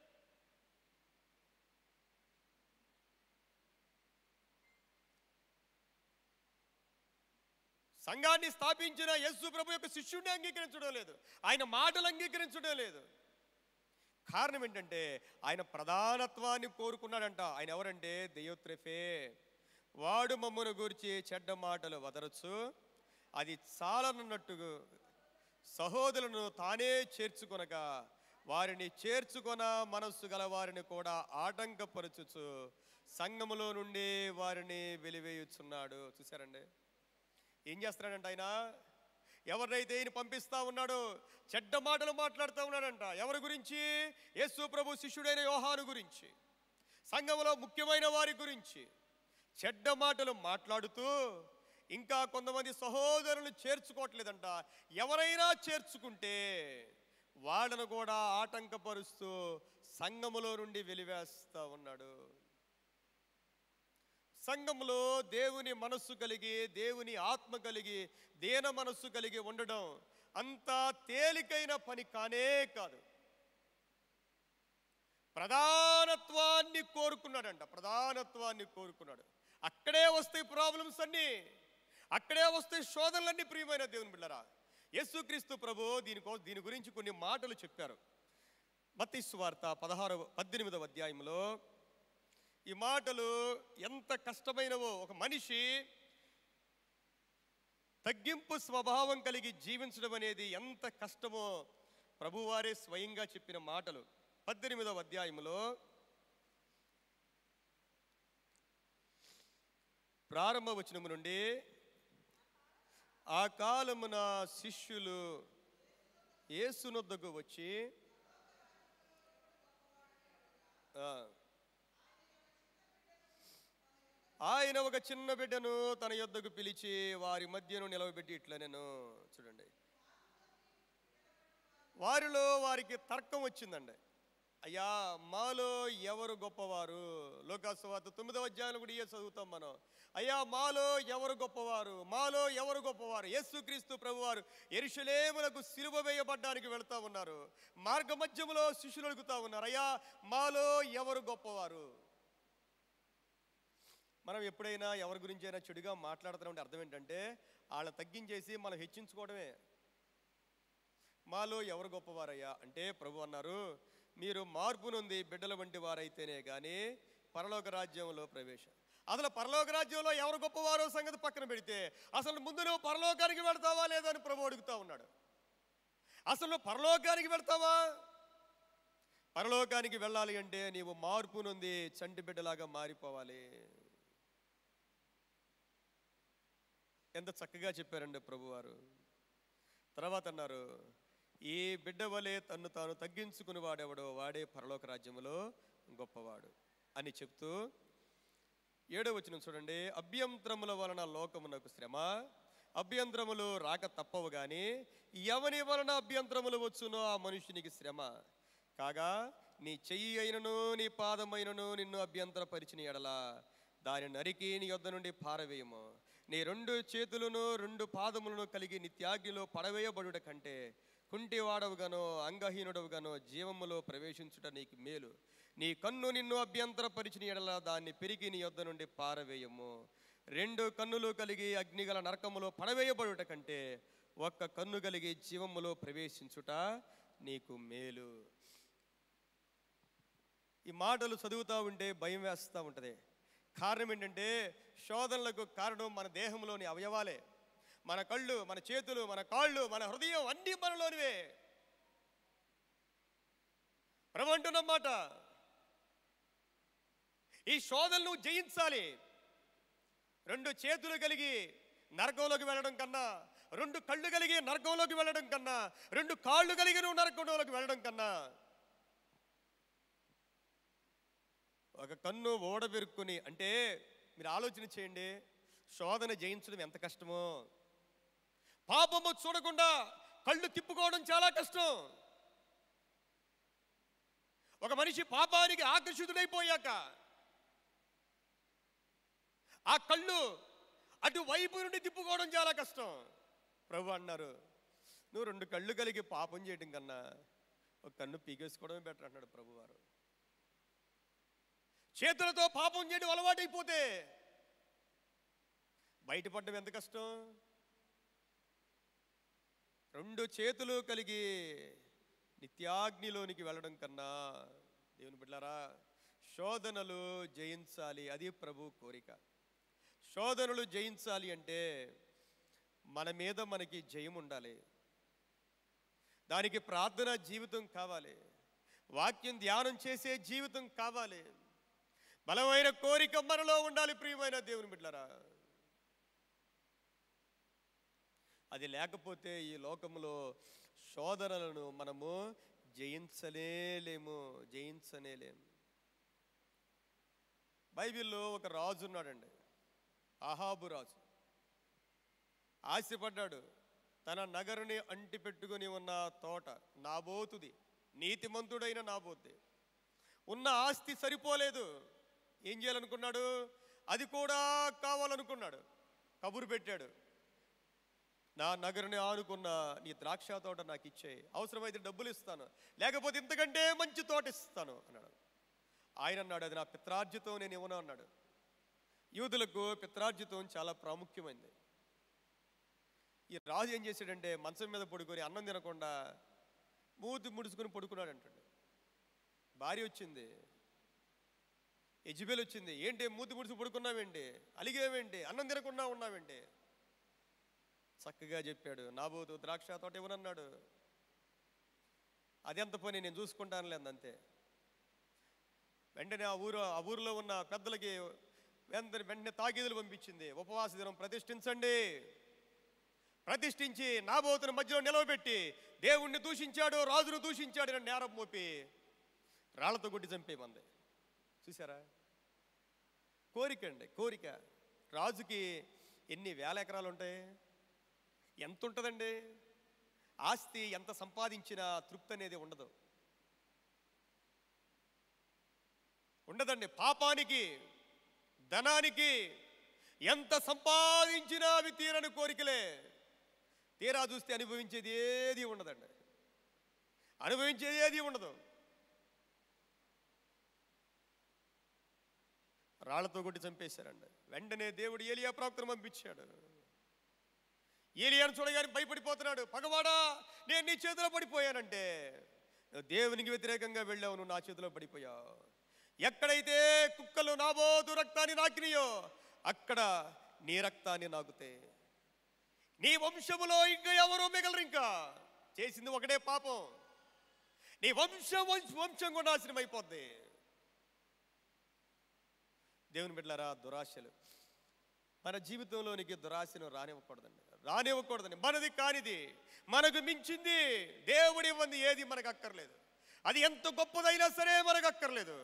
సంఘాన్ని స్థాపించిన యేసు ప్రభు యొక్క శిష్యుడిని అంగీకరించడం లేదు, ఆయన మాటలు అంగీకరించడం లేదు. కారణం ఏంటంటే ఆయన ప్రధానత్వాన్ని కోరుకున్నాడంట. ఆయన ఎవరంటే దియోత్రెఫే. వాడు మమ్మను గురించి చెడ్డ మాటలు వదరచ్చు, అది చాలనున్నట్టుగా సహోదరులను తానే చేర్చుకొనక వారిని చేర్చుకొన మనస్సు గల వారిని కూడా ఆటంకపరచుచు సంఘములో నుండి వారిని వెలివేయుచున్నాడు. చూసారండి, ఏం చేస్తున్నాడంట ఆయన? ఎవరినైతే ఈయన పంపిస్తా ఉన్నాడో చెడ్డ మాటలు మాట్లాడుతూ ఉన్నాడంట. ఎవరి గురించి? యేసు ప్రభు శిష్యుడైన యోహాను గురించి, సంఘములో ముఖ్యమైన వారి గురించి చెడ్డ మాటలు మాట్లాడుతూ, ఇంకా కొంతమంది సహోదరులు చేర్చుకోవట్లేదంట. ఎవరైనా చేర్చుకుంటే వాళ్ళను కూడా ఆటంకపరుస్తూ సంఘములో నుండి వెలివేస్తూ ఉన్నాడు. సంఘంలో దేవుని మనస్సు కలిగి, దేవుని ఆత్మ కలిగి, దేన మనస్సు కలిగి ఉండడం అంత తేలికైన పని కానే కాదు. ప్రధానత్వాన్ని కోరుకున్నాడంట, ప్రధానత్వాన్ని కోరుకున్నాడు. అక్కడే వస్తాయి ప్రాబ్లమ్స్ అన్నీ, అక్కడే వస్తాయి శోధనలన్నీ. ప్రియమైన దేవుని బిడ్డలారా, యేసుక్రీస్తు ప్రభు దీని గురించి కొన్ని మాటలు చెప్పారు. మత్తయి సువార్త 18వ అధ్యాయంలో ఈ మాటలు ఎంత కష్టమైనవో, ఒక మనిషి తగ్గింపు స్వభావం కలిగి జీవించడం అనేది ఎంత కష్టమో ప్రభువారే స్వయంగా చెప్పిన మాటలు. 18వ అధ్యాయంలో ప్రారంభ వచనము నుండి, ఆ కాలమున శిష్యులు యేసునొద్దకు వచ్చి, ఆయన ఒక చిన్న బిడ్డను తన యొద్దకు పిలిచి వారి మధ్యను నిలవబెట్టి ఇట్లా, నేను చూడండి, వారిలో వారికి తర్కం వచ్చిందండి. అయ్యా మాలో ఎవరు గొప్పవారు? లోకాసువార్త 9వ అధ్యాయంలో కూడా ఇయే చదువుతాం మనం. అయ్యా మాలో ఎవరు గొప్పవారు? మాలో ఎవరు గొప్పవారు? యేసుక్రీస్తు ప్రభువారు యెరూషలేమునకు సిలువ వేయబడ్డానికి వెళ్తా ఉన్నారు. మార్గ మధ్యములో శిష్యులు అడుగుతా ఉన్నారు, అయ్యా మాలో ఎవరు గొప్పవారు? మనం ఎప్పుడైనా ఎవరి గురించి అయినా చెడుగా మాట్లాడుతున్నామంటే అర్థం ఏంటంటే వాళ్ళని తగ్గించేసి మనం హెచ్చించుకోవడమే. మాలో ఎవరు గొప్పవారయ్యా అంటే ప్రభు అన్నారు, మీరు మార్పు నొంది బిడ్డల వంటి వారైతేనే కానీ పరలోక రాజ్యంలో ప్రవేశం. అసలు పరలోక రాజ్యంలో ఎవరు గొప్పవారో సంగతి పక్కన పెడితే అసలు ముందు నువ్వు పరలోకానికి వెళ్తావా లేదా అని ప్రభు అడుగుతా ఉన్నాడు. అసలు నువ్వు పరలోకానికి వెళ్తావా? పరలోకానికి వెళ్ళాలి అంటే నీవు మార్పు నొంది చంటి బిడ్డలాగా మారిపోవాలి. ఎంత చక్కగా చెప్పారండి ప్రభువారు. తర్వాత అన్నారు, ఈ బిడ్డ వలె తన్ను తాను తగ్గించుకుని వాడెవడో వాడే పరలోక రాజ్యములో గొప్పవాడు అని చెప్తూ 7వ వచనం చూడండి. అభ్యంతరముల వలన లోకమునకు శ్రమ, అభ్యంతరములు రాక తప్పవు కానీ ఎవని వలన అభ్యంతరములు వచ్చునో ఆ మనుషునికి శ్రమ. కాగా నీ చెయ్యి అయినను నీ పాదమైనను నిన్ను అభ్యంతరపరిచిన ఎడల దాని నరికి నీ యొద్ద నుండి పారవేయము. నీ 2 చేతులను 2 పాదములను కలిగి నిత్యాగ్నిలో పడవేయబడుట కంటే కుంటివాడవుగానో అంగహీనుడవుగానో జీవములో ప్రవేశించుట నీకు మేలు. నీ కన్ను నిన్ను అభ్యంతరపరిచిన ఎడల దాన్ని పెరిగి నీ యొద్ద నుండి పారవేయము. 2 కన్నులు కలిగి అగ్నిగల నరకములో పడవేయబడుట కంటే 1 కన్ను కలిగి జీవములో ప్రవేశించుట నీకు మేలు. ఈ మాటలు చదువుతూ ఉంటే భయం వేస్తూ ఉంటుంది. కారణం ఏంటంటే శోధనలకు కారణం మన దేహంలోని అవయవాలే. మన కళ్ళు, మన చేతులు, మన కాళ్ళు, మన హృదయం అన్నీ మనలోనివే. ప్రభు అంటున్నమాట, ఈ శోధనను నువ్వు జయించాలి. 2 చేతులు కలిగి నరకంలోకి వెళ్ళడం కన్నా, 2 కళ్ళు కలిగి నరకంలోకి వెళ్ళడం కన్నా, 2 కాళ్ళు కలిగి నువ్వు నరకంలోకి వెళ్ళడం కన్నా, 1 కన్ను ఓడబెరుక్కుని, అంటే మీరు ఆలోచన చేయండి, శోధన జయించడం ఎంత కష్టమో. పాపము చూడకుండా కళ్ళు తిప్పుకోవడం చాలా కష్టం. ఒక మనిషి పాపానికి ఆకర్షితుడైపోయాక ఆ కళ్ళు అటువైపు నుండి తిప్పుకోవడం చాలా కష్టం. ప్రభు అన్నారు, నువ్వు 2 కళ్ళు కలిగి పాపం చేయడం కన్నా 1 కన్ను పీకేసుకోవడమే బెటర్ అన్నాడు ప్రభువారు. చేతులతో పాపం చేయడం అలవాటైపోతే బయటపడడం ఎంత కష్టం. 2 చేతులు కలిగి నిత్యాగ్నిలోనికి వెళ్ళడం కన్నా, దేవుని బిడ్డలారా, శోధనలు జయించాలి. అది ప్రభు కోరిక. శోధనలు జయించాలి అంటే మన మీద మనకి జయం ఉండాలి. దానికి ప్రార్థన జీవితం కావాలి, వాక్యం ధ్యానం చేసే జీవితం కావాలి, బలమైన కోరిక మనలో ఉండాలి. ప్రియమైన దేవుని బిడ్డలారా, అది లేకపోతే ఈ లోకంలో శోధనలను మనము జయించలేము. బైబిల్లో ఒక రాజు ఉన్నాడండి, అహాబు రాజు. ఆశపడ్డాడు. తన నగరుని అంటి పెట్టుకుని ఉన్న తోట నాబోతుది, నీతిమంతుడైన నాబోతుది. ఉన్న ఆస్తి సరిపోలేదు. ఏం చేయాలనుకున్నాడు? అది కూడా కావాలనుకున్నాడు. కబురు పెట్టాడు, నా నగరుని ఆనుకున్న నీ ద్రాక్ష తోట నాకు ఇచ్చేయి, అవసరమైతే డబ్బులు ఇస్తాను, లేకపోతే ఇంతకంటే మంచి తోట ఇస్తాను అన్నాడు. ఆయన అన్నాడు, అది నా పిత్రార్జితం, నేను ఇవ్వను అన్నాడు. యూదులకు పిత్రార్జితం చాలా ప్రాముఖ్యమైనది. ఈ రాజు ఏం చేశాడంటే మంచం మీద పడుకొని అన్నం తినకుండా మూతి ముడుచుకొని పడుకున్నాడు అంటాడు. భార్య వచ్చింది, యెజబెల్ వచ్చింది, ఏంటి మూతి ముడుచు పడుకున్నావేంటి, అలిగేవేంటి, అన్నం తినకుండా ఉన్నావేంటి? చక్కగా చెప్పాడు, నాబోతు ద్రాక్ష తోట ఇవ్వనన్నాడు. అదెంత పని, నేను చూసుకుంటాను లేదంతే. వెంటనే ఆ ఊరిలో ఉన్న పెద్దలకి వెంటనే తాకీదులు పంపించింది, ఉపవాస దినం ప్రతిష్ఠించండి. ప్రతిష్ఠించి నాబోతుని మధ్యలో నిలవబెట్టి దేవుణ్ణి దూషించాడు, రాజును దూషించాడు అని నేరం మోపి రాళ్లతో కొట్టి చంపేమంది. చూసారా? కోరిక అండి, కోరిక. రాజుకి ఎన్ని వేల ఎకరాలు ఉంటాయి, ఎంత ఉంటుందండి? ఆస్తి ఎంత సంపాదించినా తృప్తి అనేది ఉండదు. ఉండదండి. పాపానికి, ధనానికి ఎంత సంపాదించినా అవి తీరని కోరికలే. తీరా చూస్తే అనుభవించేది ఏది ఉండదండి. అనుభవించేది ఏది ఉండదు. రాళ్లతో కొట్టి చంపేశారండి. వెంటనే దేవుడు ఏలియా ప్రవక్తను పంపించాడు. ఏలియాను చూడగానే భయపడిపోతున్నాడు. పగవాడా, నేను నీ చేతిలో పడిపోయానంటే, నువ్వు దేవునికి వ్యతిరేకంగా వెళ్ళావు, నువ్వు నా చేతిలో పడిపోయావు. ఎక్కడైతే కుక్కలు నాబోతు రక్తాన్ని నాకినాయో అక్కడ నీ రక్తాన్ని నాకుతే. నీ వంశములో ఇంకా ఎవరో మిగలరు. ఇంకా చేసింది ఒకటే పాపం. నీ వంశం కూడా నాశనం అయిపోద్ది. దేవుని బిడ్డలారా, దురాశలు మన జీవితంలోనికి దురాశను రానివ్వకూడదండి. మనది కానిది, మనకు మించింది దేవుడి ఇవ్వంది ఏది మనకు అక్కర్లేదు. అది ఎంత గొప్పదైనా సరే మనకు అక్కర్లేదు.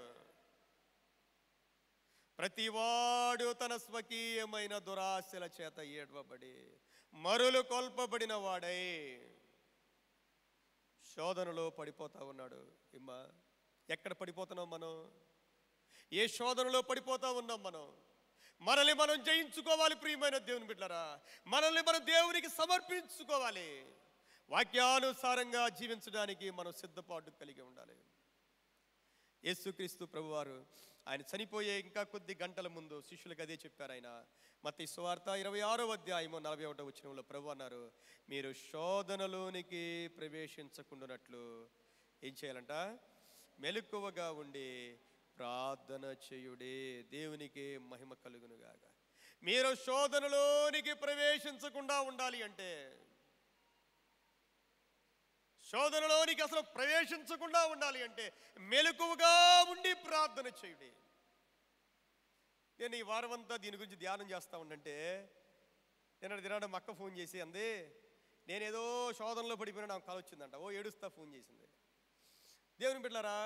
ప్రతివాడు తన స్వకీయమైన దురాశల చేత ఏడవబడి మరులు కొల్పబడిన వాడై శోధనలో పడిపోతా ఉన్నాడు. ఇమ్మా, ఎక్కడ పడిపోతున్నాం మనం? ఏ శోధనలో పడిపోతా ఉన్నాం మనం? మనల్ని మనం జయించుకోవాలి ప్రియమైన దేవుని బిడ్డలారా. మనల్ని మనం దేవునికి సమర్పించుకోవాలి. వాక్యానుసారంగా జీవించడానికి మనం సిద్ధపాటు కలిగి ఉండాలి. యేసుక్రీస్తు ప్రభువారు ఆయన చనిపోయే ఇంకా కొద్ది గంటల ముందు శిష్యులకు అదే చెప్పారు. ఆయన మత్తయి సువార్త 26వ అధ్యాయము 41వ వచనంలో ప్రభు అన్నారు, మీరు శోధనలోనికి ప్రవేశించకుండానట్లు ఏం చేయాలంట? మెలకువగా ఉండి ప్రార్థన చేయుడే, దేవునికి మహిమ కలుగునుగాక. మీరు శోధనలోనికి ప్రవేశించకుండా ఉండాలి అంటే, శోధనలోనికి అసలు ప్రవేశించకుండా ఉండాలి అంటే మెలకువగా ఉండి ప్రార్థన చేయుడి. నేను ఈ వారం అంతా దీని గురించి ధ్యానం చేస్తా ఉండంటే, నేను దినాడు మా అక్క ఫోన్ చేసి అంది, నేనేదో శోధనలో పడిపోయినా నాకు కాల్ వచ్చిందంట. ఓ ఏడుస్తా ఫోన్ చేసింది. దేవుని బిడ్డలారా,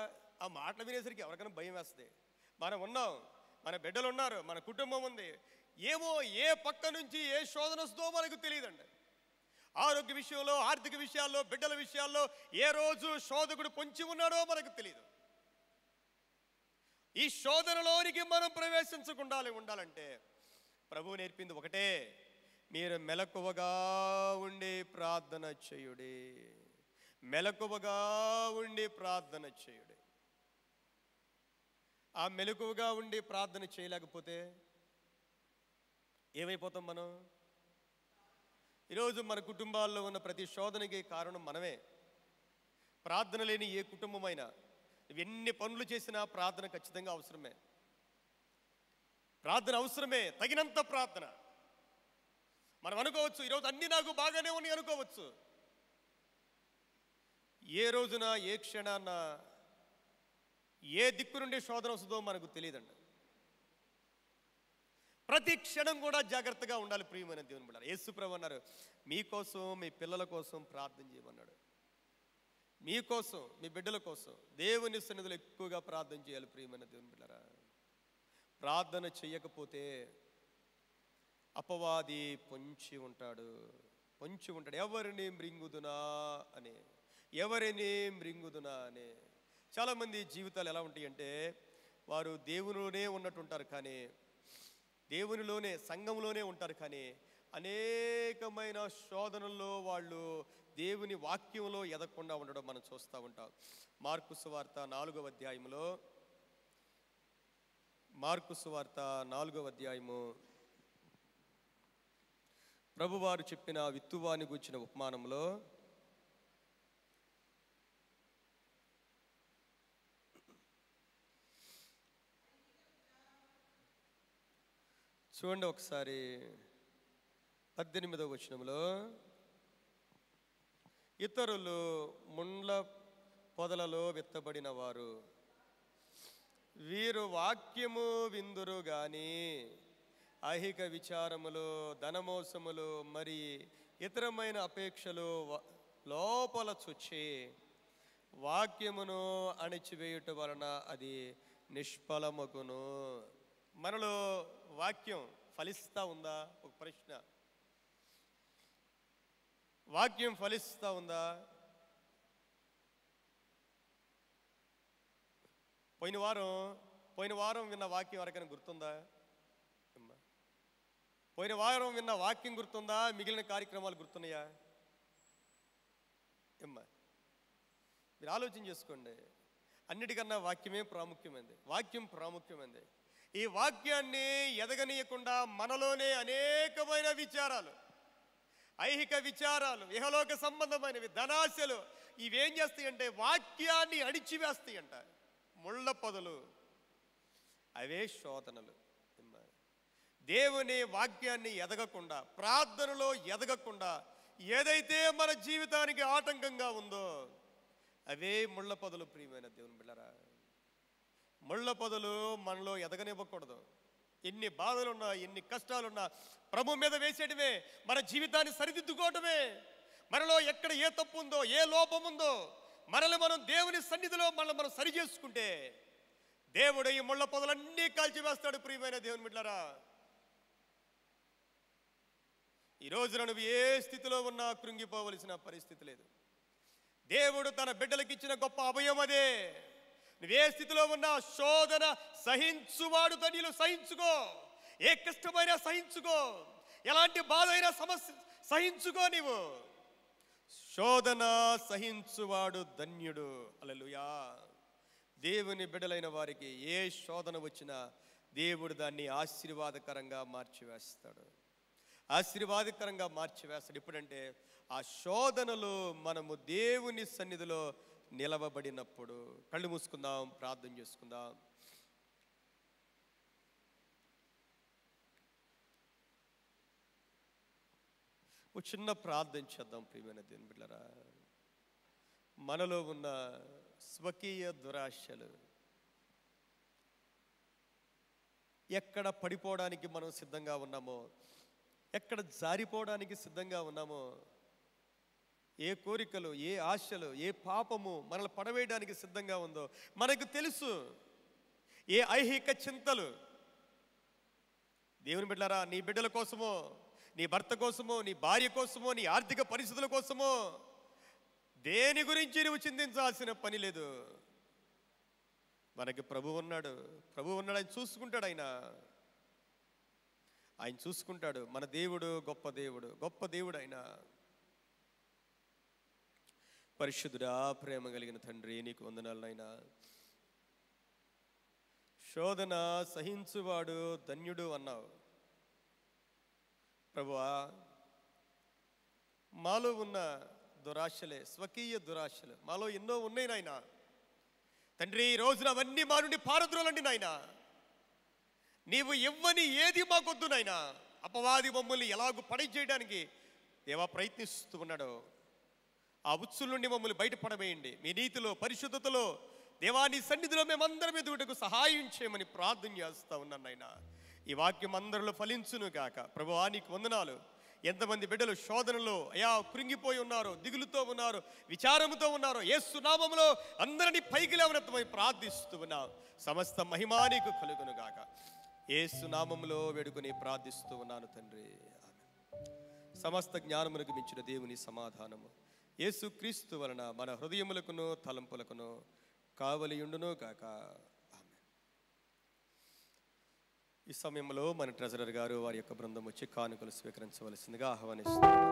ఆ మాటలు వినేసరికి ఎవరికైనా భయం వేస్తుంది. మనం ఉన్నాం, మన బిడ్డలు ఉన్నారు, మన కుటుంబం ఉంది. ఏమో ఏ పక్క నుంచి ఏ శోధన వస్తుందో మనకు తెలియదండి. ఆరోగ్య విషయంలో, ఆర్థిక విషయాల్లో, బిడ్డల విషయాల్లో ఏ రోజు శోధకుడు పొంచి ఉన్నాడో మనకు తెలియదు. ఈ శోధనలోనికి మనం ప్రవేశించకుండా ఉండాలంటే ప్రభువు నేర్పింది ఒకటే, మీరు మెలకువగా ఉండి ప్రార్థన చేయుడి. మెలకువగా ఉండి ప్రార్థన చేయుడి. ఆ మెలకువగా ఉండి ప్రార్థన చేయలేకపోతే ఏమైపోతాం మనం? ఈరోజు మన కుటుంబాల్లో ఉన్న ప్రతి శోధనకి కారణం మనమే. ప్రార్థన లేని ఏ కుటుంబమైనా, ఎన్ని పనులు చేసినా ప్రార్థన ఖచ్చితంగా అవసరమే. ప్రార్థన అవసరమే, తగినంత ప్రార్థన. మనం అనుకోవచ్చు, ఈరోజు అన్నీ నాకు బాగానే ఉన్నాయి అనుకోవచ్చు. ఏ రోజున, ఏ క్షణాన, ఏ దిక్కు నుండి శోధన వస్తుందో మనకు తెలియదండి. ప్రతి క్షణం కూడా జాగ్రత్తగా ఉండాలి ప్రియమైన దేవుని బిడ్డలారా. యేసు ప్రభువు అన్నారు, మీకోసం, మీ పిల్లల కోసం ప్రార్థన చేయమన్నాడు. మీకోసం, మీ బిడ్డల కోసం దేవుని సన్నిధిలో ఎక్కువగా ప్రార్థన చేయాలి ప్రియమైన దేవుని బిడ్డలారా. ప్రార్థన చేయకపోతే అపవాది పొంచి ఉంటాడు. ఎవరిని మృంగుదునా అని, ఎవరిని మృంగుదునా అని. చాలామంది జీవితాలు ఎలా ఉంటాయి అంటే, వారు దేవునిలోనే ఉన్నట్టుంటారు, కానీ దేవునిలోనే, సంఘంలోనే ఉంటారు, కానీ అనేకమైన శోధనల్లో వాళ్ళు దేవుని వాక్యంలో ఎదగకుండా ఉండడం మనం చూస్తూ ఉంటాం. మార్కు సువార్త 4వ అధ్యాయంలో, మార్కు సువార్త 4వ అధ్యాయము ప్రభువారు చెప్పిన విత్తువాని గూర్చిన ఉపమానంలో చూడండి ఒకసారి 18వ వచనంలో, ఇతరులు ముండ్ల పొదలలో విత్తబడిన వారు, వీరు వాక్యము విందురు గాని ఐహిక విచారములు, ధనమోసములు, మరి ఇతరమైన అపేక్షలు లోపల చొచ్చి వాక్యమును అణిచివేయుట వలన అది నిష్ఫలమగును. మనలో వాక్యం ఫలిస్తూ ఉందా? ఒక ప్రశ్న. వాక్యం ఫలిస్తూ ఉందా? పోయిన వారం పోయిన వారం విన్న వాక్యం ఎవరికైనా గుర్తుందా? పోయిన వారం విన్న వాక్యం గుర్తుందా? మిగిలిన కార్యక్రమాలు గుర్తున్నాయా? ఏమ్మా మీరు ఆలోచన చేసుకోండి. అన్నిటికన్నా వాక్యమే ప్రాముఖ్యమైంది. వాక్యం ప్రాముఖ్యమైంది. ఈ వాక్యాన్ని ఎదగనీయకుండా మనలోనే అనేకమైన విచారాలు, ఐహిక విచారాలు, ఇహలోక సంబంధమైనవి, ధనాశలు ఇవేం చేస్తాయంటే వాక్యాన్ని అణిచివేస్తాయంట. ముళ్ళ పొదలు అవే శోధనలు. దేవుని వాక్యాన్ని ఎదగకుండా, ప్రార్థనలో ఎదగకుండా ఏదైతే మన జీవితానికి ఆటంకంగా ఉందో అవే ముళ్ళ పొదలు. ప్రియమైన దేవుని బిడ్డలారా, ముళ్ళ పొదలు మనలో ఎదగనివ్వకూడదు. ఎన్ని బాధలున్నా, ఎన్ని కష్టాలున్నా ప్రభు మీద వేసేయడమే, మన జీవితాన్ని సరిదిద్దుకోవడమే. మనలో ఎక్కడ ఏ తప్పు ఉందో, ఏ లోపం ఉందో మనల్ని మనం దేవుని సన్నిధిలో మనం సరి చేసుకుంటే దేవుడు ఈ ముళ్ళ పొదలన్నీ కాల్చివేస్తాడు. ప్రియమైన దేవుని బిడ్డలారా, ఈ రోజున నువ్వు ఏ స్థితిలో ఉన్నా కృంగిపోవలసిన పరిస్థితి లేదు. దేవుడు తన బిడ్డలకు ఇచ్చిన గొప్ప అభయం అదే. నువ్వే స్థితిలో ఉన్నా శోధన సహించువాడు ధన్యులు. సహించుకో, ఏ కష్టమైనా సహించుకో, ఎలాంటి బాధ అయినా సమస్య సహించుకో. నీవు శోధన సహించువాడు ధన్యుడు. హల్లెలూయా. దేవుని బిడ్డలైన వారికి ఏ శోధన వచ్చినా దేవుడు దాన్ని ఆశీర్వాదకరంగా మార్చివేస్తాడు. ఆశీర్వాదకరంగా మార్చివేస్తాడు. ఎప్పుడంటే ఆ శోధనలో మనము దేవుని సన్నిధిలో నిలవబడినప్పుడు. కళ్ళు మూసుకుందాం, ప్రార్థన చేసుకుందాం. ఒక చిన్న ప్రార్థన చేద్దాం. ప్రియమైన దేవుని బిడ్డలారా, మనలో ఉన్న స్వకీయ దురాశలు, ఎక్కడ పడిపోవడానికి మనం సిద్ధంగా ఉన్నామో, ఎక్కడ జారిపోవడానికి సిద్ధంగా ఉన్నామో, ఏ కోరికలు, ఏ ఆశలు, ఏ పాపము మనల్ని పడవేయడానికి సిద్ధంగా ఉందో మనకు తెలుసు. ఏ ఐహిక చింతలు. దేవుని బిడ్డలారా, నీ బిడ్డల కోసమో, నీ భర్త కోసమో, నీ భార్య కోసమో, నీ ఆర్థిక పరిస్థితుల కోసమో దేని గురించి నువ్వు చింతించాల్సిన పని లేదు. మనకి ప్రభు ఉన్నాడు. ఆయన చూసుకుంటాడు. ఆయన చూసుకుంటాడు. మన దేవుడు గొప్ప దేవుడు ఆయన. పరిశుద్ధుడా, ప్రేమ కలిగిన తండ్రి, నీకు వందనాలు నాయనా. శోధన సహించువాడు ధన్యుడు అన్నావు ప్రభువా. మాలో ఉన్న దురాశలే, స్వకీయ దురాశలు మాలో ఎన్నో ఉన్నాయి నాయనా. తండ్రి, ఈ రోజున అవన్నీ మా నుండి పారద్రోలండి నాయనా. నీవు ఇవ్వని ఏది మాకొద్దు నాయనా. అపవాది మమ్మల్ని ఎలాగూ పడేయడానికి దేవా ప్రయత్నిస్తూ ఉన్నాడో ఆ ఉచ్చుల నుండి మమ్మల్ని బయటపడవేయండి. మీ నీతిలో, పరిశుద్ధతలో దేవా నీ సన్నిధిలో మేమందరం ఎదుగుటకు సహాయం చేయమని ప్రార్థన చేస్తూ ఉన్నాను నాయనా. ఈ వాక్యం అందరిలో ఫలించును గాక. ప్రభువా, నీకు వందనాలు. ఎంతమంది బిడ్డలు శోధనలో కృంగిపోయి ఉన్నారు, దిగులుతో ఉన్నారు, విచారముతో ఉన్నారు, యేసు నామములో అందరినీ పైకి లేవనెత్తమని ప్రార్థిస్తూ ఉన్నాం. సమస్త మహిమా నీకు కలుగును గాక. యేసు నామములో వేడుకొని ప్రార్థిస్తూ ఉన్నాను తండ్రి. సమస్త జ్ఞానమునకు మించిన దేవుని సమాధానము యేసు క్రీస్తు వలన మన హృదయములకును తలంపులకును కావలియుండును గాక. ఆమేన్. ఈ సమయంలో మన ట్రెజరర్ గారు వారి యొక్క బృందం వచ్చి కానుకలు స్వీకరించవలసిందిగా ఆహ్వానిస్తున్నారు.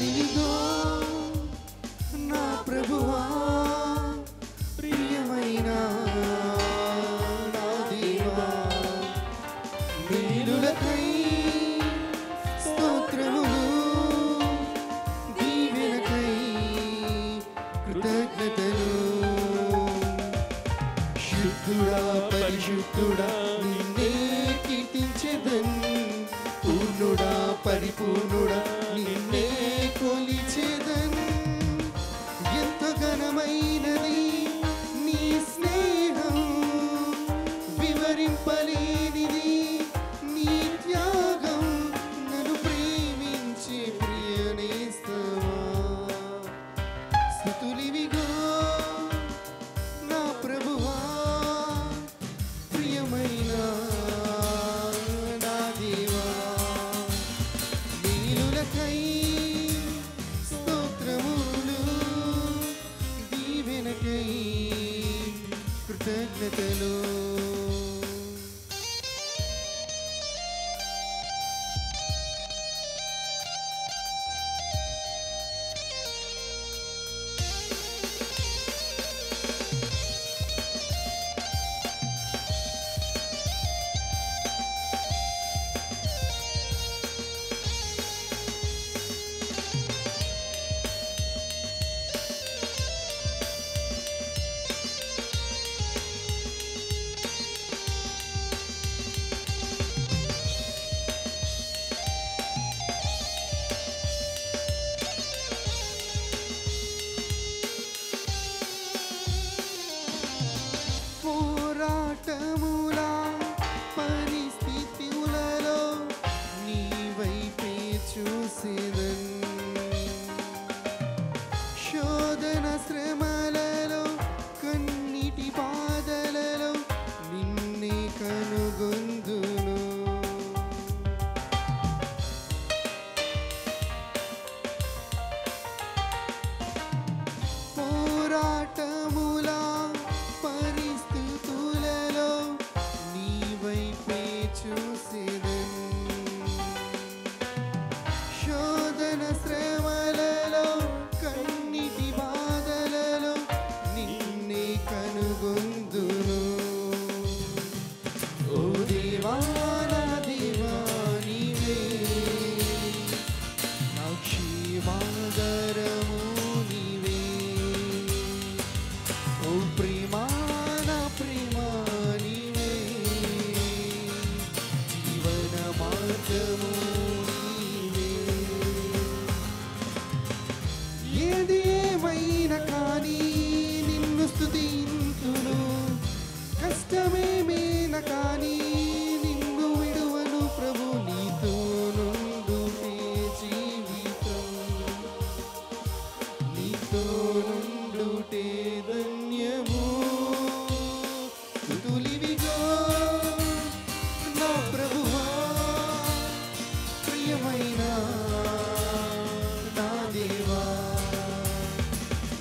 నీదో నా ప్రభువా, ప్రియమైన మేలులకై స్తోత్రములు, దీవెనకై కృతజ్ఞతలు. శుద్ధుడా పరిశుద్ధుడా నిన్నే కీర్తించెదన్, పూర్ణుడా పరిపూర్ణుడా నిన్నే కొలిచెదన్. ఎంత ఘనమైనది నీ స్నేహం, వివరింపలేనిది నీ త్యాగం. నన్ను ప్రేమించే ప్రియనేస్తమా, స్తుతులివిగో నా ప్రభువా, ప్రియమైన నా దేవా. మేలులకై స్తోత్రములు, దీవెనకై కృతజ్ఞతలు. పోరాటముల పరిస్థితులలో నీ వైపే చూసేదన్, శోధన శ్రమలలో కన్నిటి బాధలలో నిన్నే కనుగొందును. పోరాటముల పరిస్థితులలో నీ వైపే చూసేదన్, శోధన శ్రమలలో కన్నిటి బాధలలో నిన్నే కనుగొందును. ఓ దేవా నా దేవా నీవే, నా క్షేమాగరము నీవే. ఓ ప్రేమా నా ప్రేమా నీవే, జీవన మార్గము నీవే. ఏది ఏమైనా కానీ నిన్ను స్తుతింతును, కష్టమేమైనా కానీ నిన్ను విడువను ప్రభు. నీతో నుండుటే జీవితం, నీతో నుండుటే ధన్యము. స్తుతులివిగో నా ప్రభువా, ప్రియమైన నా దేవా.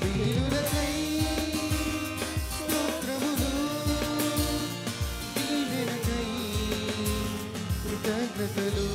మేలులకై స్తోత్రములు, దీవెనకై కృతజ్ఞతలు.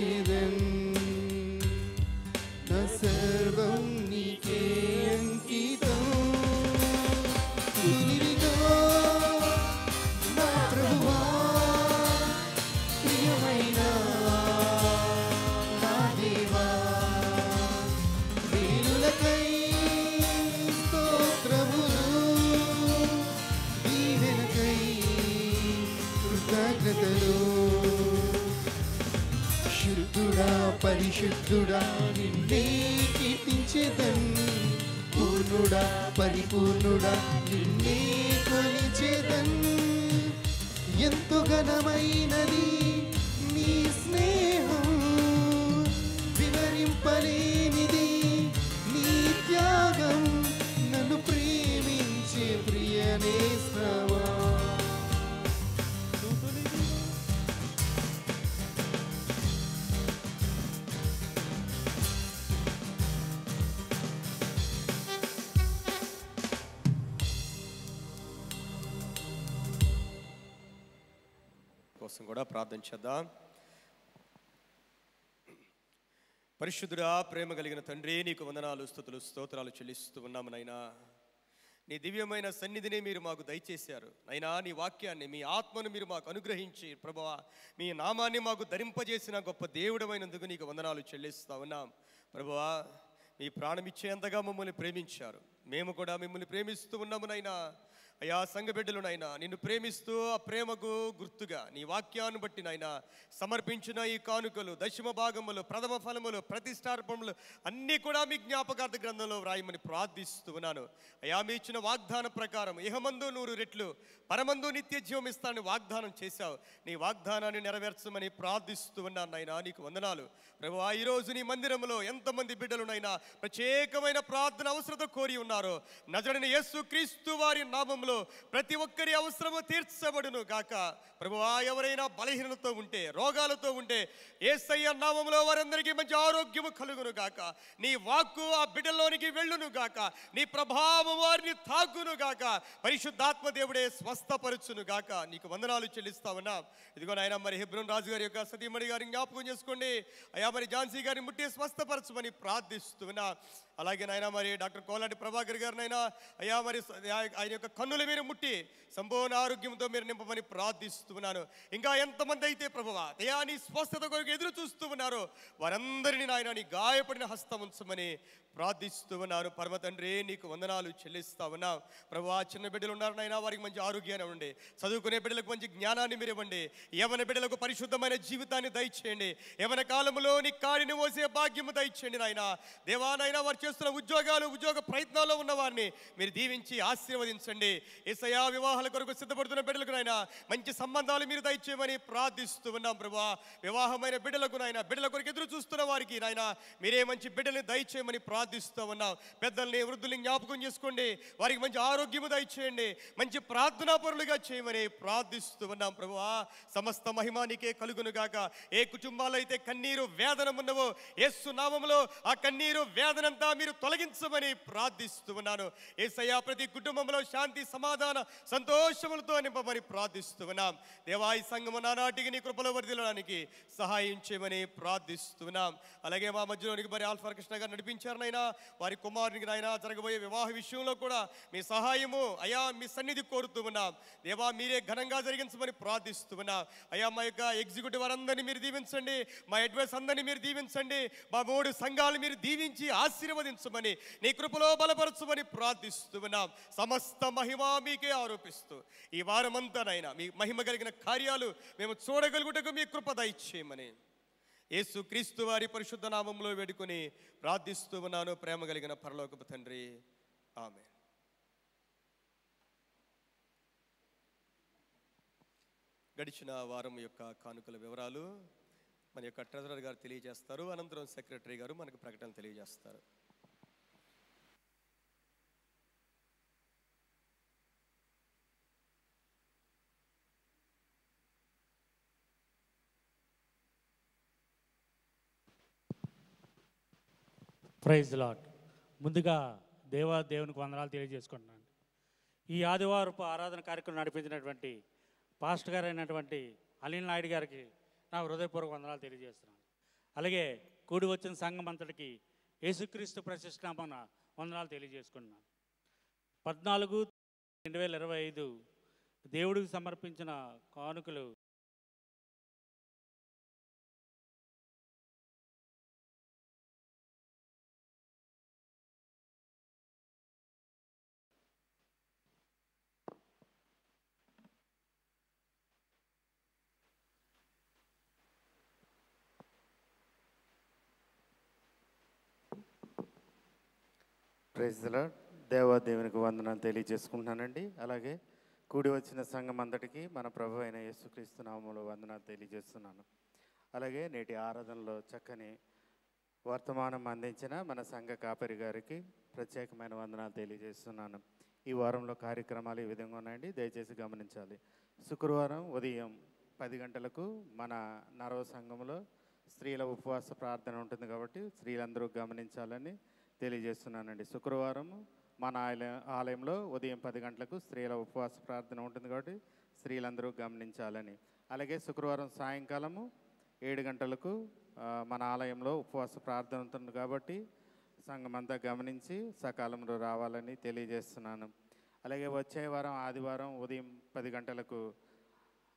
స్తుతించేదన్ నా సర్వం నీకే అంకితం స్తుతితో నా ప్రభువా ప్రియమైన నా దేవా వేణులకై స్తోత్రములు దీవెనకై కృతజ్ఞతలు శుద్ధుడా పరిశుద్ధుడా నిన్నే కీర్తించేదన్ పూర్ణుడా పరిపూర్ణుడా నిన్నే కొలిచేదన్ ఎంతో ఘనమైనది నీ స్నేహం వివరింపలేనిది నీ త్యాగం నన్ను ప్రేమించే ప్రియనేస్త్రవా కోసం కూడా ప్రార్థన చేద్దాం. పరిశుద్ధుడా ప్రేమ కలిగిన తండ్రి, నీకు వందనాలు స్తుతులు స్తోత్రాలు చెల్లిస్తూ ఉన్నాము నైనా. నీ దివ్యమైన సన్నిధిని మీరు మాకు దయచేశారు నైనా. నీ వాక్యాన్ని, మీ ఆత్మను మీరు మాకు అనుగ్రహించి ప్రభువా, మీ నామాన్ని మాకు ధరింపజేసిన గొప్ప దేవుడమైనందుకు నీకు వందనాలు చెల్లిస్తా ఉన్నాం ప్రభువా. మీ ప్రాణమిచ్చేంతగా మమ్మల్ని ప్రేమించారు, మేము కూడా మిమ్మల్ని ప్రేమిస్తూ ఉన్నాము నైనా. అయా సంఘ బిడ్డలునైనా నిన్ను ప్రేమిస్తూ ఆ ప్రేమకు గుర్తుగా నీ వాక్యాన్ని బట్టి నాయన సమర్పించిన ఈ కానుకలు, దశమ భాగములు, ప్రథమ ఫలములు, ప్రతిష్టార్పణలు అన్నీ కూడా మీ జ్ఞాపకార్థ గ్రంథంలో వ్రాయమని ప్రార్థిస్తూ ఉన్నాను. అయా మీ ఇచ్చిన వాగ్దాన ప్రకారం ఇహమందు 100 రెట్లు, పరమందు నిత్య జీవం ఇస్తానని వాగ్దానం చేశావు. నీ వాగ్దానాన్ని నెరవేర్చమని ప్రార్థిస్తూ ఉన్నాను నాయనా. నీకు వందనాలు ప్రభువా. ఈరోజు నీ మందిరంలో ఎంతమంది బిడ్డలునైనా ప్రత్యేకమైన ప్రార్థన అవసరత కోరి ఉన్నారో, నజరేయుడైన యేసు క్రీస్తు వారి నామములో ప్రతి ఒక్కరి అవసరము తీర్చబడును గాక ప్రభువా. ఎవరైనా బలహీనతతో ఉంటే, రోగాలతో ఉంటే యేసయ్య నామములో వారందరికీ మంచి ఆరోగ్యము కలుగును గాక. నీ వాక్కు ఆ బిడ్డల్లోనికి వెళ్ళును గాక. నీ ప్రభావం వారిని తాకును గాక. పరిశుద్ధాత్మ దేవుడే స్వస్థపరచును గాక. నీకు వందనాలు చెల్లిస్తా ఉన్నా. ఇదిగో నాయన, మరి హెబ్రోన్ రాజు గారి యొక్క సతీమణి గారిని జ్ఞాపకం చేసుకోండి అయా. మరి ఝాన్సీ గారిని ముట్టి స్వస్థపరచమని ప్రార్థిస్తున్నా. అలాగే నాయన మరి డాక్టర్ కోలాటి ప్రభాకర్ గారినైనా అయ్యా మరి ఆయన యొక్క కన్నుల మీరు ముట్టి సంపూర్ణ ఆరోగ్యంతో మీరు నింపమని ప్రార్థిస్తున్నాను. ఇంకా ఎంతమంది అయితే ప్రభువా అయ్యా నీ స్వస్థత కొరకు ఎదురు చూస్తూ ఉన్నారో వారందరినీ నాయన నీ గాయపడిన హస్తం ఉంచమని ప్రార్థిస్తూ ఉన్నాను. పరమ తండ్రి నీకు వందనాలు చెల్లిస్తా ఉన్నాం ప్రభువా. చిన్న బిడ్డలు ఉన్నారు నాయన, వారికి మంచి ఆరోగ్యాన్ని ఇవ్వండి. చదువుకునే బిడ్డలకు మంచి జ్ఞానాన్ని మీరు ఇవ్వండి. యవన బిడ్డలకు పరిశుద్ధమైన జీవితాన్ని దయచేయండి. యవన కాలంలో నీ కాడిని మోసే భాగ్యము దయచేయండి నాయన. దేవానైనా వారు చేస్తున్న ఉద్యోగ ప్రయత్నాల్లో ఉన్న వారిని మీరు దీవించి ఆశీర్వదించండి. యేసయ్యా వివాహాల కొరకు సిద్ధపడుతున్న బిడ్డలకు నాయన మంచి సంబంధాలు మీరు దయచేయమని ప్రార్థిస్తూ ఉన్నాం ప్రభువా. వివాహమైన బిడ్డలకు నాయన, బిడ్డల కొరకు ఎదురు చూస్తున్న వారికి నాయన మీరే మంచి బిడ్డల్ని దయచేయమని ప్రార్థిస్తూ ఉన్నాం. పెద్దల్ని వృద్ధుల్ని జ్ఞాపకం చేసుకోండి, వారికి మంచి ఆరోగ్యము దయచేయండి, మంచి ప్రార్థనా పరులుగా చేయమని ప్రార్థిస్తూ ఉన్నాం ప్రభువా. సమస్త మహిమ నీకే కలుగును గాక. ఏ కుటుంబాలు అయితే కన్నీరు వేదన ఉన్నవో యేసు నామములో ఆ కన్నీరు వేదనంతా మీరు తొలగించమని ప్రార్థిస్తూ ఉన్నాను. యేసయ్యా ప్రతి కుటుంబంలో శాంతి సమాధాన సంతోషములతో నింపమని ప్రార్థిస్తూ ఉన్నాం దేవా. ఈ సంఘము నానాటికి నీ కృపలో వర్ధిల్లడానికి సహాయం చేయమని ప్రార్థిస్తున్నాం. అలాగే మా మధ్యలోనికి మరి ఆల్ఫా కృష్ణ గారు నడిపించారనైనా, వారి కుమారునికి నాయన జరగబోయే వివాహ విషయంలో కూడా మీ సహాయము అయా మీ సన్నిధి కోరుతూ ఉన్నాం దేవా. మీరే ఘనంగా జరిగించమని ప్రార్థిస్తూ ఉన్నాం అయా. మా యొక్క ఎగ్జిక్యూటివ్ వారందరినీ మీరు దీవించండి, మా అడ్వైస్ అందరినీ మీరు దీవించండి, మా 3 సంఘాలు మీరు దీవించి ఆశీర్వదించమని నీ కృపలో బలపరచమని ప్రార్థిస్తూ ఉన్నాం. సమస్త మహిమ మీకే ఆరోపిస్తూ ఈ వారమంతానైనా మీ మహిమ కలిగిన కార్యాలు మేము చూడగలుగుటకు మీ కృప దయచేయమని యేసు క్రీస్తు వారి పరిశుద్ధ నామంలో వేడుకొని ప్రార్థిస్తూ ఉన్నాను ప్రేమ కలిగిన పరలోకపు తండ్రి, ఆమేన్. గడిచిన వారం యొక్క కానుకల వివరాలు మన యొక్క ట్రెజరర్ గారు తెలియజేస్తారు. అనంతరం సెక్రటరీ గారు మనకు ప్రకటన తెలియజేస్తారు. Praise lord. ముందుగా దేవునికి వందనాలు తెలియజేసుకుంటున్నాను. ఈ ఆదివారపు ఆరాధన కార్యక్రమం నడిపించినటువంటి పాస్టర్ గారు అయినటువంటి అనిల్ నాయుడు గారికి నా హృదయపూర్వక వందనాలు తెలియజేస్తున్నాను. అలాగే కూడి వచ్చిన సంఘం అంతటికి యేసుక్రీస్తు ప్రతిష్టాపన వందనాలు తెలియజేసుకుంటున్నాను. 14/2025 దేవుడికి సమర్పించిన కానుకలు ప్రైజ్ ది లార్డ్. దేవాదేవునికి వందనాలు తెలియజేసుకుంటున్నానండి. అలాగే కూడి వచ్చిన సంఘం అంతటికి మన ప్రభు అయిన యేసుక్రీస్తు నామములో వందనాలు తెలియజేస్తున్నాను. అలాగే నేటి ఆరాధనలో చక్కని వర్తమానం అందించిన మన సంఘ కాపరి గారికి ప్రత్యేకమైన వందనాలు తెలియజేస్తున్నాను. ఈ వారంలో కార్యక్రమాలు ఈ విధంగా ఉన్నాయండి, దయచేసి గమనించాలి. శుక్రవారం ఉదయం 10 గంటలకు మన నరవ సంఘంలో స్త్రీల ఉపవాస ప్రార్థన ఉంటుంది కాబట్టి స్త్రీలందరూ గమనించాలని తెలియజేస్తున్నానండి. శుక్రవారం మన ఆలయంలో ఉదయం 10 గంటలకు స్త్రీల ఉపవాస ప్రార్థన ఉంటుంది కాబట్టి స్త్రీలందరూ గమనించాలని. అలాగే శుక్రవారం సాయంకాలము 7 గంటలకు మన ఆలయంలో ఉపవాస ప్రార్థన ఉంటుంది కాబట్టి సంఘమంతా గమనించి సకాలంలో రావాలని తెలియజేస్తున్నాను. అలాగే వచ్చే వారం ఆదివారం ఉదయం 10 గంటలకు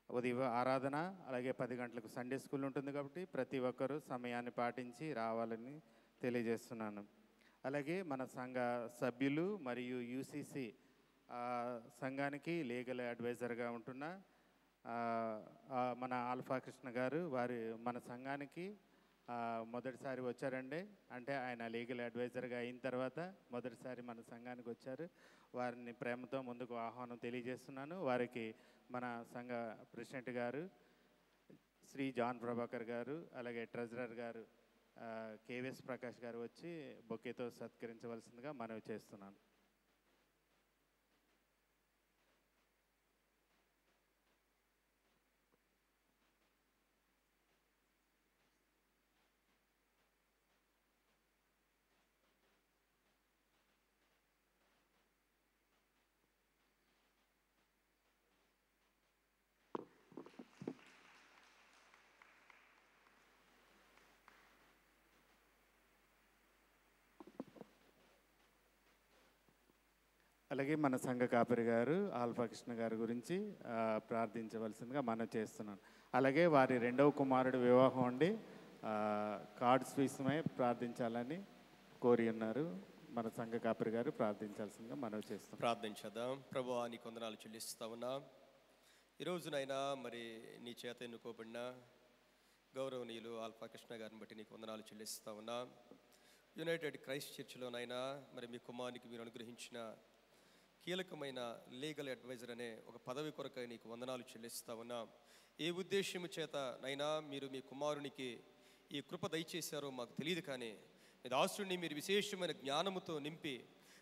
ఉదయం ఆరాధన, అలాగే 10 గంటలకు సండే స్కూల్ ఉంటుంది కాబట్టి ప్రతి ఒక్కరూ సమయాన్ని పాటించి రావాలని తెలియజేస్తున్నాను. అలాగే మన సంఘ సభ్యులు మరియు యూసీసీ సంఘానికి లీగల్ అడ్వైజర్గా ఉంటున్న మన ఆల్ఫా కృష్ణ గారు వారి మన సంఘానికి మొదటిసారి వచ్చారండి. అంటే ఆయన లీగల్ అడ్వైజర్గా అయిన తర్వాత మొదటిసారి మన సంఘానికి వచ్చారు. వారిని ప్రేమతో ముందుకు ఆహ్వానం తెలియజేస్తున్నాను. వారికి మన సంఘ ప్రెసిడెంట్ గారు శ్రీ జాన్ ప్రభాకర్ గారు, అలాగే ట్రెజరర్ గారు కేవీఎస్ ప్రకాష్ గారు వచ్చి బొకేతో సత్కరించవలసిందిగా మనవి చేస్తున్నాను. అలాగే మన సంఘ కాపరి గారు ఆల్ఫా కృష్ణ గారి గురించి ప్రార్థించవలసిందిగా మనం చేస్తున్నాను. అలాగే వారి రెండవ కుమారుడు వివాహం ఉండి కార్డ్స్ విషయమై ప్రార్థించాలని కోరి ఉన్నారు. మన సంఘ కాపరి గారు ప్రార్థించాల్సిందిగా మనం చేస్తాం. ప్రార్థించేద్దాం. ప్రభువా నీకు వందనాలు చెల్లిస్తా ఉన్నా. ఈరోజునైనా మరి నీ చేత ఎన్నుకోబడిన గౌరవనీయులు ఆల్ఫా కృష్ణ గారిని బట్టి నీకు వందనాలు చెల్లిస్తా ఉన్నా. యునైటెడ్ క్రైస్ట్ చర్చిలోనైనా మరి మీ కుమారునికి మీరు అనుగ్రహించిన కీలకమైన లీగల్ అడ్వైజర్ అనే ఒక పదవి కొరకై నీకు వందనాలు చెల్లిస్తా ఉన్నా. ఏ ఉద్దేశము చేత నైనా మీరు మీ కుమారునికి ఈ కృప దయచేశారో మాకు తెలియదు, కానీ మీ దాసుడిని మీరు విశేషమైన జ్ఞానముతో నింపి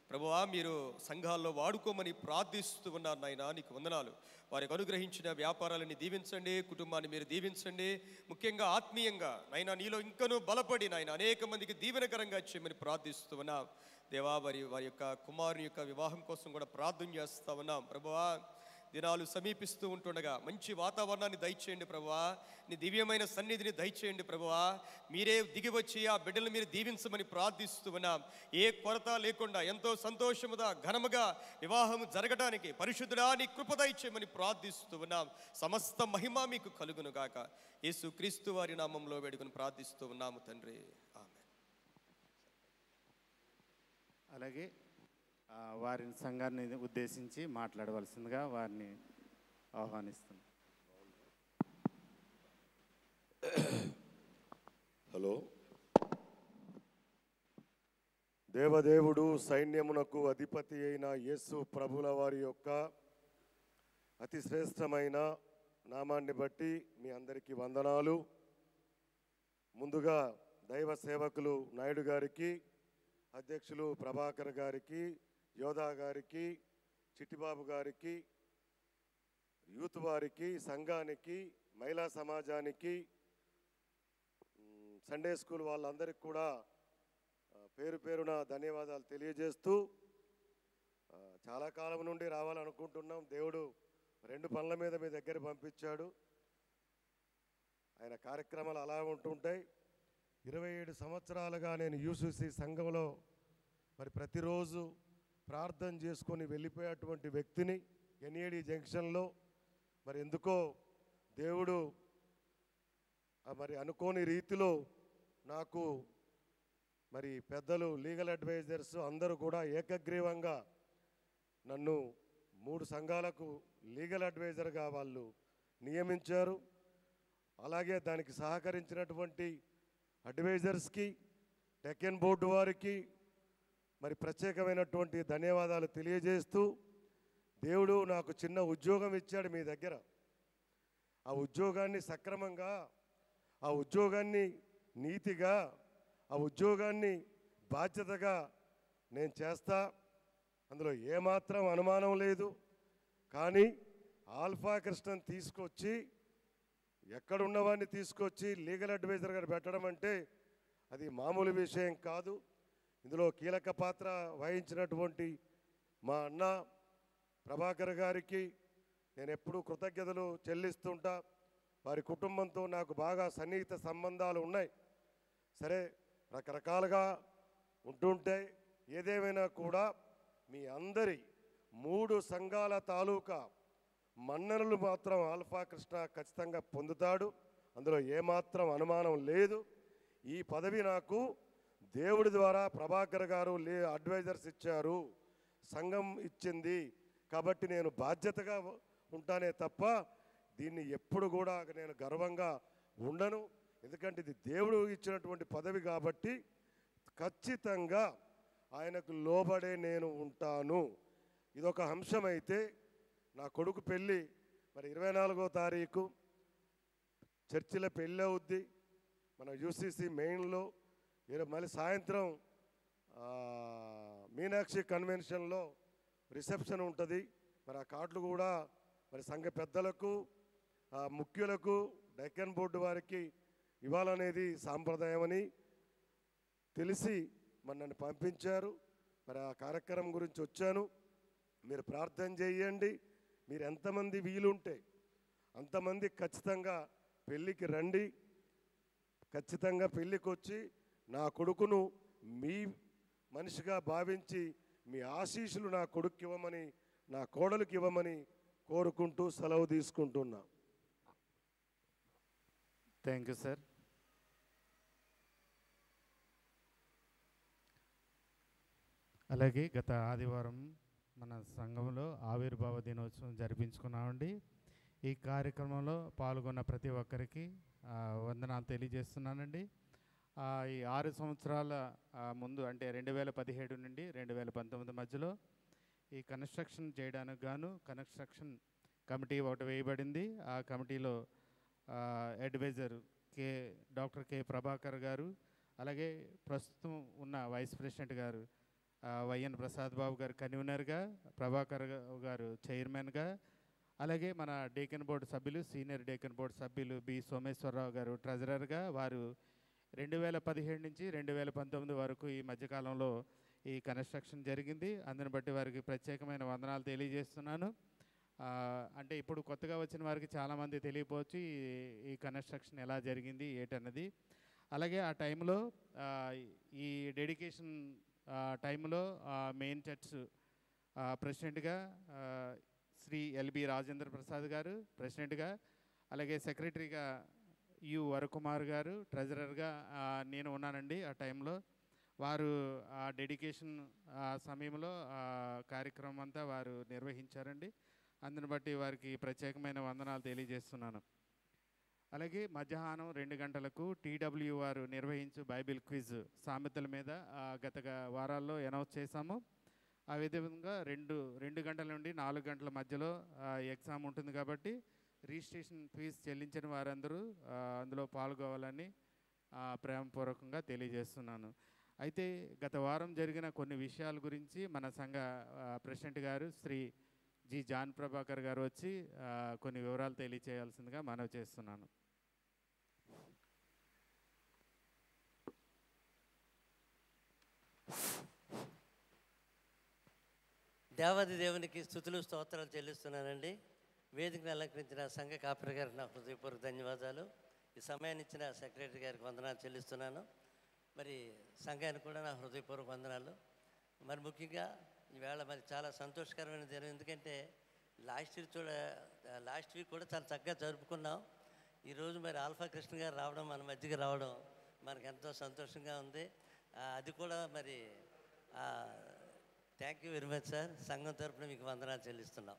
ప్రభువా మీరు సంఘాల్లో వాడుకోమని ప్రార్థిస్తూ ఉన్నారు నాయన. నీకు వందనాలు. వారికి అనుగ్రహించిన వ్యాపారాలని దీవించండి, కుటుంబాన్ని మీరు దీవించండి, ముఖ్యంగా ఆత్మీయంగా నైనా నీలో ఇంకనూ బలపడి నాయన అనేక మందికి దీవెనకరంగా చేయమని ప్రార్థిస్తూ ఉన్నాం దేవా. వారి యొక్క కుమారుని యొక్క వివాహం కోసం కూడా ప్రార్థన చేస్తూ ఉన్నాం ప్రభువా. దినాలు సమీపిస్తూ ఉంటుండగా మంచి వాతావరణాన్ని దయచేయండి ప్రభువా. నీ దివ్యమైన సన్నిధిని దయచేయండి ప్రభువా. మీరే దిగి వచ్చి ఆ బిడ్డలు మీరు దీవించమని ప్రార్థిస్తూ ఉన్నాం. ఏ కొరత లేకుండా ఎంతో సంతోషముగా ఘనముగా వివాహం జరగడానికి పరిశుద్ధుడా నీ కృప దయచేయమని ప్రార్థిస్తూ ఉన్నాం. సమస్త మహిమ మీకు కలుగును గాక. యేసు క్రీస్తు వారి నామంలో వేడుకొని ప్రార్థిస్తూ ఉన్నాము తండ్రి, ఆమేన్. అలాగే వారి సంఘాన్ని ఉద్దేశించి మాట్లాడవలసిందిగా వారిని ఆహ్వానిస్తున్నాం. హలో. దేవదేవుడు సైన్యమునకు అధిపతి అయిన యేసు ప్రభుల వారి యొక్క అతి శ్రేష్టమైన నామాన్ని బట్టి మీ అందరికీ వందనాలు. ముందుగా దైవ సేవకులు నాయుడు గారికి, అధ్యక్షులు ప్రభాకర్ గారికి, యోధా గారికి, చిట్టిబాబు గారికి, యూత్ వారికి, సంఘానికి, మహిళా సమాజానికి, సండే స్కూల్ వాళ్ళందరికీ కూడా పేరు పేరున ధన్యవాదాలు తెలియజేస్తూ, చాలా కాలం నుండి రావాలనుకుంటున్నాం. దేవుడు 2 పనుల మీద మీ దగ్గర పంపించాడు. ఆయన కార్యక్రమాలు అలా ఉంటుంటాయి. 27 సంవత్సరాలుగా నేను యూసీసీ సంఘంలో మరి ప్రతిరోజు ప్రార్థన చేసుకొని వెళ్ళిపోయేటువంటి వ్యక్తిని ఎన్ఏడి జంక్షన్లో మరి ఎందుకో దేవుడు మరి అనుకోని రీతిలో నాకు మరి పెద్దలు లీగల్ అడ్వైజర్స్ అందరూ కూడా ఏకగ్రీవంగా నన్ను 3 సంఘాలకు లీగల్ అడ్వైజర్గా వాళ్ళు నియమించారు. అలాగే దానికి సహకరించినటువంటి అడ్వైజర్స్కి టెకెన్ బోర్డు వారికి మరి ప్రత్యేకమైనటువంటి ధన్యవాదాలు తెలియజేస్తూ, దేవుడు నాకు చిన్న ఉద్యోగం ఇచ్చాడు మీ దగ్గర. ఆ ఉద్యోగాన్ని సక్రమంగా, ఆ ఉద్యోగాన్ని నీతిగా, ఆ ఉద్యోగాన్ని బాధ్యతగా నేను చేస్తా, అందులో ఏమాత్రం అనుమానం లేదు. కానీ ఆల్ఫా కృష్ణన్ తీసుకొచ్చి, ఎక్కడున్నవాడిని తీసుకొచ్చి లీగల్ అడ్వైజర్గా పెట్టడం అంటే అది మామూలు విషయం కాదు. ఇందులో కీలక పాత్ర వహించినటువంటి మా అన్న ప్రభాకర్ గారికి నేను ఎప్పుడూ కృతజ్ఞతలు చెల్లిస్తుంటా. వారి కుటుంబంతో నాకు బాగా సన్నిహిత సంబంధాలు ఉన్నాయి. సరే, రకరకాలుగా ఉంటుంటే ఏదేమైనా కూడా మీ అందరి 3 సంఘాల తాలూకా మన్ననలు మాత్రం ఆల్ఫా కృష్ణ ఖచ్చితంగా పొందుతాడు. అందులో ఏమాత్రం అనుమానం లేదు. ఈ పదవి నాకు దేవుడి ద్వారా ప్రభాకర్ గారు అడ్వైజర్స్ ఇచ్చారు, సంఘం ఇచ్చింది కాబట్టి నేను బాధ్యతగా ఉంటానే తప్ప దీన్ని ఎప్పుడు కూడా నేను గర్వంగా ఉండను. ఎందుకంటే ఇది దేవుడు ఇచ్చినటువంటి పదవి కాబట్టి ఖచ్చితంగా ఆయనకు లోబడే నేను ఉంటాను. ఇదొక అంశం. అయితే నా కొడుకు పెళ్ళి మరి 24వ తారీఖు చర్చిలో పెళ్ళి అవుద్ది మన యూసీసీ మెయిన్లో. మళ్ళీ సాయంత్రం మీనాక్షి కన్వెన్షన్లో రిసెప్షన్ ఉంటుంది. మరి ఆ కార్డులు కూడా మరి సంఘ పెద్దలకు, ముఖ్యులకు, డెక్కన్ బోర్డు వారికి ఇవ్వాలనేది సాంప్రదాయమని తెలిసి మరి నన్ను పంపించారు. మరి ఆ కార్యక్రమం గురించి వచ్చాను. మీరు ప్రార్థన చేయండి. మీరు ఎంతమంది వీలుంటే అంతమంది ఖచ్చితంగా పెళ్ళికి రండి. ఖచ్చితంగా పెళ్ళికి వచ్చి నా కొడుకును మీ మనిషిగా భావించి మీ ఆశీస్సులు నా కొడుకు ఇవ్వమని, నా కోడలికి ఇవ్వమని కోరుకుంటూ సెలవు తీసుకుంటున్నా. Thank you sir. అలాగే గత ఆదివారం మన సంఘంలో ఆవిర్భావ దినోత్సవం జరిపించుకున్నామండి. ఈ కార్యక్రమంలో పాల్గొన్న ప్రతి ఒక్కరికి వందనాలు తెలియజేస్తున్నానండి. ఈ 6 సంవత్సరాల ముందు అంటే 2017 నుండి 2019 మధ్యలో ఈ కన్స్ట్రక్షన్ చేయడానికి గాను కన్స్ట్రక్షన్ కమిటీ ఒకటి వేయబడింది. ఆ కమిటీలో అడ్వైజర్ డాక్టర్ కె ప్రభాకర్ గారు, అలాగే ప్రస్తుతం ఉన్న వైస్ ప్రెసిడెంట్ గారు వైఎన్ ప్రసాద్ బాబు గారు కన్వీనర్గా, ప్రభాకర్ గారు చైర్మన్గా, అలాగే మన డేకన్ బోర్డు సభ్యులు, సీనియర్ డేకన్ బోర్డు సభ్యులు బి సోమేశ్వరరావు గారు ట్రెజరర్గా, వారు 2017 నుంచి 2019 వరకు ఈ మధ్యకాలంలో ఈ కన్స్ట్రక్షన్ జరిగింది. అందుని బట్టి వారికి ప్రత్యేకమైన వందనాలు తెలియజేస్తున్నాను. అంటే ఇప్పుడు కొత్తగా వచ్చిన వారికి చాలామంది తెలియపోవచ్చు ఈ కన్స్ట్రక్షన్ ఎలా జరిగింది ఏటన్నది. అలాగే ఆ టైంలో ఈ డెడికేషన్ టైంలో మెయిన్ చర్చ్ ప్రెసిడెంట్గా శ్రీ ఎల్బి రాజేంద్ర ప్రసాద్ గారు ప్రెసిడెంట్గా, అలాగే సెక్రటరీగా యు వరకుమార్ గారు, ట్రెజరర్గా నేను ఉన్నానండి. ఆ టైంలో వారు ఆ డెడికేషన్ సమయంలో కార్యక్రమం అంతా వారు నిర్వహించారండి. అందుని బట్టి వారికి ప్రత్యేకమైన వందనాలు తెలియజేస్తున్నాను. అలాగే మధ్యాహ్నం 2 గంటలకు టీడబ్ల్యూ వారు నిర్వహించు బైబిల్ క్విజ్ సామెతల మీద గత వారాల్లో అనౌన్స్ చేశాము. ఆ విధంగా 2 గంటల నుండి 4 గంటల మధ్యలో ఎగ్జామ్ ఉంటుంది కాబట్టి రిజిస్ట్రేషన్ ఫీజు చెల్లించిన వారందరూ అందులో పాల్గొవాలని ప్రేమపూర్వకంగా తెలియజేస్తున్నాను. అయితే గత వారం జరిగిన కొన్ని విషయాల గురించి మన సంఘ ప్రెసిడెంట్ గారు శ్రీ జి జాన్ ప్రభాకర్ గారు వచ్చి కొన్ని వివరాలు తెలియచేయాల్సిందిగా మనవి చేస్తున్నాను. దేవాది దేవునికి స్తుతులు స్తోత్రాలు చెల్లిస్తున్నానండి. వేదికను అలంకరించిన సంఘ కాపరి గారికి నా హృదయపూర్వక ధన్యవాదాలు. ఈ సమయాన్ని ఇచ్చిన సెక్రటరీ గారికి వందనాలు చెల్లిస్తున్నాను. మరి సంఘానికి కూడా నా హృదయపూర్వక వందనాలు. మరి ముఖ్యంగా ఈవేళ మరి చాలా సంతోషకరమైన దినం. ఎందుకంటే లాస్ట్ వీక్ కూడా చాలా చక్కగా జరుపుకున్నాం. ఈరోజు మరి ఆల్ఫా కృష్ణ గారు రావడం, మన మధ్యకి రావడం మనకు ఎంతో సంతోషంగా ఉంది. అది కూడా మరి thank you very much sir. సంఘం తరఫున మీకు వందనాలు చెల్లిస్తున్నాం.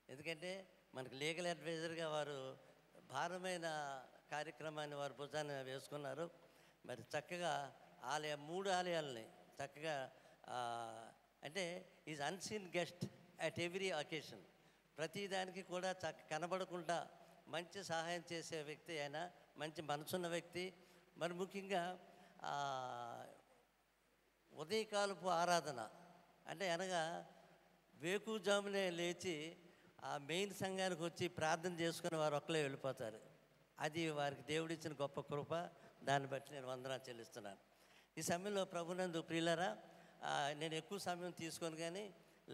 ఎందుకంటే మనకు లీగల్ అడ్వైజర్గా వారు భారమైన కార్యక్రమాన్ని వారు భుజాన్ని వేసుకున్నారు. మరి చక్కగా 3 ఆలయాలని చక్కగా అంటే is unseen guest at every occasion. ప్రతిదానికి కూడా కనబడకుండా మంచి సహాయం చేసే వ్యక్తి ఆయన, మంచి మనసున్న వ్యక్తి. మరి ముఖ్యంగా ఉదయకాలపు ఆరాధన అంటే అనగా వేకుజామునే లేచి ఆ మెయిన్ సంఘానికి వచ్చి ప్రార్థన చేసుకుని వారు ఒక్కలే వెళ్ళిపోతారు. అది వారికి దేవుడిచ్చిన గొప్ప కృప. దాన్ని బట్టి నేను వందనాలు చెల్లిస్తున్నాను. ఈ సమయంలో ప్రభునందు ప్రియులారా, నేను ఎక్కువ సమయం తీసుకొని కానీ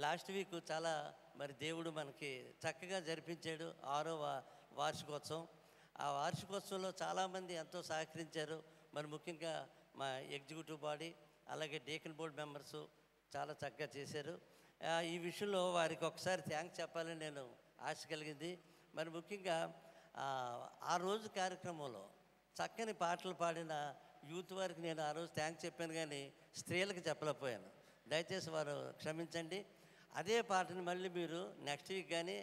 లాస్ట్ వీక్ చాలా మరి దేవుడు మనకి చక్కగా జరిపించాడు 6వ వార్షికోత్సవం. ఆ వార్షికోత్సవంలో చాలామంది ఎంతో సహకరించారు. మరి ముఖ్యంగా మా ఎగ్జిక్యూటివ్ బాడీ అలాగే డేకన్ బోర్డ్ మెంబర్సు చాలా చక్కగా చేశారు. ఈ విషయంలో వారికి ఒకసారి థ్యాంక్స్ చెప్పాలని నేను ఆశ కలిగింది. మరి ముఖ్యంగా ఆ రోజు కార్యక్రమంలో చక్కని పాటలు పాడిన యూత్ వారికి నేను ఆ రోజు థ్యాంక్స్ చెప్పాను, కానీ స్త్రీలకు చెప్పలేకపోయాను. దయచేసి వారు క్షమించండి. అదే పాటని మళ్ళీ మీరు నెక్స్ట్ వీక్ కానీ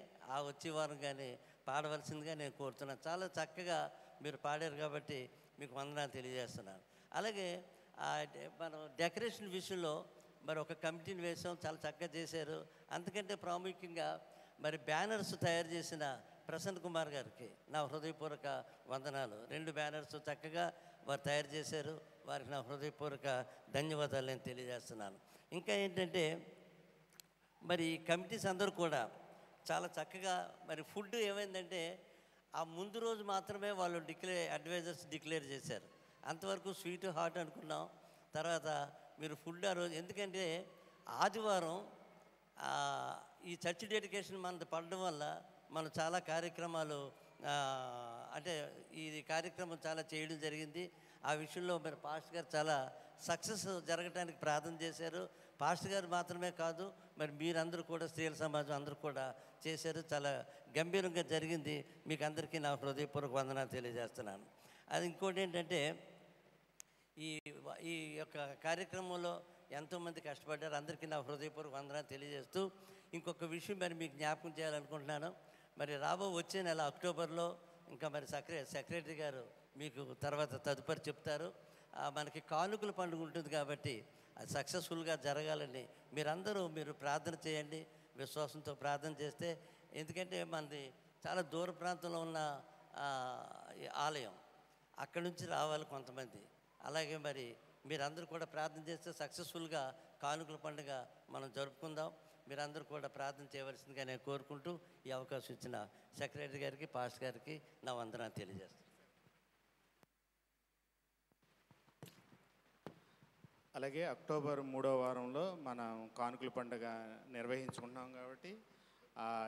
వచ్చే వారం కానీ పాడవలసిందిగా నేను కోరుతున్నాను. చాలా చక్కగా మీరు పాడారు కాబట్టి మీకు వందనాలు తెలియజేస్తున్నాను. అలాగే మనం డెకరేషన్ విషయంలో మరి ఒక కమిటీని వేసాం, చాలా చక్కగా చేశారు. అంతకంటే ప్రాముఖ్యంగా మరి బ్యానర్స్ తయారు చేసిన ప్రసన్న కుమార్ గారికి నా హృదయపూర్వక వందనాలు. 2 బ్యానర్స్ చక్కగా వారు తయారు చేశారు. వారికి నా హృదయపూర్వక ధన్యవాదాలు నేను తెలియజేస్తున్నాను. ఇంకా ఏంటంటే మరి కమిటీస్ అందరూ కూడా చాలా చక్కగా మరి ఫుడ్ ఏమైందంటే ఆ ముందు రోజు మాత్రమే వాళ్ళు అడ్వైజర్స్ డిక్లేర్ చేశారు. అంతవరకు స్వీట్ హాట్ అనుకున్నాం. తర్వాత మీరు ఫుడ్ ఆ రోజు, ఎందుకంటే ఆదివారం ఈ చర్చ్ డెడికేషన్ మనది పడడం వల్ల మనం చాలా కార్యక్రమాలు అంటే ఈ కార్యక్రమం చాలా చేయడం జరిగింది. ఆ విషయంలో మరి పాస్టర్ గారు చాలా సక్సెస్ జరగడానికి ప్రార్థన చేశారు. పాస్టర్ గారు మాత్రమే కాదు, మరి మీరందరూ కూడా స్త్రీల సమాజం అందరూ కూడా చేశారు. చాలా గంభీరంగా జరిగింది. మీకు అందరికీ నా హృదయపూర్వక వందనాలు తెలియజేస్తున్నాను. అది ఇంకోటి ఏంటంటే ఈ యొక్క కార్యక్రమంలో ఎంతోమంది కష్టపడ్డారు. అందరికీ నా హృదయపూర్వక వందనాలు తెలియజేస్తూ ఇంకొక విషయం మరి మీకు జ్ఞాపకం చేయాలనుకుంటున్నాను. మరి వచ్చే నెల అక్టోబర్లో ఇంకా మరి సెక్రటరీ గారు మీకు తర్వాత తదుపరి చెప్తారు. మనకి కానుకల పండుగ ఉంటుంది కాబట్టి అది సక్సెస్ఫుల్గా జరగాలని మీరు ప్రార్థన చేయండి. విశ్వాసంతో ప్రార్థన చేస్తే, ఎందుకంటే మనది చాలా దూర ప్రాంతంలో ఉన్న ఆలయం, అక్కడి నుంచి రావాలి కొంతమంది. అలాగే మరి మీరందరూ కూడా ప్రార్థన చేస్తే సక్సెస్ఫుల్గా కానుకల పండుగ మనం జరుపుకుందాం. మీరందరూ కూడా ప్రార్థన చేయవలసిందిగా నేను కోరుకుంటూ ఈ అవకాశం ఇచ్చిన సెక్రటరీ గారికి, పాస్టర్ గారికి నా వందనాలు తెలియజేస్తాను. అలాగే అక్టోబర్ 3వ వారంలో మనం కానుకల పండుగ నిర్వహించుకుంటున్నాం కాబట్టి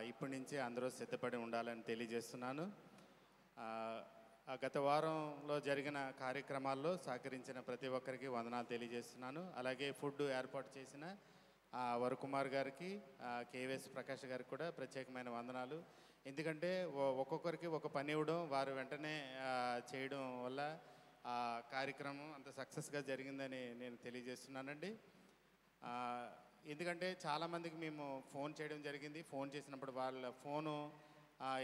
ఇప్పటి నుంచే అందరూ సిద్ధపడి ఉండాలని తెలియజేస్తున్నాను. గత వారంలో జరిగిన కార్యక్రమాల్లో సహకరించిన ప్రతి ఒక్కరికి వందనాలు తెలియజేస్తున్నాను. అలాగే ఫుడ్ ఏర్పాటు చేసిన వరకుమార్ గారికి, కేవీఎస్ ప్రకాష్ గారికి కూడా ప్రత్యేకమైన వందనాలు. ఎందుకంటే ఒక్కొక్కరికి ఒక పని ఇవ్వడం, వారు వెంటనే చేయడం వల్ల ఆ కార్యక్రమం అంత సక్సెస్గా జరిగిందని నేను తెలియజేస్తున్నానండి. ఎందుకంటే చాలామందికి మేము ఫోన్ చేయడం జరిగింది. ఫోన్ చేసినప్పుడు వాళ్ళ ఫోను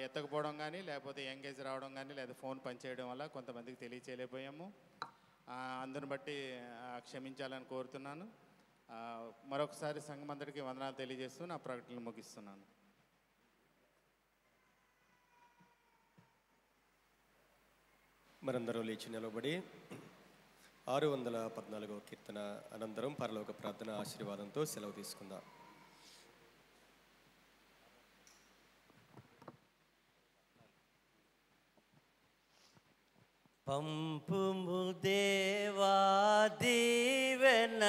ఎత్తకపోవడం కానీ, లేకపోతే ఎంగేజ్ రావడం కానీ, లేదా ఫోన్ పనిచేయడం వల్ల కొంతమందికి తెలియచేయలేకపోయాము. అందుని బట్టి క్షమించాలని కోరుతున్నాను. మరొకసారి సంఘం అందరికీ వందనాలు తెలియజేస్తూ నా ప్రకటనలు ముగిస్తున్నాను. మనందరూ లేచి నిలబడి 614వ కీర్తన అనంతరం పరలోక ప్రార్థన ఆశీర్వాదంతో సెలవు తీసుకుందాం. పంపుము దేవా దీవెనలతో,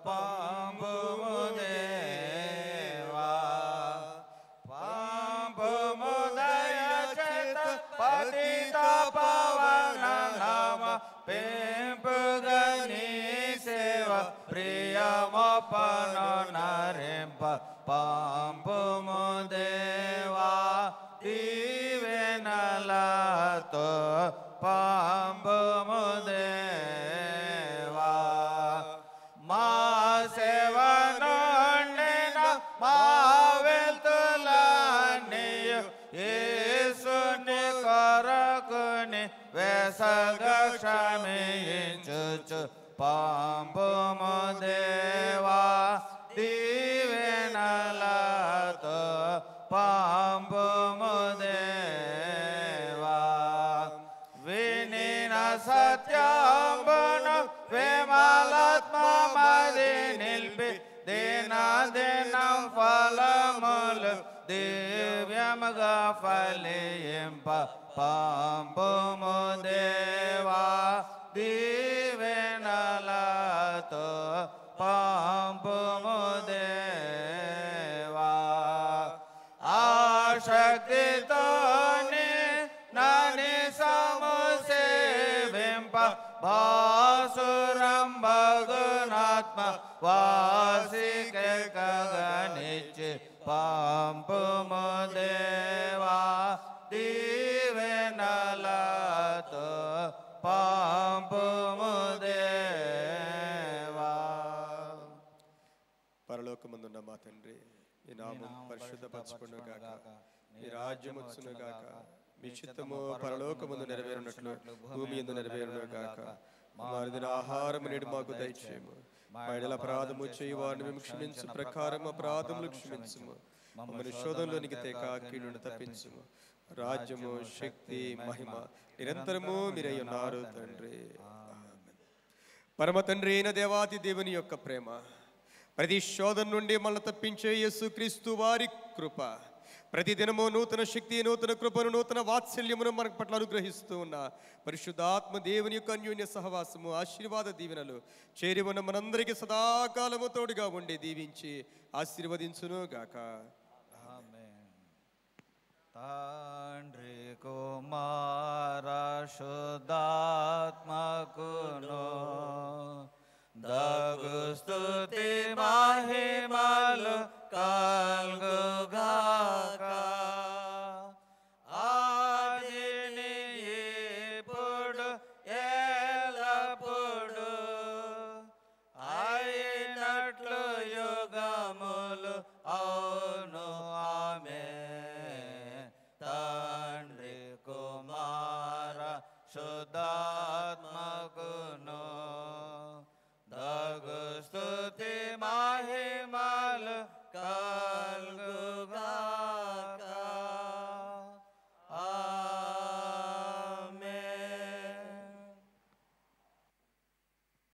పంపుము దేవా, పంపుము దయచేత పతిత తరింపుగని సేవ ప్రియమొప్పను నరింప పంపుము దేవా దీవెనలతో పంపుము దేవా మా సేవ నుండిన మా వెల్తులన్నీయు యేసుని కొరకుని వేసగ క్షమించుచు పంపుము దేవా దీవెనలతో పంపుము దేవా వినిన సత్యమును విమలాత్మమది నిల్పి దినం ఫలములు దివ్యముగా ఫలింప పంపుము దేవా దీవెనలతో పంపుము దేవా ఆశక్తితోని నని సముసేవింప భాసురం భగునాత్మ వాసికే కగనిచ్చి పంపుము దేవా దీవెనలతో పంపుము దేవా. పరలోకమందున్న మా తండ్రి, మీ నామం పరిశుద్ధపరచుకొను గాక, మీ రాజ్యం వచ్చును గాక, మీ చిత్తము పరలోకమందు నెరవేరునట్లు భూమి యందు నెరవేరును గాక. మా అనుదిన ఆహారము నేడు మాకు దయచేయము. మా ఎడల అపరాధము చేయు వారిని మేము క్షమించు ప్రకారం అపరాధములు క్షమించుము. మమ్మల్ని శోధనలోనికి తేక కీడును తప్పించుము. రాజ్యము, శక్తి, మహిమ నిరంతరము మీరై ఉన్నారు తండ్రి. పరమ తండ్రి అయిన దేవాతి దేవుని యొక్క ప్రేమ, ప్రతి శోధన నుండి మనల్ని తప్పించే యేసుక్రీస్తు వారి కృప, ప్రతిదినము నూతన శక్తి, నూతన కృపను, నూతన వాత్సల్యమును మన పట్ల అనుగ్రహిస్తూ ఉన్న పరిశుద్ధాత్మ దేవుని యొక్క అన్యోన్య సహవాసము, ఆశీర్వాద దీవెనలు చేరి ఉన్న మనందరికీ సదాకాలము తోడుగా ఉండి దీవించి ఆశీర్వదించును గాక. తండ్రి కుమార శుద్ధాత్మకును